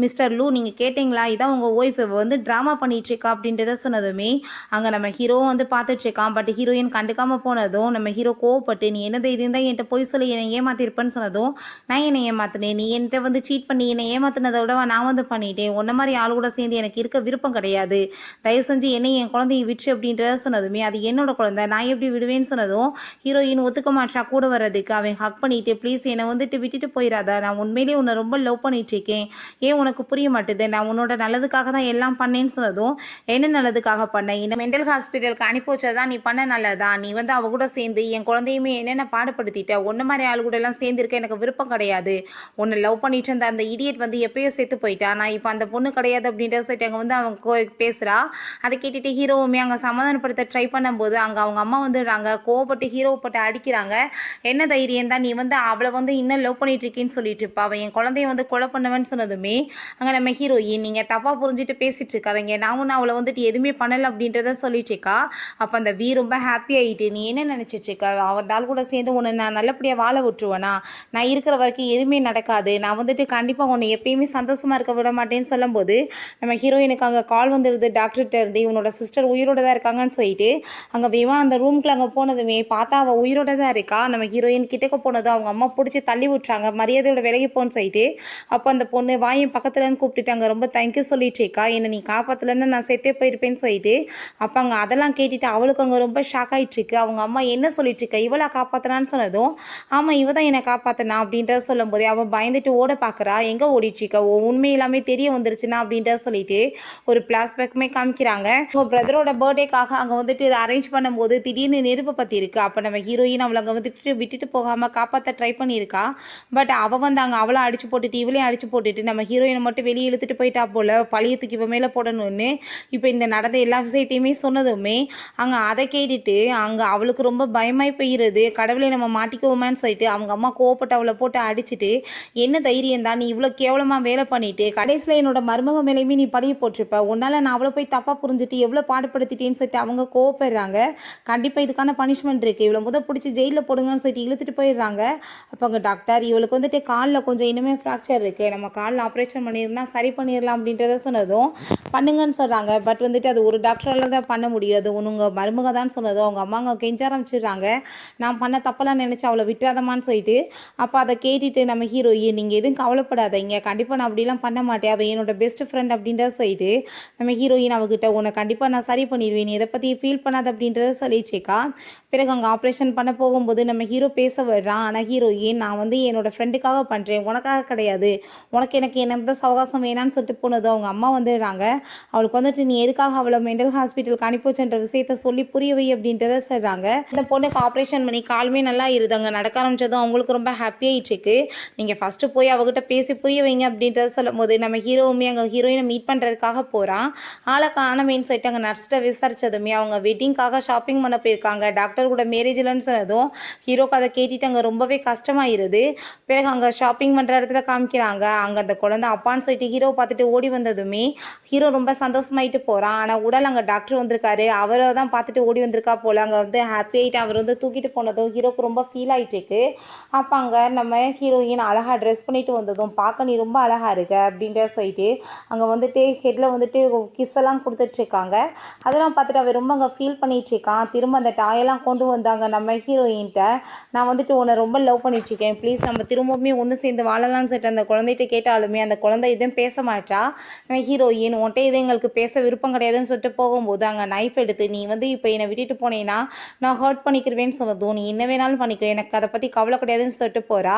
மிஸ்டர் லூ நீங்கள் கேட்டிங்களா, இதான் உங்கள் ஒய்ஃப் வந்து ட்ராமா பண்ணிட்டு இருக்கா அப்படின்றத சொன்னதுமே அங்கே நம்ம ஹீரோவும் வந்து பார்த்துட்டு இருக்கான். பட் ஹீரோயின் கண்டுக்காமல் போனதும் நம்ம ஹீரோ கோவப்பட்டு நீ என்ன தைரியம் தான் என்கிட்ட போய் சொல்லி என்னை ஏமாத்திருப்பேன்னு சொன்னதும் நான் என்னை ஏமாத்தினேன், நீ என்கிட்ட வந்து சீட் பண்ணி என்னை ஏமாத்தினதை விட நான் வந்து பண்ணிட்டேன், உன்ன மாதிரி ஆள் கூட சேர்ந்து எனக்கு இருக்க விருப்பம் கிடையாது, தயவு செஞ்சு என்னை என் குழந்தைய விட்டு அப்படின்றத சொன்னதுமே அது என்னோட குழந்தை நான் எப்படி விடுவேன்னு சொன்னதும் ஹீரோயின் ஒத்துக்க மாட்டா கூட வர்றதுக்கு. அவன் ஹக் பண்ணிட்டு ப்ளீஸ் என்னை வந்துட்டு விட்டுட்டு போயிடாத, நான் உண்மையிலேயே உன்னை ரொம்ப லவ் பண்ணிட்டு இருக்கேன், ஏன் உனக்கு புரிய மாட்டுது, நான் உன்னோட நல்லதுக்காக தான் எல்லாம் பண்ணேன்னு சொன்னதும் என்ன நல்லதுக்காக பண்ண, இந்த மென்டல் ஹாஸ்பிட்டலுக்கு அனுப்பி வச்சதான் நீ பண்ண நல்லதா, நீ வந்து அவ கூட சேர்ந்து என் குழந்தையுமே என்னென்ன பாடுபடுத்திட்ட, ஒன்ன மாதிரி ஆள் கூட எல்லாம் சேர்ந்துருக்க எனக்கு விருப்பம் கிடையாது, உன்னை லவ் பண்ணிட்டு இருந்த அந்த இடியட் வந்து எப்பயோ சேர்த்து போயிட்டா, நான் இப்போ அந்த பொண்ணு கிடையாது அப்படின்ற சொல்லிட்டு அங்கே வந்து அவங்க பேசுகிறா. அதை கேட்டுட்டு ஹீரோவுமே அங்கே சமாதானப்படுத்த ட்ரை பண்ணும்போது அங்கே அவங்க அம்மா வந்துடுறாங்க. கோவப்பட்டு ஹீரோவை போட்டு அடிக்கிறாங்க. என்ன தைரியம் தான் நீ வந்து அவளை வந்து இன்னும் லவ் பண்ணிட்டு இருக்கேன்னு சொல்லிட்டு இருப்ப, இப்போ அவன் என் குழந்தைய வந்து கொலை பண்ணுவேன்னு சொன்னதுமே அங்கே நம்ம ஹீரோயின் நீங்கள் தப்பாக புரிஞ்சுட்டு பேசிகிட்டு இருக்காதீங்க, நான் ஒன்று அவளை வந்துட்டு எதுவுமே பண்ணலை அப்படின்றத சொல்லிட்டு இருக்கா. அப்போ அந்த ரொம்ப ஹாப்பி ஆகிட்டு நீ என்ன நினச்சிட்டு இருக்க, அவன் தாள் கூட சேர்ந்து உன்னை நான் நல்லபடியாக வாழ விட்டுருவேனா, நான் இருக்கிற வரைக்கும் எதுவுமே நடக்காது, நான் வந்துட்டு கண்டிப்பாக உன்னை எப்பயுமே சந்தோஷமாக இருக்க விட மாட்டேன்னு சொல்லும்போது நம்ம ஹீரோயினுக்கு அங்கே கால் வந்துடுது டாக்டர்கிட்ட இருந்து, இவனோட சிஸ்டர் உயிரோட தான் இருக்காங்கன்னு சொல்லிட்டு அங்கே வேவா அந்த ரூம்குள்ள அங்கே போனதுமே பார்த்தா அவள் உயிரோட தான் இருக்கா. நம்ம ஹீரோயின் கிட்டக்க போனதும் அவங்க அம்மா பிடிச்சி தள்ளி விட்டுறாங்க, மரியாதையோட விலகி போன்னு சொல்லிட்டு. அப்போ அந்த பொண்ணு வாயின் பக்கத்துலன்னு கூப்பிட்டுட்டாங்க, ரொம்ப தேங்க்யூ சொல்லிட்டு இருக்கா, என்னை நீ காப்பாற்றலன்னு நான் செத்தே போயிருப்பேன்னு சொல்லிட்டு. அப்போ அங்கே அதெல்லாம் கேட்டுட்டு அவளுக்கு அங்கே ரொம்ப ஷாக் ஆகிட்டு இருக்கு. அவங்க அம்மா என்ன சொல்லிட்டு இருக்கா, இவளா காப்பாற்றினான்னு சொன்னதும் ஆமாம் இவ தான் என்னை காப்பாற்றினா அப்படின்றத சொல்லும் போதே அவள் பயந்துட்டு ஓட பார்க்குறா. எங்கே ஓடிட்டுருக்கா, உண்மை எல்லாமே தெரிய வந்துருச்சுன்னா அப்படின்றத சொல்லிட்டு ஒரு ஃப்ளாஷ்பேக்குமே காமிக்கிறாங்க. உங்கள் பிரதரோட பர்த்டேக்காக அங்கே வந்துட்டு இதை அரேஞ்ச் பண்ணும்போது திடீர்னு நெருப்பை பற்றி இருக்குது. அப்போ நம்ம ஹீரோயின் அவளை அங்கே வந்துட்டு விட்டுட்டு போகாமல் காப்பாற்ற ட்ரை பண்ணியிருக்கா. பட் அவள் வந்து அங்கே அவளை அடிச்சு போட்டுட்டு இவளையும் அடிச்சு போட்டுட்டு நம்ம ஹீரோயினை மட்டும் வெளியே இழுத்துட்டு போயிட்டா போல், பழியத்துக்கு இவ மேலே போடணும்னு. இப்போ இந்த நடந்த எல்லா விஷயத்தையுமே சொன்னதுமே அங்கே அதை கேட்டுட்டு அங்கே அவளுக்கு ரொம்ப பயமாய் போயிடுது. கடவுளை நம்ம மாட்டிக்குவோமான்னு சொல்லிட்டு அவங்க அம்மா கோவப்பட்டு அவளை போட்டு அடிச்சுட்டு, என்ன தைரியம் தான் நீ இவ்வளோ கேவலமாக வேலை பண்ணிட்டு கடைசியில் என்னோட மருமக மேலேயுமே நீ பழிய போட்டிருப்ப, உன்னால் நான் அவளை போய் தப்பாக புரிஞ்சுட்டு எவ்வளோ பாடுபடுத்திட்டேன்னு சொல்லிட்டு அவங்க கோவப்படுறாங்க. கண்டிப்பாக இதுக்கான பனிஷ்மெண்ட் இருக்குது, இவ்வளோ பிடிச்சி ஜெயிலில் போடுங்கன்னு சொல்லிட்டு இழுத்துட்டு போயிடுறாங்க. அப்போ அங்கே டாக்டர் இவளுக்கு வந்துட்டு காலில் கொஞ்சம் இன்னுமே ஃப்ராக்சர் இருக்குது, நம்ம காலில் ஆப்ரேஷன் பண்ணியிருந்தா சரி பண்ணிடலாம் அப்படின்றத சொன்னதும் பண்ணுங்கன்னு சொல்கிறாங்க. பட் வந்துட்டு அது ஒரு டாக்டரால் தான் பண்ண முடியாது, உங்கள் மருமக தான் சொன்னதும் அவங்க அம்மா அங்கே கெஞ்ச ஆரம்பிச்சிடுறாங்க, நான் பண்ண தப்பெல்லாம் நினச்சி அவளை விட்டுறாதமான்னு சொல்லிட்டு. அப்போ அதை கேட்டுட்டு நம்ம ஹீரோயின் நீங்கள் எதுவும் கவலைப்படாதீங்க, கண்டிப்பாக நான் அப்படிலாம் பண்ண மாட்டேன், அவள் என்னோட பெஸ்ட் ஃப்ரெண்ட் அப்படின்றத சொல்லிட்டு நம்ம ஹீரோயின் அவகிட்ட உன்னை கண்டிப்பாக நான் சரி பண்ணிடுவேன், இதை பற்றி ஃபீல் பண்ணாத அப்படின்றத சொல்லிட்டுருக்கா. பிறகு அங்கே ஆப்ரேஷன் பண்ண போகும்போது நம்ம ஹீரோ பேச வர்றான். ஆனால் ஹீரோயின் நான் வந்து என்னோடய ஃப்ரெண்டுக்காக பண்ணுறேன், உனக்காக கிடையாது, எனக்கு எந்த சவகாசம் வேணான்னு சொல்லிட்டு போனதும் அவங்க அம்மா வந்துடுறாங்க. அவளுக்கு வந்துட்டு நீ எதுக்காக அவளை மென்டல் ஹாஸ்பிட்டலுக்கு அனுப்பி வச்சுன்ற விஷயத்த சொல்லி புரியவை அப்படின்றத சொல்கிறாங்க. இந்த பொண்ணுக்கு ஆப்ரேஷன் பண்ணி காலுமே நல்லா இருதாங்க, நடக்க ஆரம்பிச்சதும் அவங்களுக்கு ரொம்ப ஹாப்பியாகிட்டு இருக்கு. நீங்கள் ஃபஸ்ட்டு போய் அவகிட்ட பேசி புரிய வைங்க அப்படின்றத சொல்லும் போது நம்ம ஹீரோவுமே அங்கே ஹீரோயினை மீட் பண்ணுறதுக்காக போகிறான். ஆளை காணமேன்னு சொல்லிட்டு அங்கே நர்ஸ்கிட்ட விசாரிச்சதுமே அவங்க வெட்டிங்காக ஷாப்பிங் பண்ண போயிருக்காங்க, டாக்டர் கூட மேரேஜ் இல்லைன்னு சொன்னதும் ஹீரோக்கு அதை கேட்டுட்டு அங்கே ரொம்பவே கஷ்டமாயிருது. பிறகு அங்கே ஷாப்பிங் பண்ணுற இடத்துல காமிக்கிறாங்க, அங்கே அந்த குழந்தை அப்பான்னு சொல்லிட்டு ஹீரோ பார்த்துட்டு ஓடி வந்ததுமே ஹீரோ ரொம்ப சந்தோஷமாயிட்டு போகிறான். ஆனால் உடல் அங்கே டாக்டர் வந்திருக்காரு, அவரை தான் பார்த்துட்டு ஓடி வந்திருக்கா போல். அங்கே வந்து ஹாப்பி ஆகிட்டு அவர் வந்து தூக்கிட்டு போனதும் ஹீரோக்கு ரொம்ப ஃபீல் ஆகிட்டு இருக்கு. அப்போ அங்கே நம்ம ஹீரோயின் அழகாக ட்ரெஸ் பண்ணிட்டு வந்ததும் பார்க்க நீ ரொம்ப அழகாக இருக்க அப்படின்ற சொல்லிட்டு அங்கே வந்துட்டு ஹெட்டில் வந்துட்டு கிஸ் எல்லாம் கொடுத்துட்ருக்காங்க. அதெல்லாம் பார்த்துட்டு அவர் ரொம்ப அங்கே ஃபீல் பண்ணிகிட்ருக்கான். திரும்ப அந்த டாயெல்லாம் கொண்டு வந்தாங்க நம்ம ஹீரோயின்கிட்ட, நான் வந்துட்டு உன்னை ரொம்ப லவ் பண்ணிகிட்ருக்கேன், ப்ளீஸ் நம்ம திரும்பவுமே ஒன்று சேர்ந்து வாழலாம்னு சொல்லிட்டு அந்த குழந்தைகிட்ட கேட்டாலுமே அந்த குழந்தை எதுவும் பேச மாட்டா. நம்ம ஹீரோயின் உன்ட்டே இது எங்களுக்கு பேச விருப்பம் கிடையாதுன்னு சொல்லிட்டு போகும்போது அங்கே நைஃப் எடுத்து நீ வந்து இப்போ என்னை விட்டுட்டு போனேன்னா நான் ஹர்ட் பண்ணிக்கிறவேன்னு சொன்னதும் நீ என்ன வேணாலும் பண்ணிக்க, எனக்கு அதை பற்றி கவலை கிடையாதுன்னு சொல்லிட்டு போகிறா.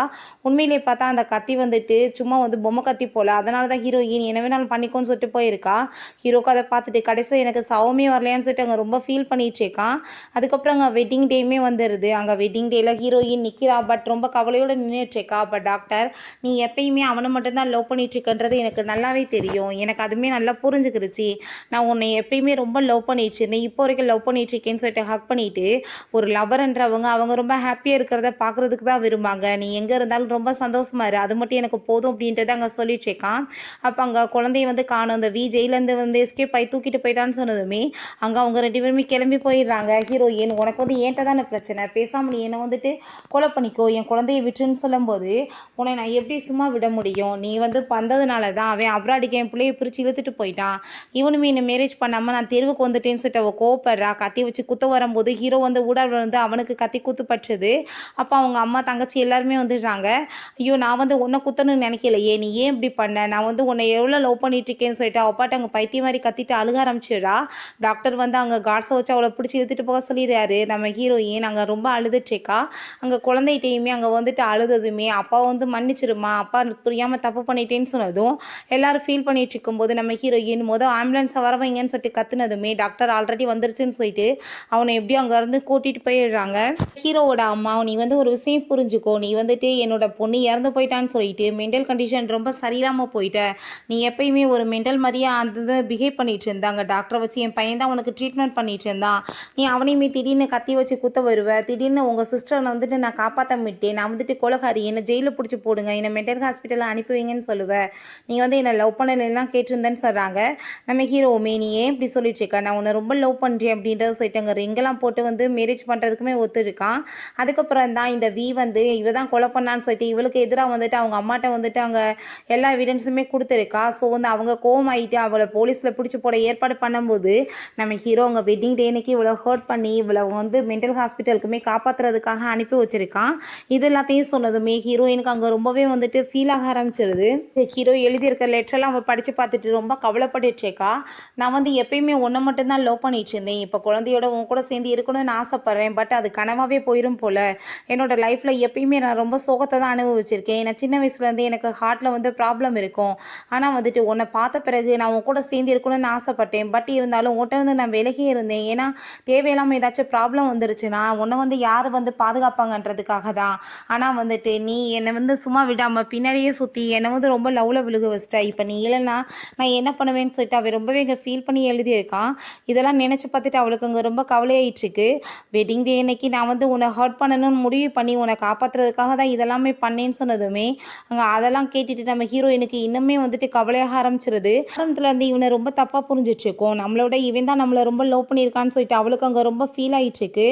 உண்மையிலே பார்த்தா அந்த கத்தி வந்துட்டு சும்மா வந்து பொம்மை கத்தி போல், அதனால தான் ஹீரோயின் என்ன வேணாலும் பண்ணிக்கோன்னு சொல்லிட்டு போயிருக்கா. ஹீரோக்கு அதை பார்த்துட்டு கடைசியில் எனக்கு சவமே வரலையான்னு சொல்லிட்டு அங்கே ரொம்ப ஃபீல் பண்ணிட்டு இருக்கான். அதுக்கப்புறம் அங்கே வெட்டிங் டேயுமே வந்துடுது. அங்கே வெட்டிங் டேயில் ஹீரோயின் நிற்கிறா, பட் ரொம்ப கவலையோடு நின்றுட்டுருக்கா. அப்போ டாக்டர் நீ எப்பயுமே அவனை மட்டும்தான் லவ் பண்ணிட்டுருக்கன்றது எனக்கு நல்லாவே தெரியும், எனக்கு அதுவுமே நல்லா புரிஞ்சுக்கிடுச்சு, நான் உன்னை எப்பயுமே ரொம்ப லவ் பண்ணிட்டு இருந்தேன், இப்போ வரைக்கும் லவ் பண்ணிட்டுருக்கேன்னு சொல்லிட்டு ஹக் பண்ணிவிட்டு ஒரு லவர்ன்றவங்க அவங்க ரொம்ப ஹாப்பியாக இருக்கிறத பார்க்குறதுக்கு தான் விரும்பாங்க, நீ எங்கே இருந்தாலும் ரொம்ப சந்தோஷமா இரு, அது மட்டும் எனக்கு போதும் அப்படின்றத அங்கே சொல்லிட்டுருக்கான். அப்போ அங்கே குழந்தைய வந்து காணும், அந்த ஜெயிலேருந்து வந்து எஸ்கேப் ஆகி தூக்கிட்டு போயிட்டான்னு சொன்னதுமே அங்கே அவங்க 2 பேருமே கிளம்பி போயிடுறாங்க. ஹீரோயின் உனக்கு வந்து ஏன்ட்ட தானே பிரச்சனை, பேசாமல் நீ என்னை வந்துட்டு கொலை பண்ணிக்கோ, என் குழந்தைய விட்டுன்னு சொல்லும்போது உன்னை நான் எப்படி சும்மா விட முடியும், நீ வந்து வந்ததுனால தான் அவன் அப்ராடுக்கு என் பிள்ளையை பிரித்து இழுத்துட்டு போயிட்டான், இவனுமே என்னை மேரேஜ் பண்ணாமல் நான் தெருவுக்கு வந்துட்டேன்னு சொல்லிட்டு அவள் கோவப்படுறா. கத்தி வச்சு குத்த வரும்போது ஹீரோ வந்து உடல் வந்து அவனுக்கு கத்தி குத்து பட்டுது. அப்போ அவங்க அம்மா தங்கச்சி எல்லாருமே வந்துடுறாங்க. ஐயோ நான் வந்து உன்னை குத்தணும்னு நினைக்கலையே, நீ ஏன் இப்படி பண்ண, நான் வந்து உன்னை எவ்வளோ லவ் பண்ணிட்டு இருக்கேன்னு சொல்லிட்டு அவள் பாட்டு அங்கே பைத்திய மாதிரி கத்திட்டு அழுக ஆரம்பிச்சிடுறா. டாக்டர் வந்து அங்கே காட்ஸை வச்சு அவளை பிடிச்சி இழுத்துட்டு போக சொல்லிடுறாரு. நம்ம ஹீரோயின் அங்கே ரொம்ப அழுதுட்ருக்கா. அங்கே குழந்தைகிட்டையுமே அங்கே வந்துட்டு அழுததுமே அப்பா வந்து மன்னிச்சிருமா, அப்பா புரியாமல் தப்பு பண்ணிட்டேன்னு சொன்னதும் எல்லாரும் ஃபீல் பண்ணிட்டு இருக்கும்போது நம்ம ஹீரோயின் ஆம்புலன்ஸை வர வைங்கன்னு சொல்லிட்டு கத்துனதுமே டாக்டர் ஆல்ரெடி வந்துருச்சுன்னு சொல்லிட்டு அவனை எப்படியும் அங்கேருந்து கூட்டிகிட்டு போயிடுறாங்க. ஹீரோவோட அம்மா நீ வந்து ஒரு விஷயம் புரிஞ்சுக்கோ, நீ வந்துட்டு என்னோட பொண்ணு இறந்து போயிட்டான்னு சொல்லிட்டு மென்டல் கண்டிஷன் ரொம்ப சரியில்லாமல் போயிட்ட, நீ எப்பயுமே ஒரு மென்டல் மாதிரியே அந்த பிஹேவ் பண்ணிட்டு இருந்தாங்க, டாக்டரை வச்சு என் பையன் தான் உனக்கு ட்ரீட்மெண்ட் பண்ணிட்டு இருந்தான், நீ அவனையுமே திடீர்னு கத்தி வச்சு குத்த வருவ, திடீர்னு உங்கள் சிஸ்டரை வந்துட்டு நான் காப்பாற்ற விட்டேன், நான் வந்துட்டு கொலகாரி என்னை ஜெயிலில் பிடிச்சி போடுங்க, என்னை மென்டல் ஹாஸ்பிட்டலில் அனுப்பி வைங்கன்னு சொல்லுவேன். நீ வந்து என்னை லவ் பண்ணலாம் கேட்டிருந்தேன்னு சொல்கிறாங்க. நம்ம ஹீரோவுமே நீ ஏன் இப்படி சொல்லிட்டு இருக்க, நான் உன்னை ரொம்ப லவ் பண்ணுறேன் அப்படின்றத சொல்லிட்டாங்க. ரிங்கெல்லாம் போட்டு வந்து மேரேஜ் பண்ணுறதுக்குமே ஒத்துருக்கான். அதுக்கப்புறம் தான் இந்த வந்து இவ தான் கொலை பண்ணான்னு சொல்லிட்டு இவளுக்கு எதிராக வந்துட்டு அவங்க அம்மாட்ட வந்துட்டு அங்கே எல்லா எவிடன்ஸுமே கொடுத்துருக்கா. ஸோ வந்து அவங்க கோவமாயிட்டு அவளை போலீஸில் பிடிச்சி போட ஏற்பாடு பண்ணும்போது நம்ம ஹீரோ அவங்க வெட்டிங் டே அன்னைக்கு இவ்வளோ ஹர்ட் பண்ணி இவ்வளோ வந்து மென்டல் ஹாஸ்பிட்டலுக்குமே காப்பாற்றுறதுக்காக அனுப்பி வச்சிருக்கான். இது எல்லாத்தையும் சொன்னதுமே ஹீரோயினுக்கு அங்கே ரொம்பவே வந்துட்டு ஃபீல் ஆக ஆரம்பிச்சிருது. ஹீரோ எழுதியிருக்க லெட்டரெல்லாம் அவள் படித்து பார்த்துட்டு ரொம்ப கவலைப்பட்டுருக்கா. நான் வந்து எப்பயுமே ஒன்றை மட்டும்தான் லவ் பண்ணிட்டு இருந்தேன், இப்போ குழந்தையோட உன் கூட சேர்ந்து இருக்கணும்னு ஆசைப்பட்றேன், பட் அது கனவாகவே போயிடும் போல். என்னோட லைஃப்பில் எப்பயுமே நான் ரொம்ப சோகத்தை தான் அனுபவிச்சிருக்கேன். நான் சின்ன வயசுலேருந்து எனக்கு ஹார்ட்டில் வந்து ப்ராப்ளம் இருக்கும். ஆனால் வந்துட்டு உன்னை பார்த்த பிறகு நான் உன் கூட சேர்ந்து இருக்கணும்னு ஆசைப்பட்டேன், பட் இருந்தாலும் உன்கிட்ட வந்து நான் விலகியே இருந்தேன். ஏன்னா தேவையில்லாமல் ஏதாச்சும் ப்ராப்ளம் வந்துருச்சுன்னா உன்னை வந்து யார் வந்து பாதுகாப்பாங்கன்றதுக்காக தான். ஆனால் வந்துட்டு நீ என்னை வந்து சும்மா விடாமல் பின்னாடியே சுற்றி என்னை வந்து ரொம்ப லவ்வில் விழுக வச்சிட்டா. இப்போ நீ இல்லைன்னா நான் என்ன பண்ணுவேன்னு சொல்லிட்டு அவள் ரொம்பவே இங்கே ஃபீல் பண்ணி எழுதியிருக்கான். இதெல்லாம் நினச்சி பார்த்துட்டு அவளுக்கு அங்கே ரொம்ப கவலையாயிட்டுருக்கு. வெட்டிங் டே அன்னைக்கு நான் வந்து உன்னை ஹர்ட் பண்ணணும்னு முடிவு பண்ணி உன்னை காப்பாற்றுறதுக்காக தான் இதெல்லாமே பண்ணேன்னு சொன்னதுமே அங்கே அதெல்லாம் கேட்டுட்டு நம்ம ஹீரோயினுக்கு இன்னுமே வந்துட்டு கவலையாக ஆரம்பிச்சிருது. ஆரம்பத்துலேருந்து இவனை ரொம்ப தப்பாக புரிஞ்சிட்ருக்கோம், நம்மளோட இவன் தான் நம்மளை ரொம்ப லவ் பண்ணியிருக்கான்னு சொல்லிட்டு அவளுக்கு அங்கே ரொம்ப ஃபீல் ஆகிட்டுருக்கு.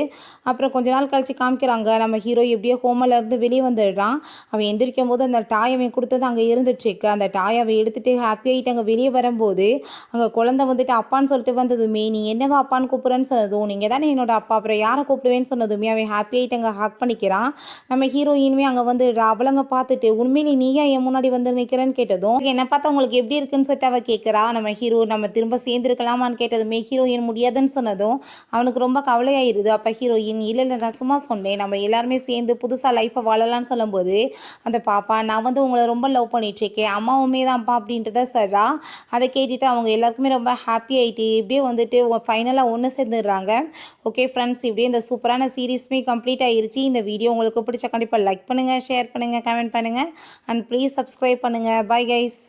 அப்புறம் கொஞ்ச நாள் கழிச்சு காமிக்கிறாங்க நம்ம ஹீரோ எப்படியோ ஹோமிலேருந்து வெளியே வந்துடுறான். அவன் எந்திரிக்கும் போது அந்த டாய் அவன் கொடுத்தது அங்கே இருந்துட்டுருக்கு. அந்த டாய் அவன் எடுத்துகிட்டு ஹாப்பியாகிட்டு அங்கே வெளியே வரும்போது அங்கே குழந்தை வந்துட்டு அப்பான்னு சொல்லிட்டு வந்ததுமே நீ என்னவா அப்பான்னு கூப்பிட்றேன்னு சொன்னதும் நீங்கள் தானே என்னோட அப்பா, அப்புறம் யாரை கூப்பிடுவேன்னு சொன்னதுமே அவன் ஹாப்பியாகிட்டு அங்கே ஹக் பண்ணிக்கிறான். நம்ம ஹீரோயினுமே அங்கே வந்து அவளங்க பார்த்துட்டு உண்மையிலே நீயா என் முன்னாடி வந்து நிற்கிறேன்னு கேட்டதும் என்னை பார்த்தா உங்களுக்கு எப்படி இருக்குன்னு சொல்லிட்டு அவள் கேட்குறா. நம்ம ஹீரோ நம்ம திரும்ப சேர்ந்துருக்கலாமான்னு கேட்டதுமே ஹீரோயின் முடியாதுன்னு சொன்னதும் அவனுக்கு ரொம்ப கவலையாயிருது. அப்போ ஹீரோயின் இல்லை நான் சும்மா சொன்னேன், நம்ம எல்லாருமே சேர்ந்து புதுசாக லைஃப்பை வாழலான்னு சொல்லும்போது அந்த பாப்பா நான் வந்து உங்களை ரொம்ப லவ் பண்ணிகிட்ருக்கேன், அம்மாவுமே தான்ப்பா அப்படின்றத சொல்கிறா. அதை கேட்டுட்டு அவங்க எல்லாருக்குமே ரொம்ப ஹாப்பி ஆகிட்டு இப்படியே வந்துட்டு ஃபைனலாக ஒன்று சேர்ந்துடுறாங்க. ஓகே ஃப்ரெண்ட்ஸ், இப்படியே இந்த சூப்பரான சீரீஸுமே கம்ப்ளீட் ஆகிருச்சு. இந்த வீடியோ உங்களுக்கு பிடிச்ச கண்டிப்பாக லைக் பண்ணுங்கள், ஷேர் பண்ணுங்கள், கமெண்ட் பண்ணுங்கள் அண்ட் ப்ளீஸ் சப்ஸ்கிரைப் பண்ணுங்கள். Bye guys.